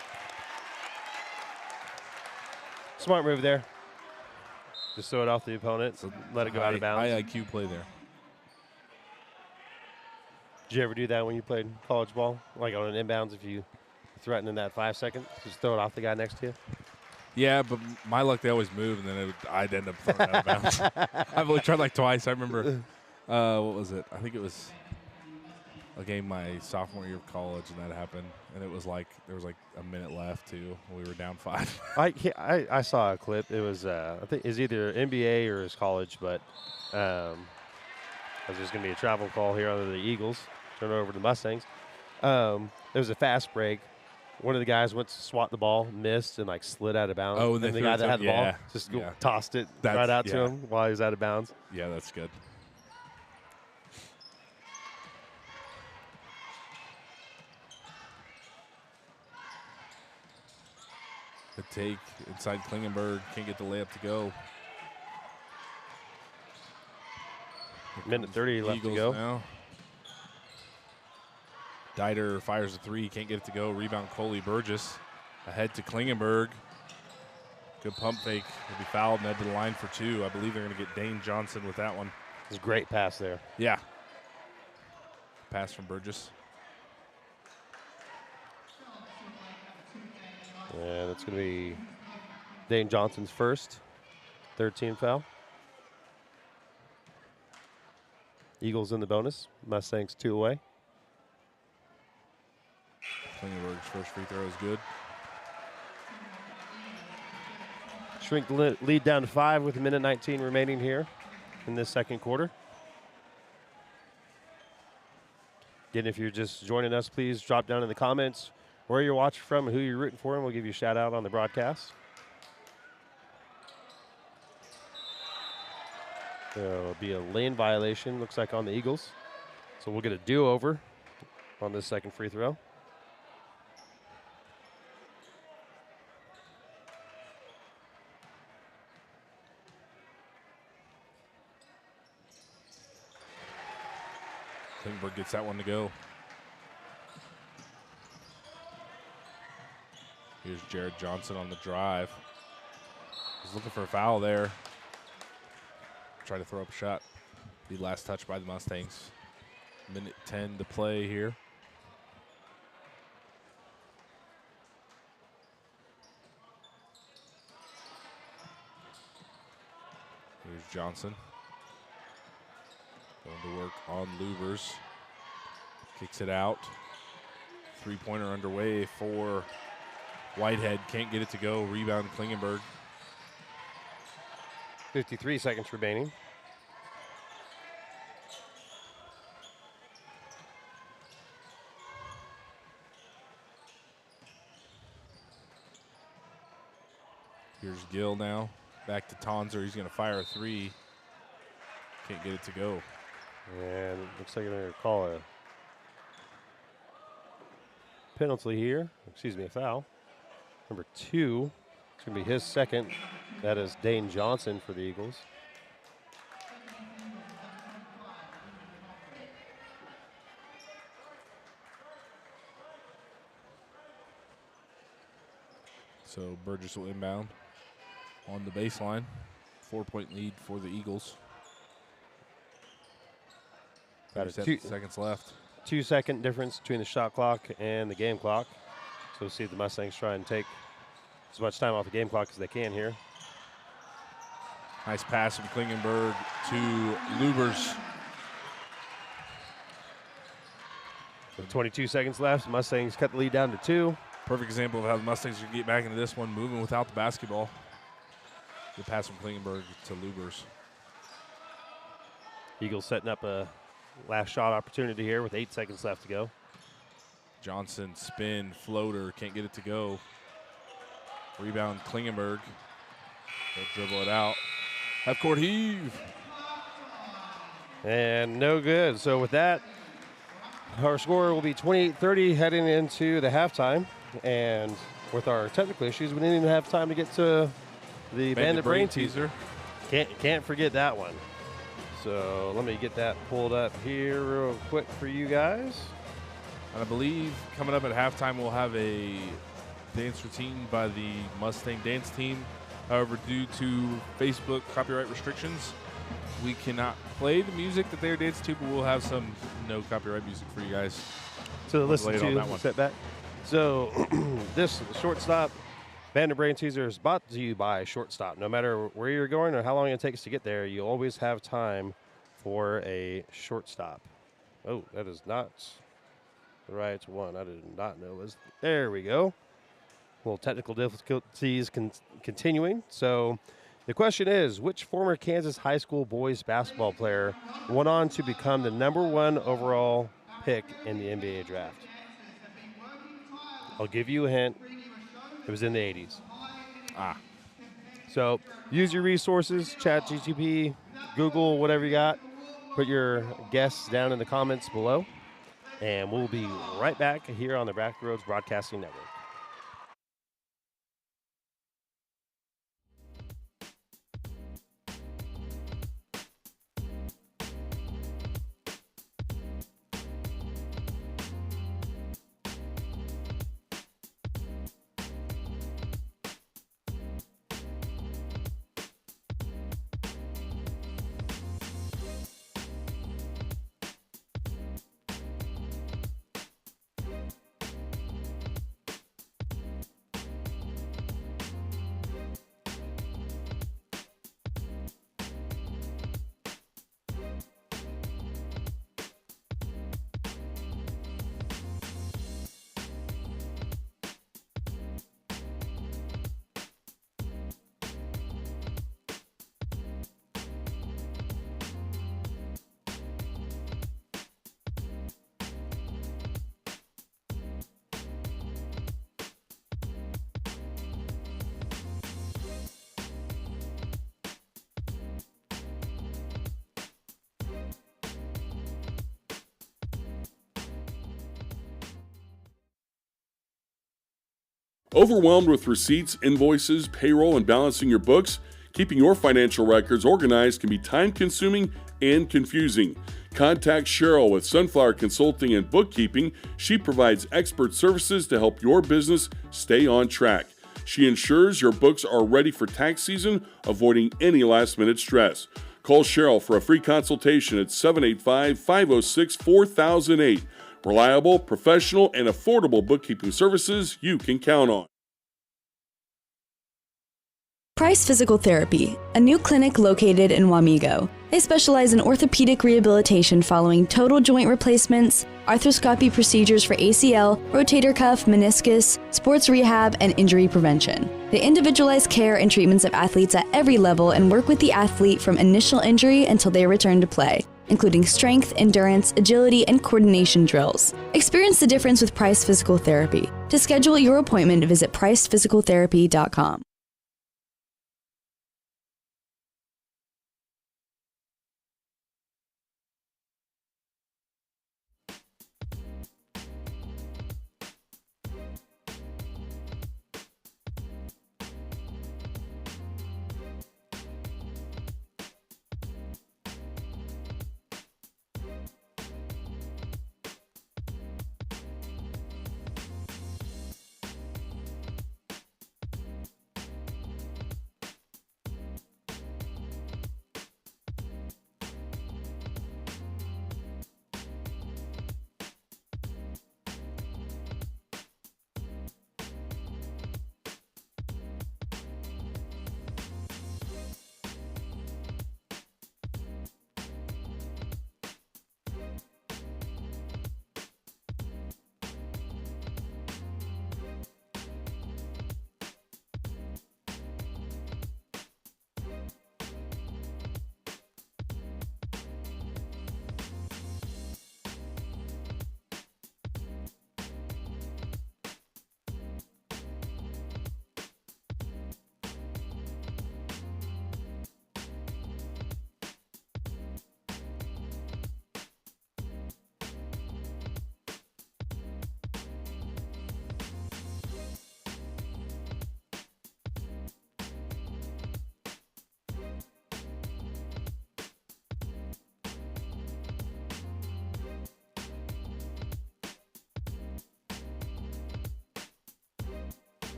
Smart move there. Just throw it off the opponent. So let it go out of bounds.
High IQ play there.
Did you ever do that when you played college ball? Like on an inbounds, if you threaten in that 5 seconds, just throw it off the guy next to you?
Yeah, but my luck, they always move, and then I'd end up throwing it out of bounds. I've only tried like twice. I remember, what was it? I think it was a game my sophomore year of college, and that happened. And it was like, there was like a minute left, too. We were down 5.
I saw a clip. It was, I think it's either NBA or his college, but there's going to be a travel call here under the Eagles. Turn it over to the Mustangs. There was a fast break one of the guys went to swat the ball, missed, and like slid out of bounds.
Oh, and
and
they
the
threw
guy
it
that
to-
had the
yeah,
ball just
yeah.
tossed it
That's-
right out to
yeah.
him while he was out of bounds.
Yeah, that's good. The take inside Klingenberg. Can't get the layup to go.
Minute 30 left to
Eagles
go.
now. Dieter fires a three. Can't get it to go. Rebound Coley Burgess. Ahead to Klingenberg. Good pump fake. He'll be fouled and head to the line for two. I believe they're going to get Dane Johnson with that one.
It was a great pass there.
Yeah. Pass from Burgess.
And it's going to be Dane Johnson's first, 13 foul. Eagles in the bonus. Mustangs 2 away.
Klingenberg's first free throw is good.
Shrink the lead down to 5 with a minute 19 remaining here in this second quarter. Again, if you're just joining us, please drop down in the comments where you're watching from and who you're rooting for, and we'll give you a shout out on the broadcast. There'll be a lane violation, looks like, on the Eagles. So we'll get a do-over on this second free throw.
Klingenberg gets that one to go. Here's Jared Johnson on the drive. He's looking for a foul there. Try to throw up a shot. The last touch by the Mustangs. Minute 10 to play here. Here's Johnson. Going to work on Lubers. Kicks it out. Three-pointer underway for Whitehead. Can't get it to go. Rebound Klingenberg.
53 seconds remaining.
Here's Gill now. Back to Tonser. He's going to fire a three. Can't get it to go.
And it looks like they're going to call a penalty here. Excuse me, a foul. Number 2. It's going to be his second. That is Dane Johnson for the Eagles.
So Burgess will inbound on the baseline. 4-point lead for the Eagles.
Got a
37 seconds left.
2-second difference between the shot clock and the game clock. So we'll see if the Mustangs try and take as much time off the game clock as they can here.
Nice pass from Klingenberg to Lubers.
With 22 seconds left, Mustangs cut the lead down to 2.
Perfect example of how the Mustangs are going to get back into this one, moving without the basketball. The pass from Klingenberg to Lubers.
Eagles setting up a last shot opportunity here with 8 seconds left to go.
Johnson, spin, floater, can't get it to go. Rebound, Klingenberg. They'll dribble it out. Half court heave.
And no good. So with that, our score will be 28-30 heading into the halftime. And with our technical issues, we didn't even have time to get to the Bandit Brain teaser. Can't forget that one. So let me get that pulled up here real quick for you guys.
And I believe coming up at halftime, we'll have a dance routine by the Mustang dance team. However, due to Facebook copyright restrictions, we cannot play the music that they're dancing to, but we'll have some no copyright music for you guys.
So listen
Lay it on that
to
one.
step back. So this shortstop Bandit Brain Teaser is brought to you by Shortstop. No matter where you're going or how long it takes to get there, you always have time for a shortstop. Oh, that is not the right one. I did not know it was. There we go. Well, technical difficulties continuing. So the question is, which former Kansas high school boys basketball player went on to become the #1 overall pick in the NBA draft? I'll give you a hint. It was in the 80s.
Ah.
So use your resources, ChatGPT, Google, whatever you got. Put your guesses down in the comments below. And we'll be right back here on the Backroads Broadcasting Network.
Overwhelmed with receipts, invoices, payroll, and balancing your books? Keeping your financial records organized can be time-consuming and confusing. Contact Cheryl with Sunflower Consulting and Bookkeeping. She provides expert services to help your business stay on track. She ensures your books are ready for tax season, avoiding any last-minute stress. Call Cheryl for a free consultation at 785-506-4008. Reliable, professional, and affordable bookkeeping services you can count on.
Price Physical Therapy, a new clinic located in Wamego. They specialize in orthopedic rehabilitation following total joint replacements, arthroscopy procedures for ACL, rotator cuff, meniscus, sports rehab, and injury prevention. They individualize care and treatments of athletes at every level and work with the athlete from initial injury until they return to play, including strength, endurance, agility, and coordination drills. Experience the difference with Price Physical Therapy. To schedule your appointment, visit pricephysicaltherapy.com.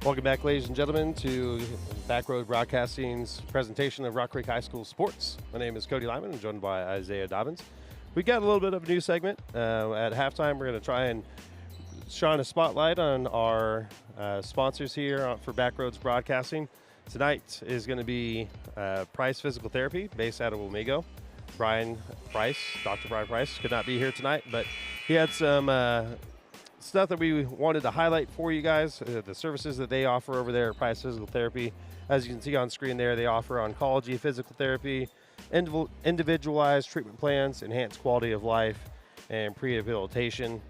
Welcome back, ladies and gentlemen, to Backroad Broadcasting's presentation of Rock Creek High School sports. My name is Cody Lyman. I'm joined by Isaiah Dobbins. We got a little bit of a new segment. At halftime, we're going to try and shine a spotlight on our sponsors here for Backroads Broadcasting. Tonight is going to be Price Physical Therapy, based out of Wamego. Brian Price, Dr. Brian Price, could not be here tonight, but he had some stuff that we wanted to highlight for you guys, the services that they offer over there at Price Physical Therapy. As you can see on screen there, they offer oncology, physical therapy, individualized treatment plans, enhanced quality of life, and rehabilitation.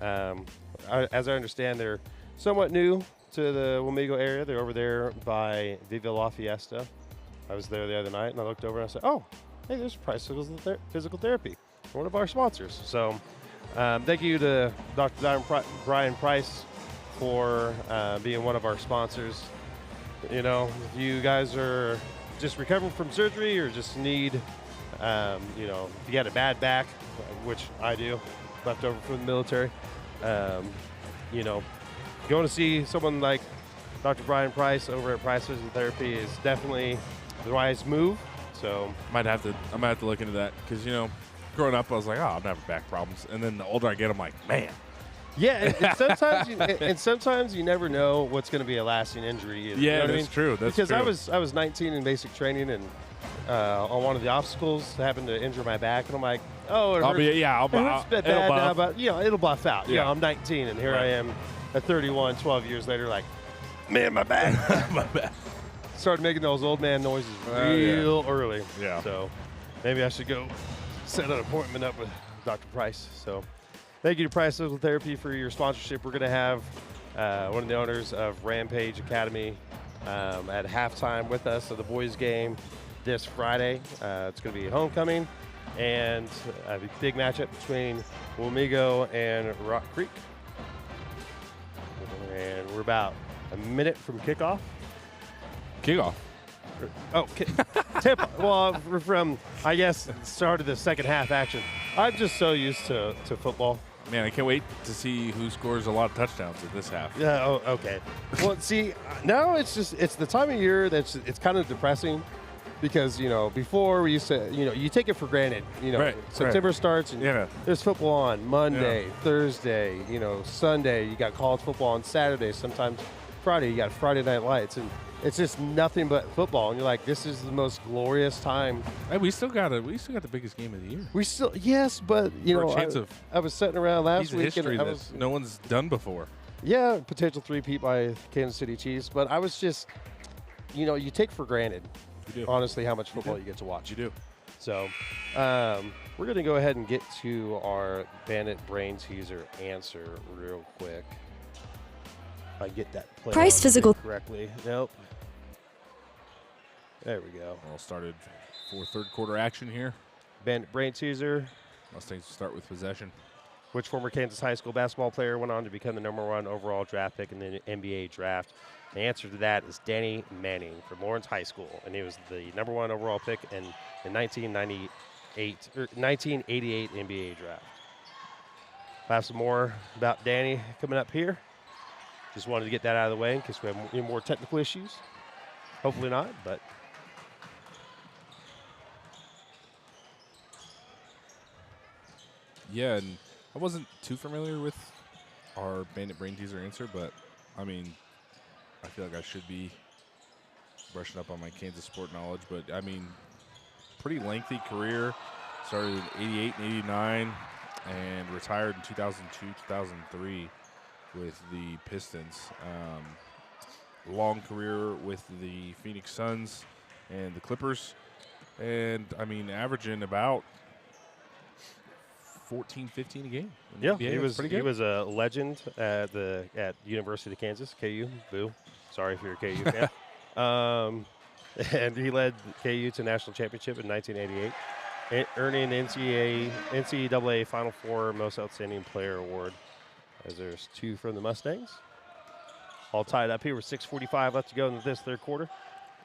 As I understand, they're somewhat new to the Wamego area. They're over there by Viva La Fiesta. I was there the other night, and I looked over and I said, oh, hey, there's Price Physical Therapy, one of our sponsors. So thank you to Dr. Brian Price for being one of our sponsors. You know, if you guys are just recovering from surgery or just need, you know, if you got a bad back, which I do, left over from the military, you know, going to see someone like Dr. Brian Price over at Price Physical Therapy is definitely the wise move. So
I might have to look into that because, you know, growing up, I was like, oh, I'll never back problems. And then the older I get, I'm like, man.
Yeah, and sometimes you never know what's going to be a lasting injury.
Yeah,
you know what
that's
I mean?
true. That's
because
true.
I was 19 in basic training, and on one of the obstacles, happened to injure my back, and I'm like, oh, it hurts.
It
hurts a bit
it'll
bad
buff.
now, but you know, it'll buff out.
Yeah.
You know, I'm 19, and here
Right.
I am at 31, 12 years later, like, man, my back.
My back.
Started making those old man noises
Yeah.
real early.
Yeah.
So maybe I should go set an appointment up with Dr. Price. So thank you to Price Physical Therapy for your sponsorship. We're going to have one of the owners of Rampage Academy at halftime with us at the boys' game this Friday. It's going to be homecoming and a big matchup between Wamego and Rock Creek. And we're about a minute from kickoff.
Kickoff.
Oh, tip. Well, we're from, I guess, start of the second half action. I'm just so used to football.
Man, I can't wait to see who scores a lot of touchdowns at this half.
Yeah. Oh, okay. Well, see, now it's the time of year it's kind of depressing because, you know, before we used to, you know, you take it for granted. You know,
Right,
September starts and
Yeah.
there's football on Monday, Thursday, you know, Sunday. You got college football on Saturday. Sometimes Friday, you got Friday Night Lights. And it's just nothing but football, and you're like, this is the most glorious time.
Hey, we still got the biggest game of the year.
We still, yes, but you
For a
know,
chance of
I was sitting around last
Piece of
week,
history
and I
that
was,
no one's done before.
yeah, potential three-peat by Kansas City Chiefs, but I was just, you know, you take for granted,
You do.
honestly, how much football you get to watch.
You do.
So, we're going to go ahead and get to our Bandit Brain Teaser answer real quick. If I get that play
Price
on
Physical-
correctly. Nope. There we go.
All started for third quarter action here.
Bandit Brain Teaser.
Mustangs will start with possession.
Which former Kansas high school basketball player went on to become the #1 overall draft pick in the NBA draft? The answer to that is Danny Manning from Lawrence High School, and he was the #1 overall pick in the 1988 NBA draft. We'll have some more about Danny coming up here. Just wanted to get that out of the way in case we have any more technical issues. Hopefully not, but
Yeah, and I wasn't too familiar with our Bandit Brain Teaser answer, but I mean, I feel like I should be brushing up on my Kansas sport knowledge. But I mean, pretty lengthy career. Started in '88 and '89, and retired in 2002, 2003 with the Pistons. Long career with the Phoenix Suns and the Clippers, and I mean, averaging about 14, 15 a game. in the
yeah,
NBA.
he
That's pretty
he
good.
was a legend at University of Kansas, KU. Boo, sorry if you're a KU fan. And he led KU to national championship in 1988, earning an NCAA Final Four Most Outstanding Player award. As there's two from the Mustangs, all tied up here with 6:45 left to go in this third quarter.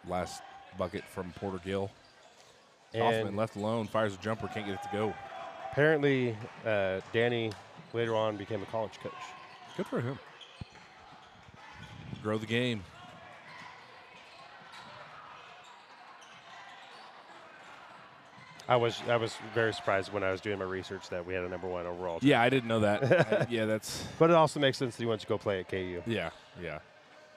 Last bucket from Porter Gill.
And
Hoffman left alone, fires a jumper, can't get it to go.
apparently, Danny later on became a college coach.
Good for him. grow the game.
I was very surprised when I was doing my research that we had a #1 overall.
Yeah, I didn't know that. Yeah, that's.
But it also makes sense that he wants to go play at KU.
Yeah, yeah.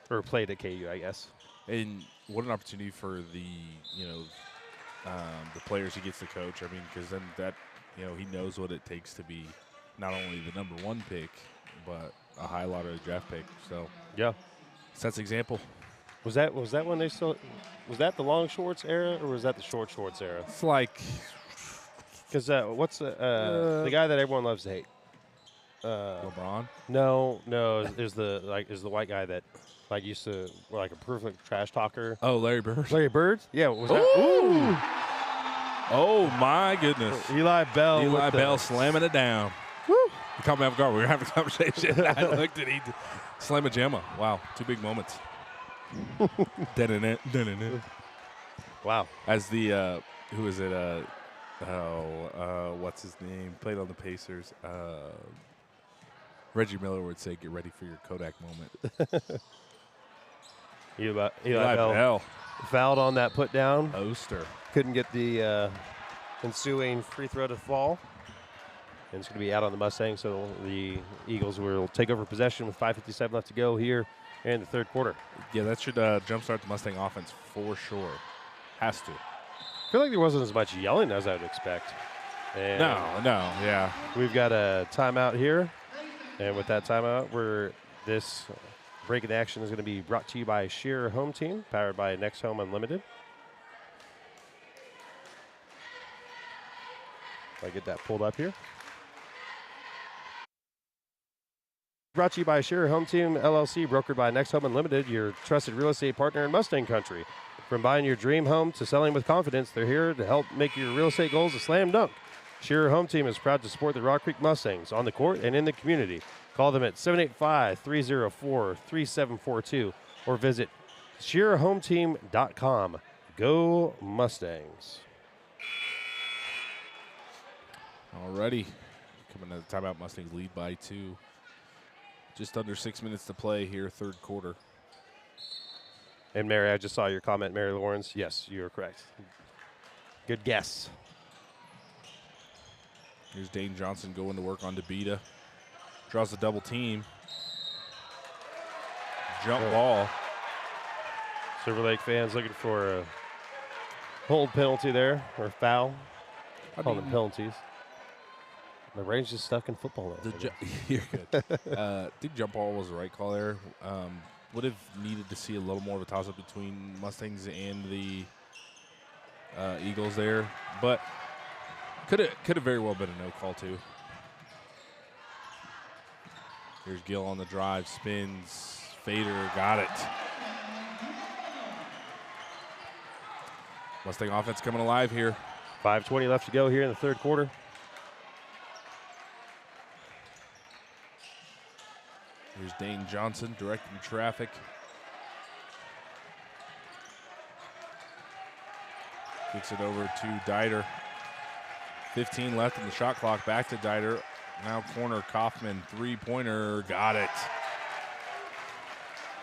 Or played at KU, I guess.
And what an opportunity for the the players he gets to coach. I mean, because then that he knows what it takes to be not only the #1 pick, but a high lottery draft pick. So
yeah,
sets example.
Was that when they still? Was that the long shorts era or was that the short shorts era?
It's like
because what's the guy that everyone loves to hate?
LeBron.
No, is the white guy that used to a perfect trash talker.
Oh, Larry Bird.
Larry Bird? Yeah, was that?
Ooh. Oh my goodness.
Eli Bell.
Eli Bell slamming it down.
Woo.
He caught me off guard. We were having a conversation. I looked at he slam a jamma. Wow, 2 big moments. Dun-dun-dun.
Wow.
As the who is it? What's his name? Played on the Pacers. Reggie Miller would say, "Get ready for your Kodak moment."
Eli
Bell.
Bell fouled on that put down.
Oster
couldn't get the ensuing free throw to fall. And it's going to be out on the Mustangs, so the Eagles will take over possession with 5:57 left to go here in the third quarter.
Yeah, that should jumpstart the Mustang offense for sure. Has to.
I feel like there wasn't as much yelling as I would expect. And
No, yeah.
We've got a timeout here. And with that timeout, this break in action is going to be brought to you by Shearer Home Team, powered by Next Home Unlimited. If I get that pulled up here. Brought to you by Shearer Home Team, LLC, brokered by Next Home Unlimited, your trusted real estate partner in Mustang Country. From buying your dream home to selling with confidence, they're here to help make your real estate goals a slam dunk. Shearer Home Team is proud to support the Rock Creek Mustangs on the court and in the community. Call them at 785-304-3742 or visit ShearerHomeTeam.com. Go Mustangs.
Alrighty. Coming to the timeout, Mustangs lead by 2. Just under 6 minutes to play here, third quarter.
And Mary, I just saw your comment, Mary Lawrence. Yes, you are correct. Good guess.
Here's Dane Johnson going to work on DeBita. Draws the double team. Jump ball.
Silver Lake fans looking for a hold penalty there, or foul. I call them penalties. My brain's just stuck in football.
You're good. I think jump ball was the right call there. Would have needed to see a little more of a toss-up between Mustangs and the Eagles there, but could have very well been a no call too. Here's Gill on the drive, spins, fader, got it. Mustang offense coming alive here.
5:20 left to go here in the third quarter.
Here's Dane Johnson directing traffic. Kicks it over to Dieter. 15 left in the shot clock. Back to Dieter. Now corner Kaufman, three-pointer. Got it.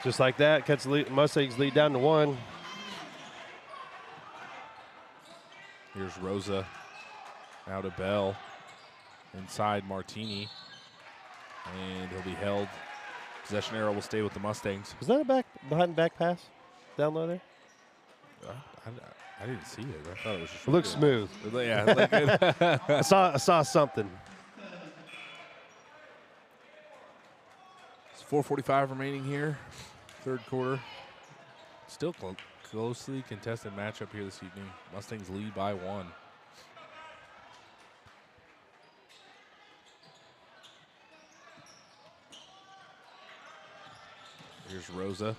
Just like that, cuts the lead, Mustangs lead down to 1.
Here's Rosa. Now to Bell. Inside Martini. And he'll be held. Possession arrow will stay with the Mustangs.
Was that a behind back pass down low there?
I didn't see it. I thought it was just.
It looks smooth.
Yeah, it looked good.
I saw something.
It's 4:45 remaining here, third quarter. Still closely contested matchup here this evening. Mustangs lead by 1. Here's Rosa.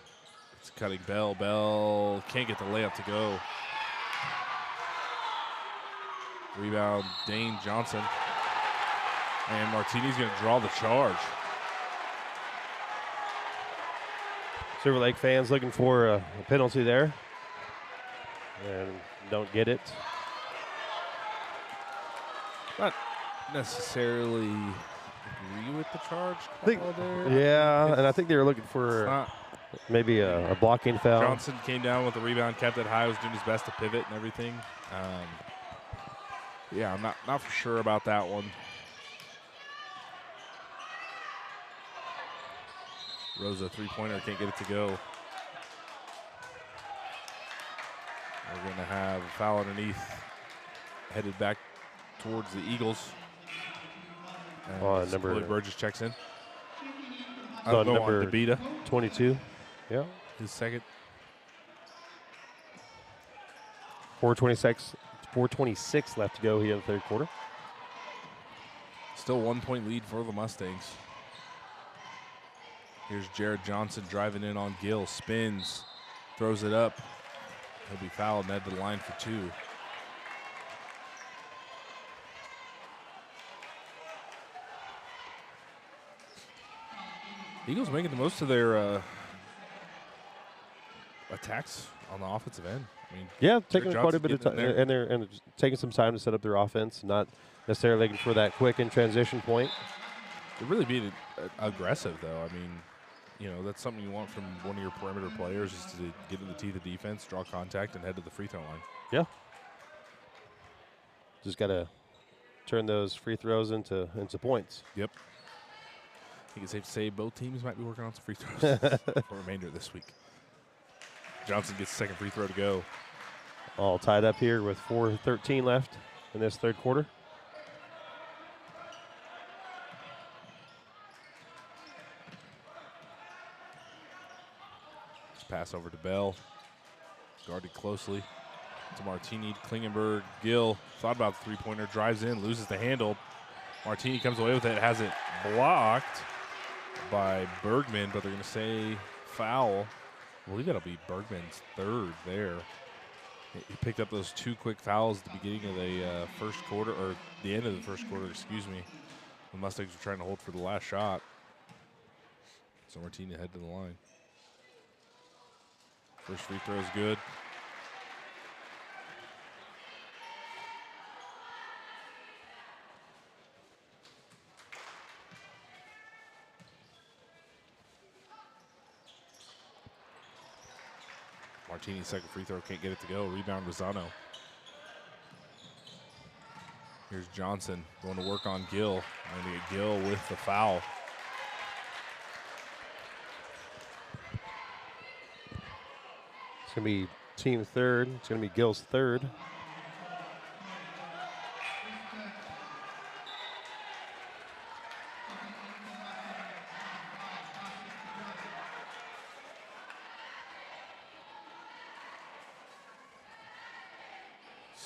It's cutting Bell. Bell can't get the layup to go. Rebound, Dane Johnson. And Martini's going to draw the charge.
Silver Lake fans looking for a penalty there. And don't get it.
Not necessarily agree with the charge call there.
Yeah, and I think they were looking for maybe a blocking foul.
Johnson came down with the rebound, kept it high, was doing his best to pivot and everything. Yeah, I'm not for sure about that one. Rosa three-pointer, can't get it to go. We're going to have a foul underneath, headed back towards the Eagles. And Chloe Burgess checks in.
Number
on DeBita.
22. Yeah.
His second.
4:26 left to go here in the third quarter.
Still 1 point lead for the Mustangs. Here's Jared Johnson driving in on Gill. Spins, throws it up. He'll be fouled and head to the line for 2. Eagles making the most of their attacks on the offensive end. I mean,
yeah, taking quite a bit of
Johnson's
time, and they're taking some time to set up their offense, not necessarily looking for that quick in transition point.
They're really being aggressive, though. I mean, you know, that's something you want from one of your perimeter players, is to get in the teeth of defense, draw contact, and head to the free throw line.
Yeah. Just got to turn those free throws into points.
Yep. I think it's safe to say both teams might be working on some free throws for the remainder of this week. Johnson gets the second free throw to go.
All tied up here with 4:13 left in this third quarter.
Just pass over to Bell. Guarded closely to Martini, Klingenberg, Gill. Thought about the three-pointer, drives in, loses the handle. Martini comes away with it, has it blocked by Bergman, but they're going to say foul. I believe that'll be Bergman's third there. He picked up those 2 quick fouls at the beginning of the first quarter, or the end of the first quarter, excuse me. The Mustangs were trying to hold for the last shot. So Martini head to the line. First free throw is good. Martini's second free throw, can't get it to go. Rebound, Rosano. Here's Johnson going to work on Gill. And get Gill with the foul.
It's going to be team third. It's going to be Gill's third.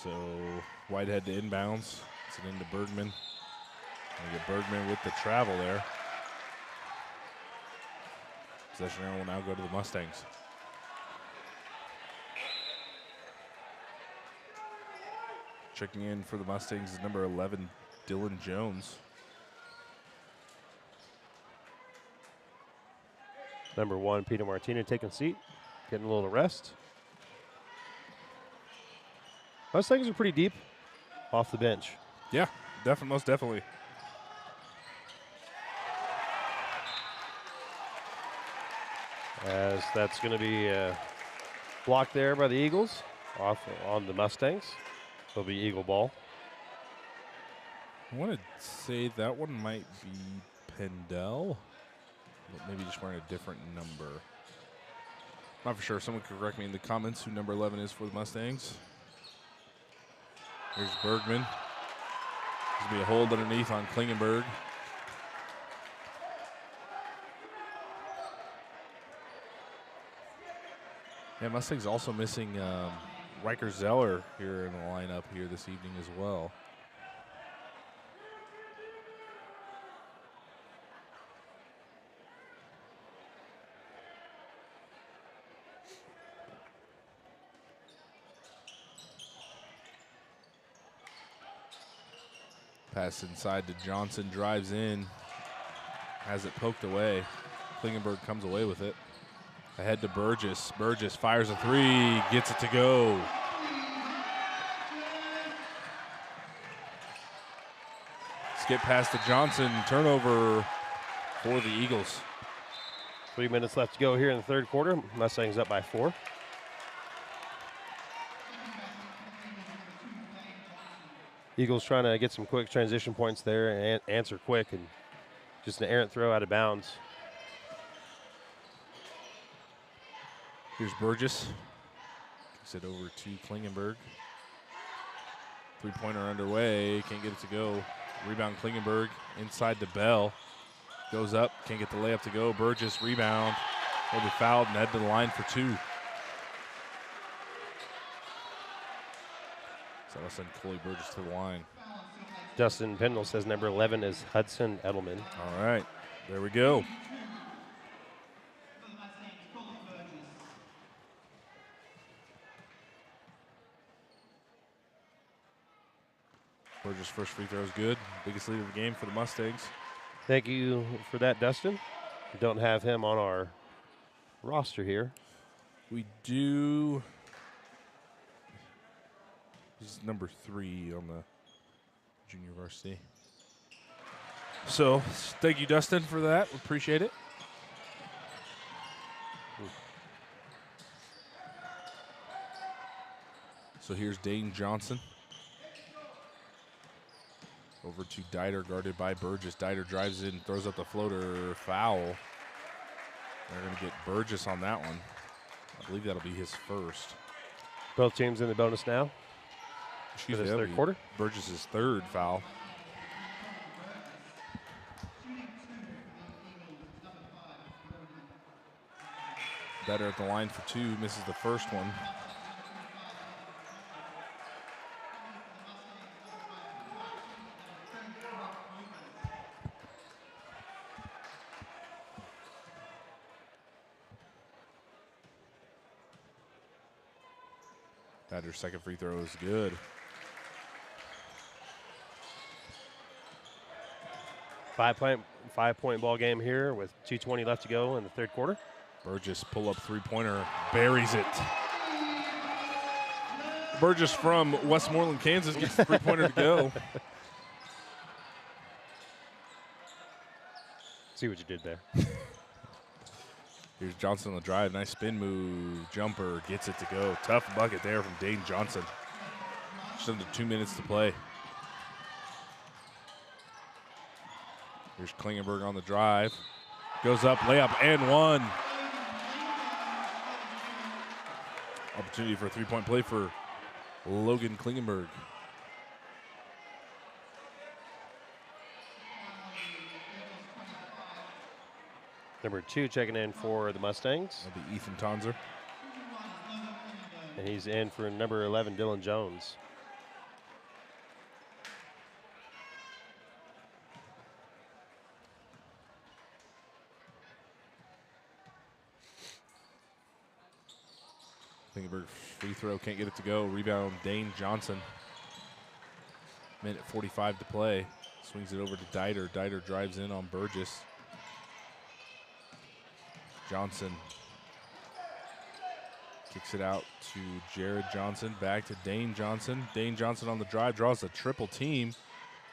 So Whitehead to inbounds. It's it into Bergman. We get Bergman with the travel there. Possession arrow will now go to the Mustangs. Checking in for the Mustangs is number 11, Dylan Jones.
Number 1, Peter Martini taking a seat, getting a little rest. Mustangs are pretty deep off the bench.
Yeah, most definitely.
As that's going to be blocked there by the Eagles off on the Mustangs. It'll be Eagle ball.
I want to say that one might be Pendel, but maybe just wearing a different number. Not for sure. Someone could correct me in the comments who number 11 is for the Mustangs. Here's Bergman. There's going to be a hold underneath on Klingenberg. Yeah, Mustangs also missing Riker Zeller here in the lineup here this evening as well. Pass inside to Johnson, drives in, has it poked away. Klingenberg comes away with it. Ahead to Burgess. Burgess fires a three, gets it to go. Skip pass to Johnson, turnover for the Eagles.
3 minutes left to go here in the third quarter. Mustangs up by 4. Eagles trying to get some quick transition points there and answer quick, and just an errant throw out of bounds.
Here's Burgess. Kicks it over to Klingenberg. Three-pointer underway. Can't get it to go. Rebound Klingenberg inside to Bell. Goes up. Can't get the layup to go. Burgess rebound. Will be fouled and head to the line for 2. So I'll send Coley Burgess to the line.
Dustin Pendle says number 11 is Hudson Edelman.
All right. There we go. Burgess' first free throw is good. Biggest lead of the game for the Mustangs.
Thank you for that, Dustin. We don't have him on our roster here.
We do. He's number 3 on the junior varsity. So, thank you, Dustin, for that. We appreciate it. So here's Dane Johnson. Over to Dieter, guarded by Burgess. Dieter drives in, throws up the floater, foul. They're going to get Burgess on that one. I believe that'll be his first.
Both teams in the bonus now.
Excuse
for
me,
this third quarter.
Burgess' third foul. Better at the line for 2, misses the first one. Dieter's second free throw is good.
Five-point ball game here with 2:20 left to go in the third quarter.
Burgess pull-up three-pointer, buries it. Burgess from Westmoreland, Kansas gets the three-pointer to go.
See what you did there.
Here's Johnson on the drive. Nice spin move. Jumper gets it to go. Tough bucket there from Dane Johnson. Just under 2 minutes to play. Here's Klingenberg on the drive. Goes up, layup, and one. Opportunity for a three-point play for Logan Klingenberg.
Number 2 checking in for the Mustangs.
That'll be Ethan Tonzer.
And he's in for number 11, Dylan Jones.
Klingenberg free throw, can't get it to go. Rebound, Dane Johnson. Minute 45 to play. Swings it over to Dieter. Dieter drives in on Burgess. Johnson kicks it out to Jared Johnson. Back to Dane Johnson. Dane Johnson on the drive, draws a triple team.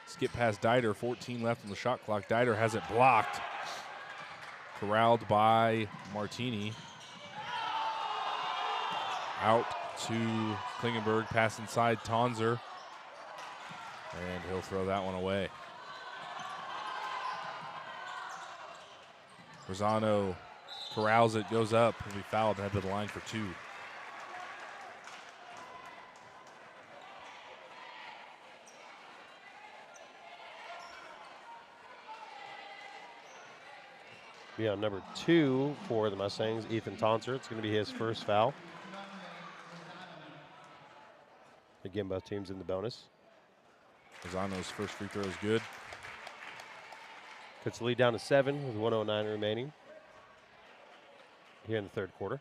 Skip past Dieter, 14 left on the shot clock. Dieter has it blocked. Corralled by Martini. Out to Klingenberg, pass inside Tonzer. And he'll throw that one away. Rosano corrals it, goes up, and be fouled, head to the line for 2.
Be on number 2 for the Mustangs, Ethan Tonser. It's going to be his first foul. Again, both teams in the bonus.
Rosano's first free throw is good.
Cuts the lead down to 7 with 1:09 remaining here in the third quarter.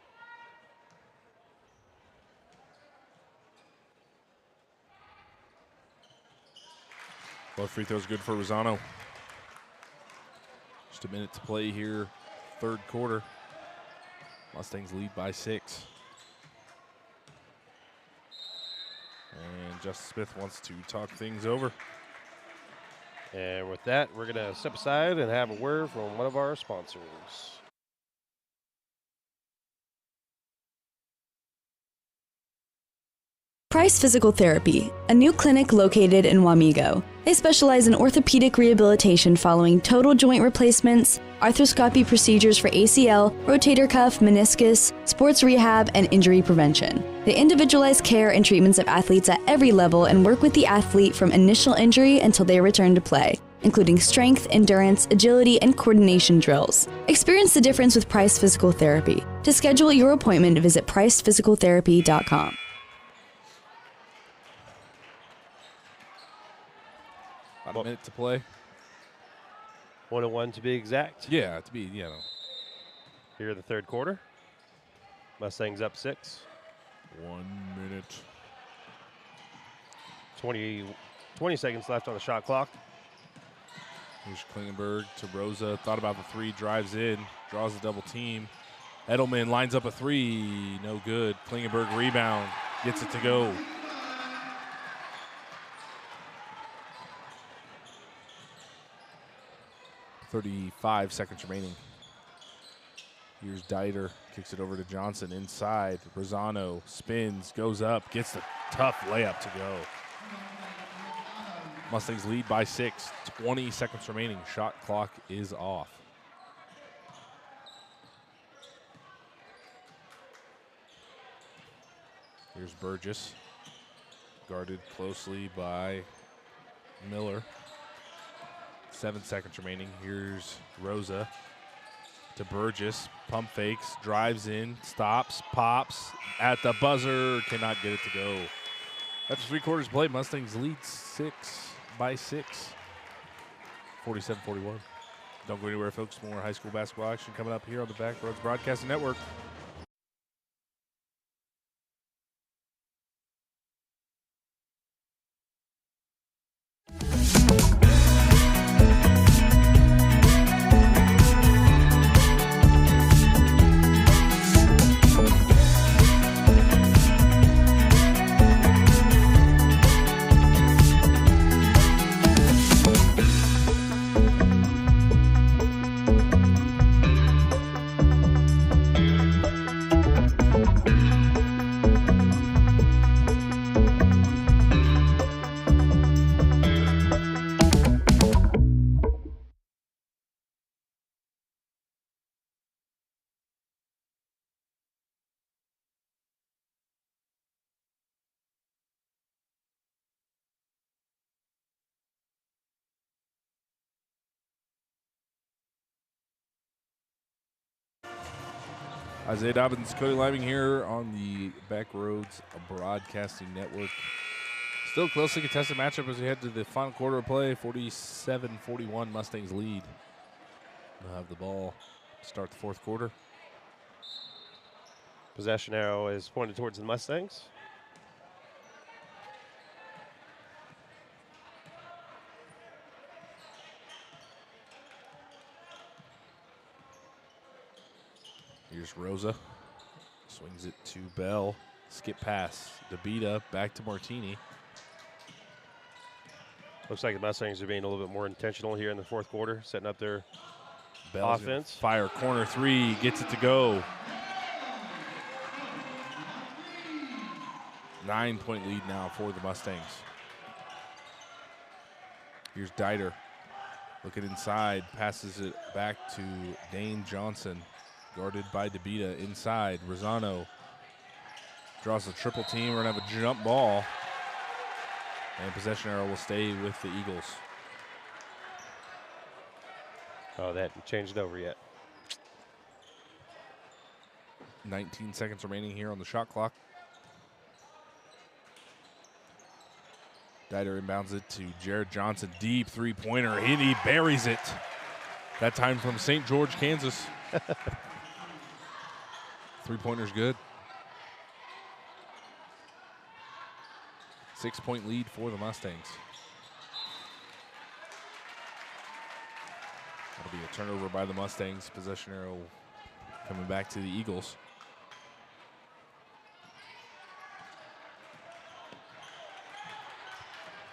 Both free throws good for Rosano. Just a minute to play here, third quarter. Mustangs lead by 6. And Justice Smith wants to talk things over.
And with that, we're going to step aside and have a word from one of our sponsors.
Price Physical Therapy, a new clinic located in Wamego. They specialize in orthopedic rehabilitation following total joint replacements, arthroscopy procedures for ACL, rotator cuff, meniscus, sports rehab, and injury prevention. They individualize care and treatments of athletes at every level and work with the athlete from initial injury until they return to play, including strength, endurance, agility, and coordination drills. Experience the difference with Price Physical Therapy. To schedule your appointment, visit pricephysicaltherapy.com.
About a minute to play.
1:01 to be exact.
Yeah, to be,
Here in the third quarter. Mustangs up 6.
1 minute.
20 seconds left on the shot clock.
Here's Klingenberg to Rosa. Thought about the three, drives in, draws a double team. Edelman lines up a three, no good. Klingenberg rebound, gets it to go. .35 seconds remaining. Here's Dieter, kicks it over to Johnson inside. Rosano spins, goes up, gets the tough layup to go. Mustangs lead by 6, 20 seconds remaining. Shot clock is off. Here's Burgess, guarded closely by Miller. 7 seconds remaining. Here's Rosa to Burgess. Pump fakes, drives in, stops, pops at the buzzer. Cannot get it to go. After 3 quarters played, Mustangs lead 6 by 6. 47-41. Don't go anywhere, folks. More high school basketball action coming up here on the Backroads Broadcasting Network. Isaiah Dobbins, Cody Liming here on the Backroads Broadcasting Network. Still closely contested matchup as we head to the final quarter of play. 47-41 Mustangs lead. They'll have the ball to start the fourth quarter.
Possession arrow is pointed towards the Mustangs.
Here's Rosa. Swings it to Bell. Skip pass. DeBita back to Martini.
Looks like the Mustangs are being a little bit more intentional here in the fourth quarter, setting up their
Bell's
offense.
Fire corner three. Gets it to go. 9-point lead now for the Mustangs. Here's Dieter. Looking inside. Passes it back to Dane Johnson. Guarded by DeBita inside. Rosano draws a triple team. We're going to have a jump ball. And possession arrow will stay with the Eagles.
Oh, that hasn't changed over yet.
19 seconds remaining here on the shot clock. Dieter inbounds it to Jared Johnson. Deep three-pointer. And he buries it. That time from St. George, Kansas. Three-pointer's good. 6-point lead for the Mustangs. That'll be a turnover by the Mustangs. Possession arrow coming back to the Eagles.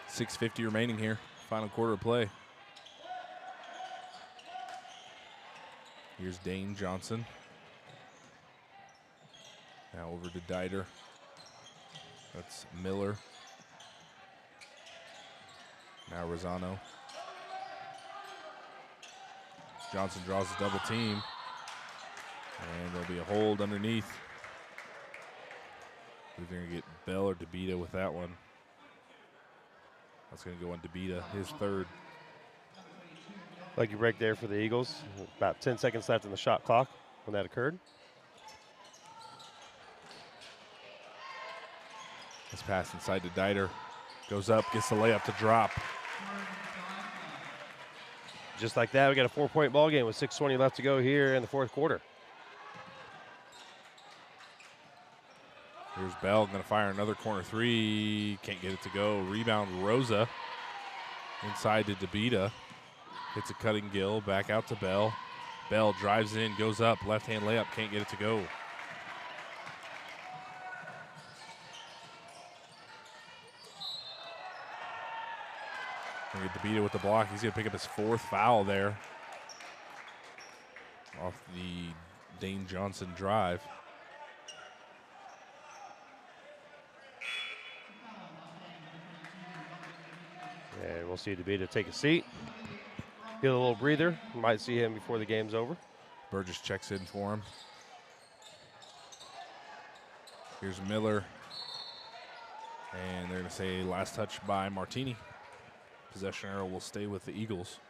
.650 remaining here. Final quarter of play. Here's Dane Johnson. Now over to Dieter. That's Miller. Now Rosano. Johnson draws a double team. And there'll be a hold underneath. We're going to get Bell or DeBita with that one. That's going to go on DeBita, his third.
Lucky break there for the Eagles. About 10 seconds left in the shot clock when that occurred.
This pass inside to Dieter. Goes up, gets the layup to drop.
Just like that, we got a 4-point ball game with 6:20 left to go here in the fourth quarter.
Here's Bell, going to fire another corner three. Can't get it to go. Rebound, Rosa. Inside to DeBita. Hits a cutting gill, back out to Bell. Bell drives in, goes up, left-hand layup, can't get it to go. Gonna get DeBita with the block. He's gonna pick up his 4th foul there. Off the Dane Johnson drive.
And we'll see DeBita take a seat. Get a little breather. Might see him before the game's over.
Burgess checks in for him. Here's Miller. And they're going to say last touch by Martini. Possession arrow will stay with the Eagles.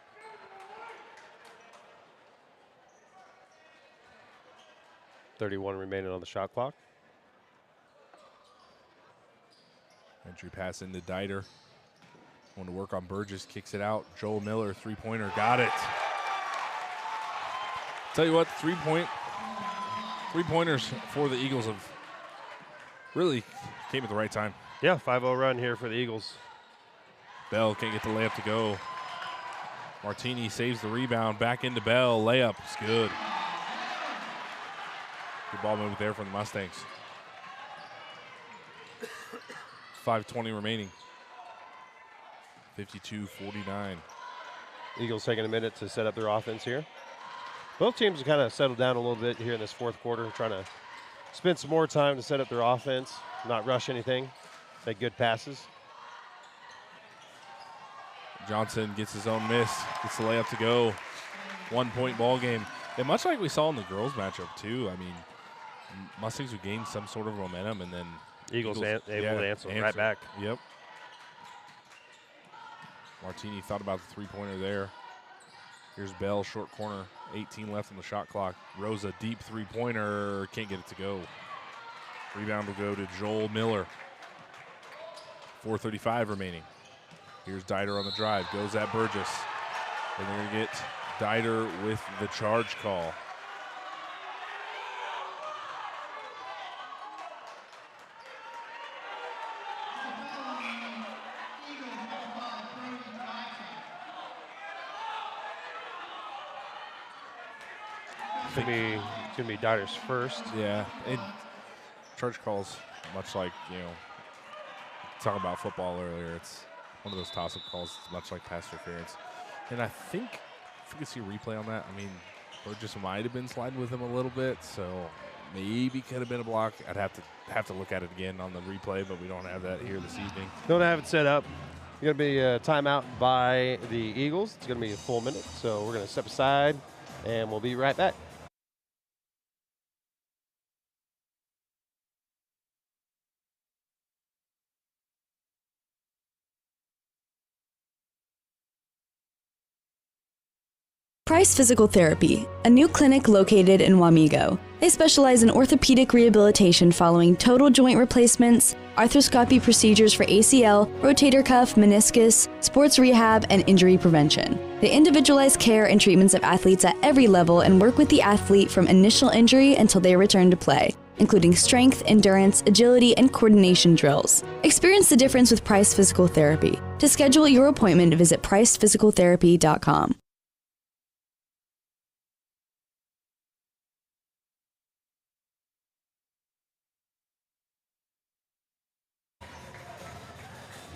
.31 remaining on the shot clock.
Entry pass into Dieter. Want to work on Burgess, kicks it out. Joel Miller, three-pointer, got it. Tell you what, three-pointers for the Eagles have really came at the right time.
Yeah, 5-0 run here for the Eagles.
Bell can't get the layup to go. Martini saves the rebound, back into Bell, layup is good. Good ball movement there from the Mustangs. 5:20 remaining. 52-49.
Eagles taking a minute to set up their offense here. Both teams have kind of settled down a little bit here in this fourth quarter, trying to spend some more time to set up their offense, not rush anything, make good passes.
Johnson gets his own miss, gets the layup to go. 1-point ball game. And much like we saw in the girls matchup too, I mean, Mustangs would gain some sort of momentum and then
Eagles able to answer right back.
Yep. Martini thought about the three-pointer there. Here's Bell, short corner, 18 left on the shot clock. Rosa, deep three-pointer, can't get it to go. Rebound will go to Joel Miller. 4:35 remaining. Here's Dieter on the drive, goes at Burgess. And they're gonna get Dieter with the charge call.
It's gonna be Dieter's first.
Yeah, and charge calls, much like, talking about football earlier, it's one of those toss-up calls, much like pass interference. And I think if we could see a replay on that, I mean, Burgess might have been sliding with him a little bit, so maybe could have been a block. I'd have to look at it again on the replay, but we don't have that here this evening.
Don't have it set up. Going to be a timeout by the Eagles. It's going to be a full minute, so we're going to step aside, and we'll be right back.
Price Physical Therapy, a new clinic located in Wamego. They specialize in orthopedic rehabilitation following total joint replacements, arthroscopy procedures for ACL, rotator cuff, meniscus, sports rehab, and injury prevention. They individualize care and treatments of athletes at every level and work with the athlete from initial injury until they return to play, including strength, endurance, agility, and coordination drills. Experience the difference with Price Physical Therapy. To schedule your appointment, visit pricephysicaltherapy.com.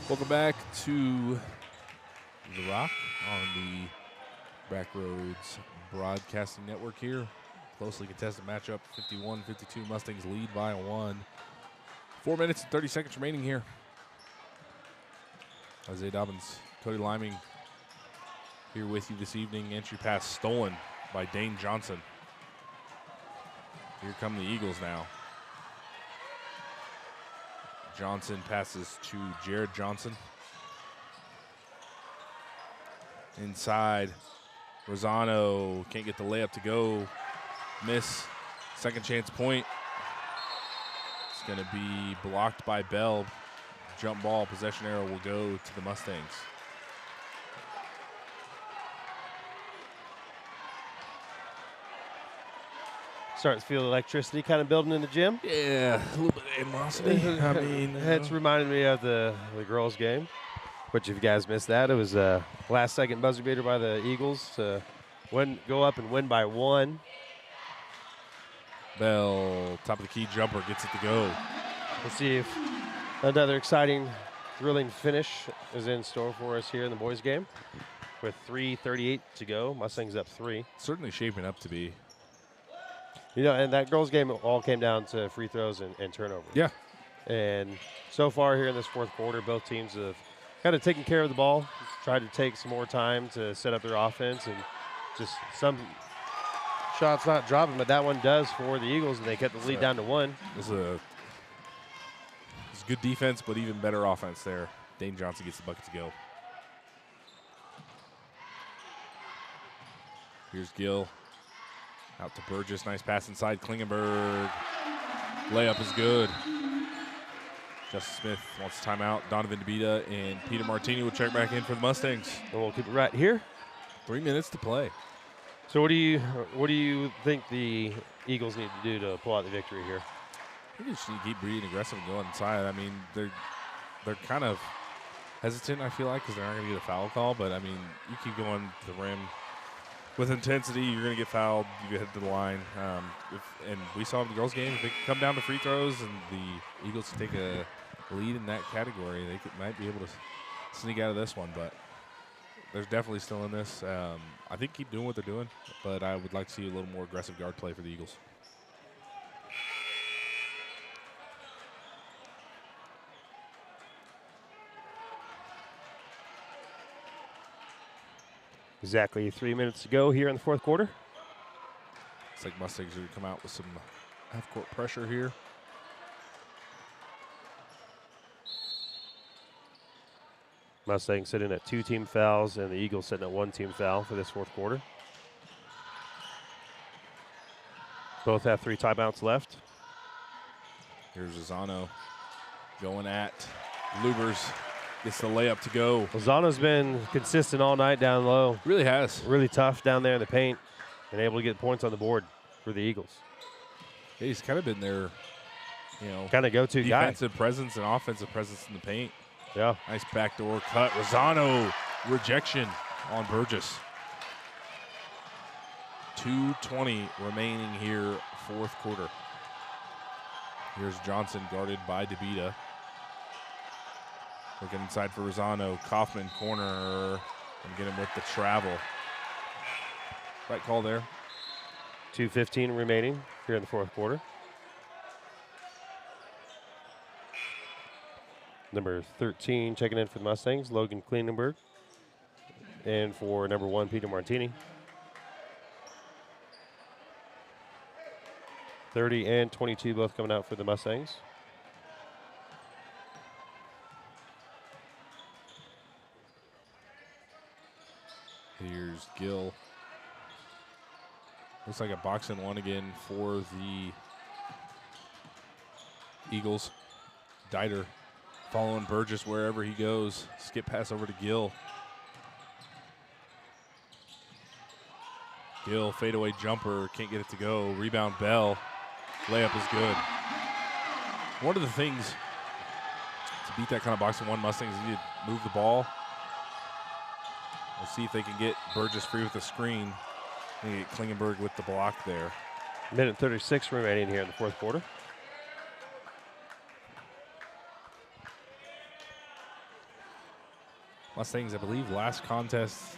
Welcome back to The Rock on the Backroads Broadcasting Network here. Closely contested matchup, 51-52. Mustangs lead by 1. 4 minutes and 30 seconds remaining here. Isaiah Dobbins, Cody Liming here with you this evening. Entry pass stolen by Dane Johnson. Here come the Eagles now. Johnson passes to Jared Johnson. Inside, Rosano can't get the layup to go. Miss, second chance point. It's going to be blocked by Bell. Jump ball, possession arrow will go to the Mustangs.
Starting to feel electricity kind of building in the gym.
Yeah, a little bit of animosity. I mean,
It's reminded me of the girls' game. But if you guys missed that, it was a last-second buzzer beater by the Eagles to go up and win by 1.
Bell, top of the key jumper, gets it to go.
Let's see if another exciting, thrilling finish is in store for us here in the boys' game. With 3:38 to go, Mustangs up 3.
Certainly shaping up to be.
You know, and that girls' game all came down to free throws and turnovers.
Yeah.
And so far here in this fourth quarter, both teams have kind of taken care of the ball, tried to take some more time to set up their offense, and just some shots not dropping, but that one does for the Eagles, and they kept the lead down to 1.
It's good defense, but even better offense there. Dane Johnson gets the bucket to go. Here's Gill. Out to Burgess. Nice pass inside. Klingenberg. Layup is good. Justice Smith wants a timeout. Donovan DeBita and Peter Martini will check back in for the Mustangs.
And we'll keep it right here.
3 minutes to play.
So what do you think the Eagles need to do to pull out the victory here?
I think they just need to keep being aggressive and going inside. I mean, they're kind of hesitant, I feel like, because they're not going to get a foul call. But, I mean, you keep going to the rim with intensity, you're going to get fouled. You get to the line. And we saw in the girls' game, if they come down to free throws and the Eagles take a lead in that category, they might be able to sneak out of this one. But there's definitely still in this. I think keep doing what they're doing, but I would like to see a little more aggressive guard play for the Eagles.
Exactly 3 minutes to go here in the fourth quarter.
Looks like Mustangs are going to come out with some half-court pressure here.
Mustangs sitting at 2 team fouls, and the Eagles sitting at 1 team foul for this fourth quarter. Both have 3 timeouts left.
Here's Rosano going at Lubers. Gets the layup to go.
Lozano's been consistent all night down low.
Really has.
Really tough down there in the paint and able to get points on the board for the Eagles.
Yeah, he's kind of been their,
kind of go-to guy.
Defensive presence and offensive presence in the paint.
Yeah.
Nice backdoor cut. Rosano, rejection on Burgess. 2:20 remaining here, fourth quarter. Here's Johnson guarded by DeBita. Looking inside for Rosano. Kaufman corner and get him with the travel. Right call there.
2:15 remaining here in the fourth quarter. Number 13 checking in for the Mustangs, Logan Klingenberg. And for number 1, Peter Martini. 30 and 22 both coming out for the Mustangs.
Here's Gill. Looks like a box and one again for the Eagles. Dieter following Burgess wherever he goes. Skip pass over to Gill. Gill, fadeaway jumper, can't get it to go. Rebound Bell. Layup is good. One of the things to beat that kind of box and one Mustangs is you need to move the ball. We'll see if they can get Burgess free with the screen and get Klingenberg with the block there.
Minute 36 remaining here in the fourth quarter.
Mustangs, I believe, last contest,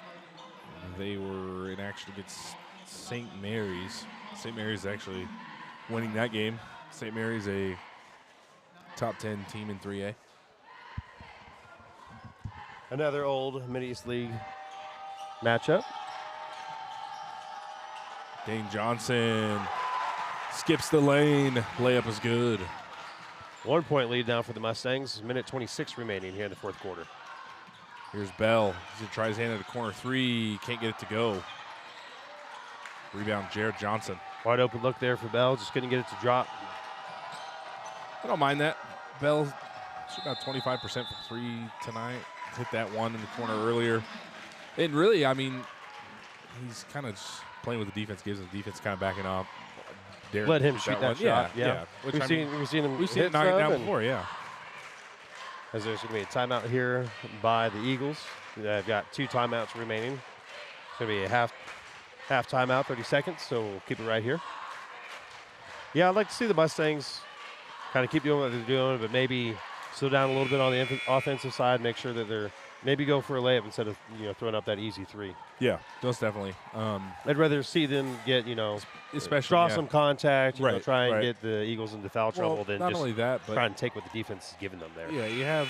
they were in action against St. Mary's. St. Mary's actually winning that game. St. Mary's a top 10 team in 3A.
Another old Mid-East League matchup.
Dane Johnson skips the lane. Layup is good.
1 point lead now for the Mustangs. Minute 26 remaining here in the fourth quarter.
Here's Bell. He tries his hand at a corner three. Can't get it to go. Rebound, Jared Johnson.
Wide open look there for Bell. Just couldn't get it to drop.
I don't mind that. Bell shot about 25% from three tonight. Hit that one in the corner earlier. And really, I mean, he's kind of just playing with the defense, gives the defense kind of backing up. Darren
Let him shoot that
one.
shot.
Yeah. Which,
We've seen him
we've seen
hit
it knock it
some,
down
and
before, yeah.
as there's going to be a timeout here by the Eagles. I've got 2 timeouts remaining. It's going to be a half timeout, 30 seconds, so we'll keep it right here. Yeah, I'd like to see the Mustangs kind of keep doing what they're doing, but maybe slow down a little bit on the offensive side, make sure that they're maybe go for a layup instead of throwing up that easy three.
Yeah, most definitely.
I'd rather see them get
Especially
draw some contact, try and
right.
get the Eagles into foul trouble, than
not
just
only that, but
try and take what the defense is giving them there.
yeah, you have,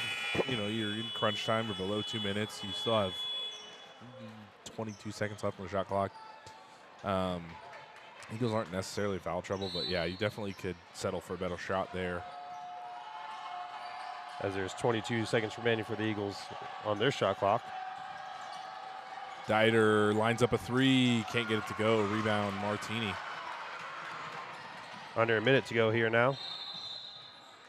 you're in crunch time or below 2 minutes. You still have 22 seconds left on the shot clock. Eagles aren't necessarily foul trouble, but yeah, you definitely could settle for a better shot there.
As there's 22 seconds remaining for the Eagles on their shot clock.
Dieter lines up a three, can't get it to go. Rebound, Martini.
Under a minute to go here now.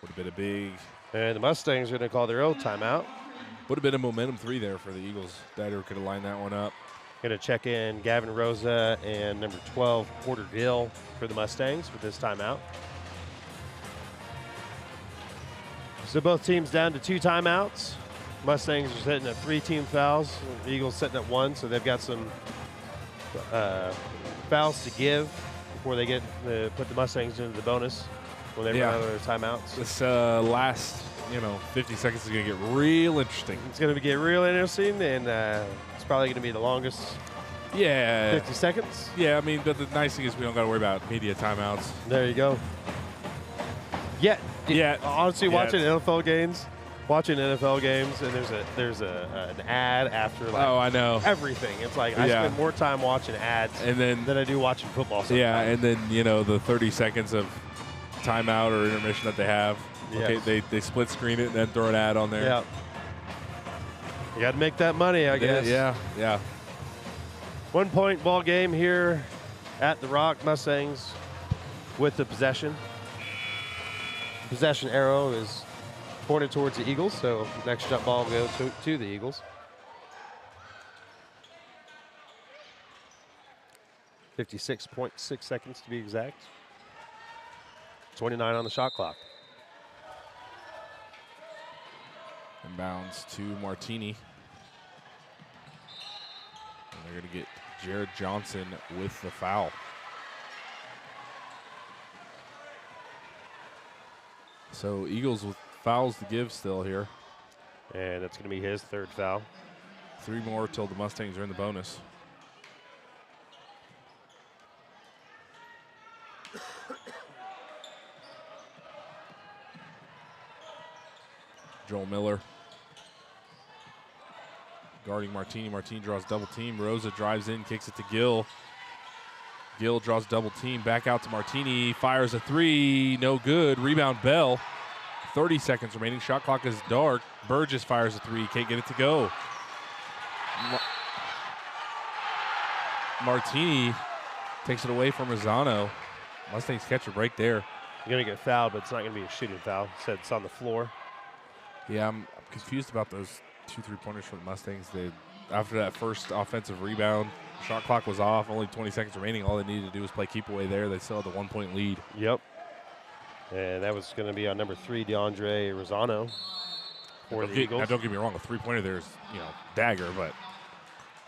Would have been a big,
And the Mustangs are going to call their own timeout.
would have been a momentum three there for the Eagles. Dieter could have lined that one up.
Going to check in Gavin Rosa and number 12, Porter Gill, for the Mustangs with this timeout. So both teams down to 2 timeouts. Mustangs are sitting at 3 team fouls. The Eagles sitting at 1, so they've got some fouls to give before they put the Mustangs into the bonus when they run out of their timeouts.
This last, 50 seconds is going to get real interesting.
It's going to get real interesting, and it's probably going to be the longest
Yeah.
50 seconds.
Yeah, I mean, but the nice thing is we don't got to worry about media timeouts.
There you go. Honestly, watching NFL games, and there's an ad after
I know.
everything. It's like I spend more time watching ads than I do watching football sometimes.
Yeah, and then, the 30 seconds of timeout or intermission that they have.
Yes.
Okay, they split screen it and then throw an ad on there.
Yeah. You got to make that money, I guess.
Yeah.
1 point ball game here at the Rock. Mustangs with the possession. Possession arrow is pointed towards the Eagles, so next jump ball will go to the Eagles. 56.6 seconds to be exact. 29 on the shot clock.
Inbounds to Martini. And they're going to get Jared Johnson with the foul. So Eagles with fouls to give still here.
And that's going to be his 3rd foul.
3 more till the Mustangs are in the bonus. Joel Miller guarding Martini. Martini draws double team. Rosa drives in, kicks it to Gill. Gill draws double team. Back out to Martini. Fires a 3. No good. Rebound Bell. 30 seconds remaining. Shot clock is dark. Burgess fires a 3. Can't get it to go. Martini takes it away from Rosano. Mustangs catch a break there.
You're going to get fouled, but it's not going to be a shooting foul. Said it's on the floor.
Yeah, I'm confused about those 2 3-pointers for the Mustangs. After that first offensive rebound, shot clock was off, only 20 seconds remaining. All they needed to do was play keep away there. They still had the 1-point lead.
Yep. And that was going to be on number 3, DeAndre Rosano for the Eagles.
Now, don't get me wrong, a 3-pointer there is, dagger, but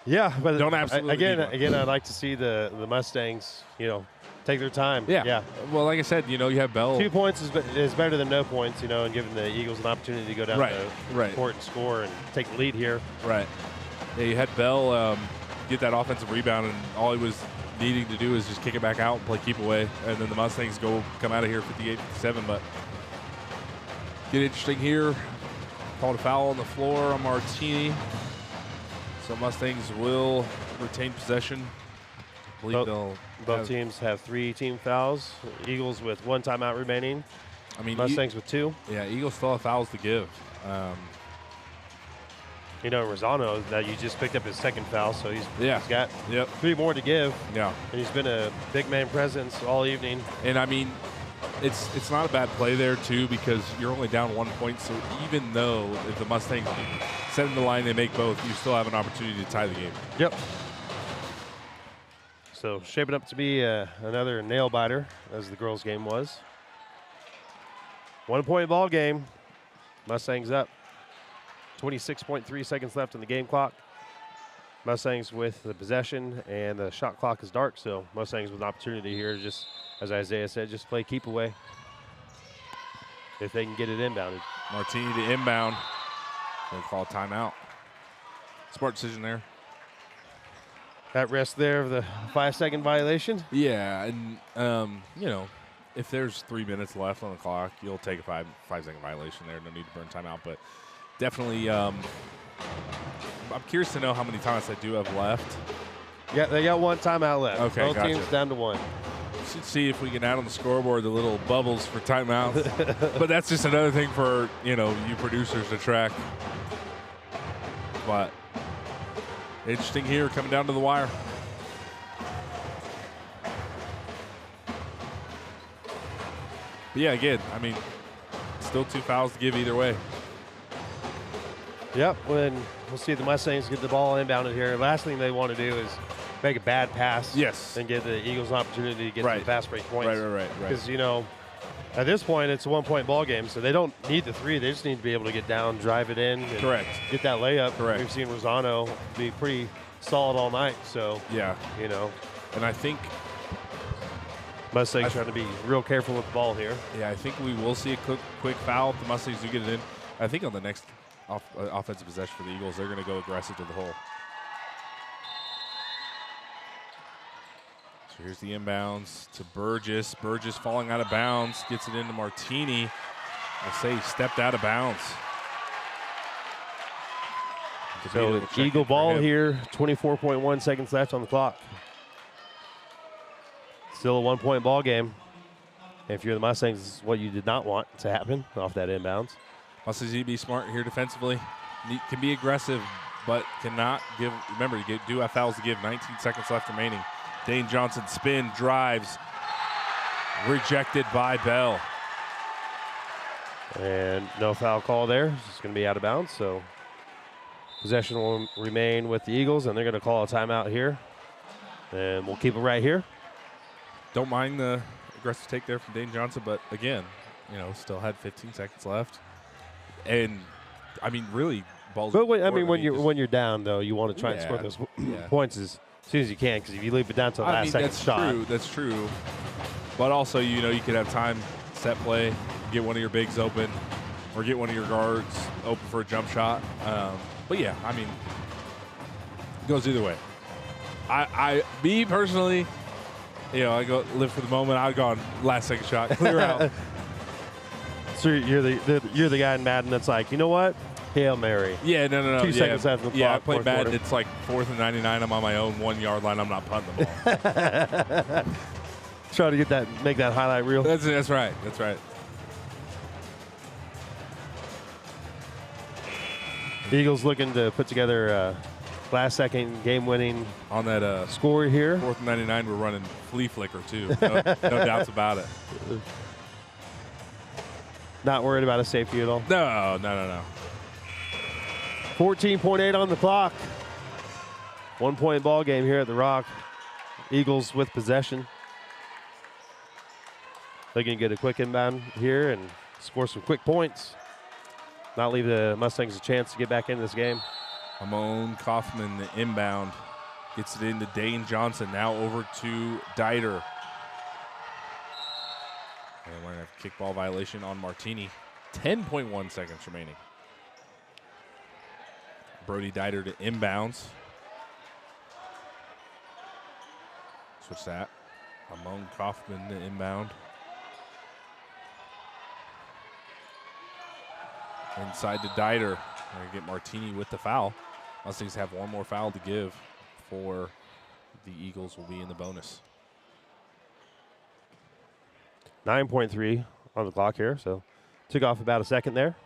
yeah, but
don't absolutely
again, I'd like to see the Mustangs, take their time.
Yeah. Well, like I said, you have Bell.
2 points is better than no points, and giving the Eagles an opportunity to go down the court and score and take the lead here.
Right. Yeah, you had Bell get that offensive rebound, and all he was needing to do is just kick it back out and play keep away, and then the Mustangs come out of here 58-57. But Get interesting here. Called a foul on the floor on Martini. So Mustangs will retain possession. I believe
Both teams have 3 team fouls. Eagles with 1 timeout remaining.
I mean,
Mustangs with 2.
Yeah, Eagles still have fouls to give.
You know, Rosano, that you just picked up his 2nd foul, so he's got 3 more to give.
Yeah.
And he's been a big man presence all evening.
And I mean, it's not a bad play there too, because you're only down 1 point. So even though if the Mustangs set in the line, they make both, you still have an opportunity to tie the game.
Yep. So shaping up to be another nail biter, as the girls' game was. 1 point ball game. Mustangs up. 26.3 seconds left on the game clock. Mustangs with the possession, and the shot clock is dark, so Mustangs with an opportunity here to just, as Isaiah said, just play keep away if they can get it inbounded.
Martini to inbound. They call a timeout. Smart decision there.
That risk there of the 5-second violation.
Yeah, and you know, if there's 3 minutes left on the clock, you'll take a 5-second violation there. No need to burn timeout, but definitely, I'm curious to know how many timeouts they do have left.
Yeah, they got 1 timeout left.
Okay,
both
gotcha.
teams down to 1.
Should see if we can add on the scoreboard the little bubbles for timeouts. But that's just another thing for, you know, you producers to track. But interesting here, coming down to the wire. But yeah, again, I mean, still 2 fouls to give either way.
Yep, when we'll see the Mustangs get the ball inbounded here. Last thing they want to do is make a bad pass.
Yes.
And give the Eagles an opportunity to get to the fast break points.
Right.
Because, you know, at this point, it's a 1-point ball game, so they don't need the 3. They just need to be able to get down, drive it in, and
Correct.
get that layup.
Correct.
We've seen Rosano be pretty solid all night, so,
Yeah.
you know.
And I think
Mustangs trying to be real careful with the ball here.
Yeah, I think we will see a quick foul if the Mustangs do get it in. I think on the next offensive possession for the Eagles, they're going to go aggressive to the hole. So here's the inbounds to Burgess. Burgess falling out of bounds, gets it into Martini. I'll say he stepped out of bounds.
So Eagle ball here, 24.1 seconds left on the clock. Still a 1-point ball game. If you're the Mustangs, this is what you did not want to happen off that inbounds.
Mustangs need to be smart here defensively. Can be aggressive, but cannot give. Remember, you do have fouls to give. 19 seconds left remaining. Dane Johnson spin, drives, rejected by Bell.
And no foul call there. It's going to be out of bounds. So possession will remain with the Eagles, and they're going to call a timeout here. And we'll keep it right here.
Don't mind the aggressive take there from Dane Johnson, but again, you know, still had 15 seconds left. And I mean, really, balls.
But when you're down though, you want to try and score those
Yeah.
points as soon as you can, because if you leave it down to the last second shot,
that's true. But also, you know, you could have time, set play, get one of your bigs open, or get one of your guards open for a jump shot. But yeah, I mean, it goes either way. Me personally, you know, I go live for the moment. I'd gone last second shot, clear out.
So you're the guy in Madden that's like, you know what? Hail Mary.
Yeah, no.
2 seconds after the clock.
Yeah, I played Madden.
quarter.
It's like 4th and 99. I'm on my own 1 yard line. I'm not punting the ball.
Try to make that highlight reel.
That's right. That's right.
Eagles looking to put together last second game winning
On that
score here.
4th and 99, we're running flea flicker too. No doubts about it.
Not worried about a safety at all.
No.
14.8 on the clock. 1-point ball game here at the Rock. Eagles with possession. They can get a quick inbound here and score some quick points. Not leave the Mustangs a chance to get back into this game.
Amon Kaufman, the inbound, gets it into Dane Johnson. Now over to Dieter. And we're going to have a kickball violation on Martini. 10.1 seconds remaining. Brody Dieter to inbounds. Switch that. Amon Kaufman to inbound. Inside to Dieter. Going to get Martini with the foul. Mustangs have one more foul to give for the Eagles will be in the bonus.
9.3 on the clock here, so took off about a second there.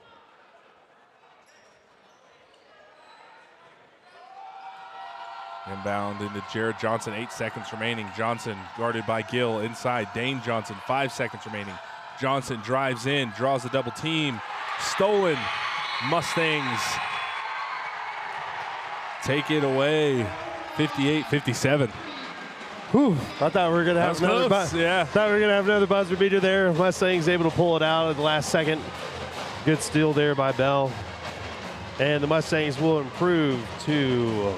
Inbound into Jared Johnson, 8 seconds remaining. Johnson guarded by Gill inside. Dane Johnson, 5 seconds remaining. Johnson drives in, draws a double team. Stolen. Mustangs take it away, 58-57.
Whew, I thought we were going to have another thought we were going to have another buzzer beater there. Mustangs able to pull it out at the last second. Good steal there by Bell. And the Mustangs will improve to,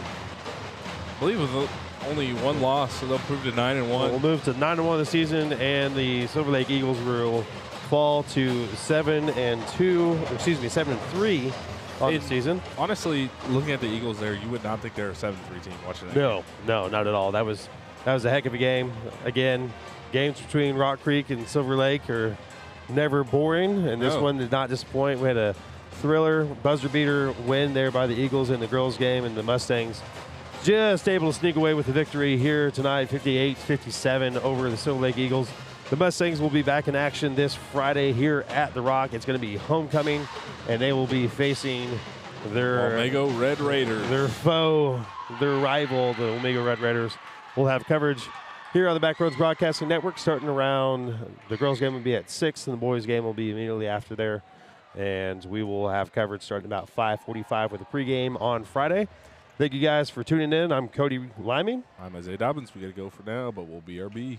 I believe with only one loss, so they'll improve to 9-1.
We'll move to 9-1 this season, and the Silver Lake Eagles will fall to 7-3 on the season.
Honestly, looking at the Eagles there, you would not think they're a 7-3 team watching that.
No, not at all. That was a heck of a game. Again, games between Rock Creek and Silver Lake are never boring, and this one did not disappoint. We had a thriller buzzer beater win there by the Eagles in the girls game, and the Mustangs just able to sneak away with the victory here tonight, 58-57 over the Silver Lake Eagles. The Mustangs will be back in action this Friday here at the Rock. It's going to be homecoming, and they will be facing their
Omega Red Raiders.
Their foe, their rival, the Omega Red Raiders. We'll have coverage here on the Backroads Broadcasting Network starting around, the girls' game will be at 6, and the boys' game will be immediately after there. And we will have coverage starting about 5:45 with the pregame on Friday. Thank you guys for tuning in. I'm Cody Liming.
I'm Isaiah Dobbins. We got to go for now, but we'll BRB.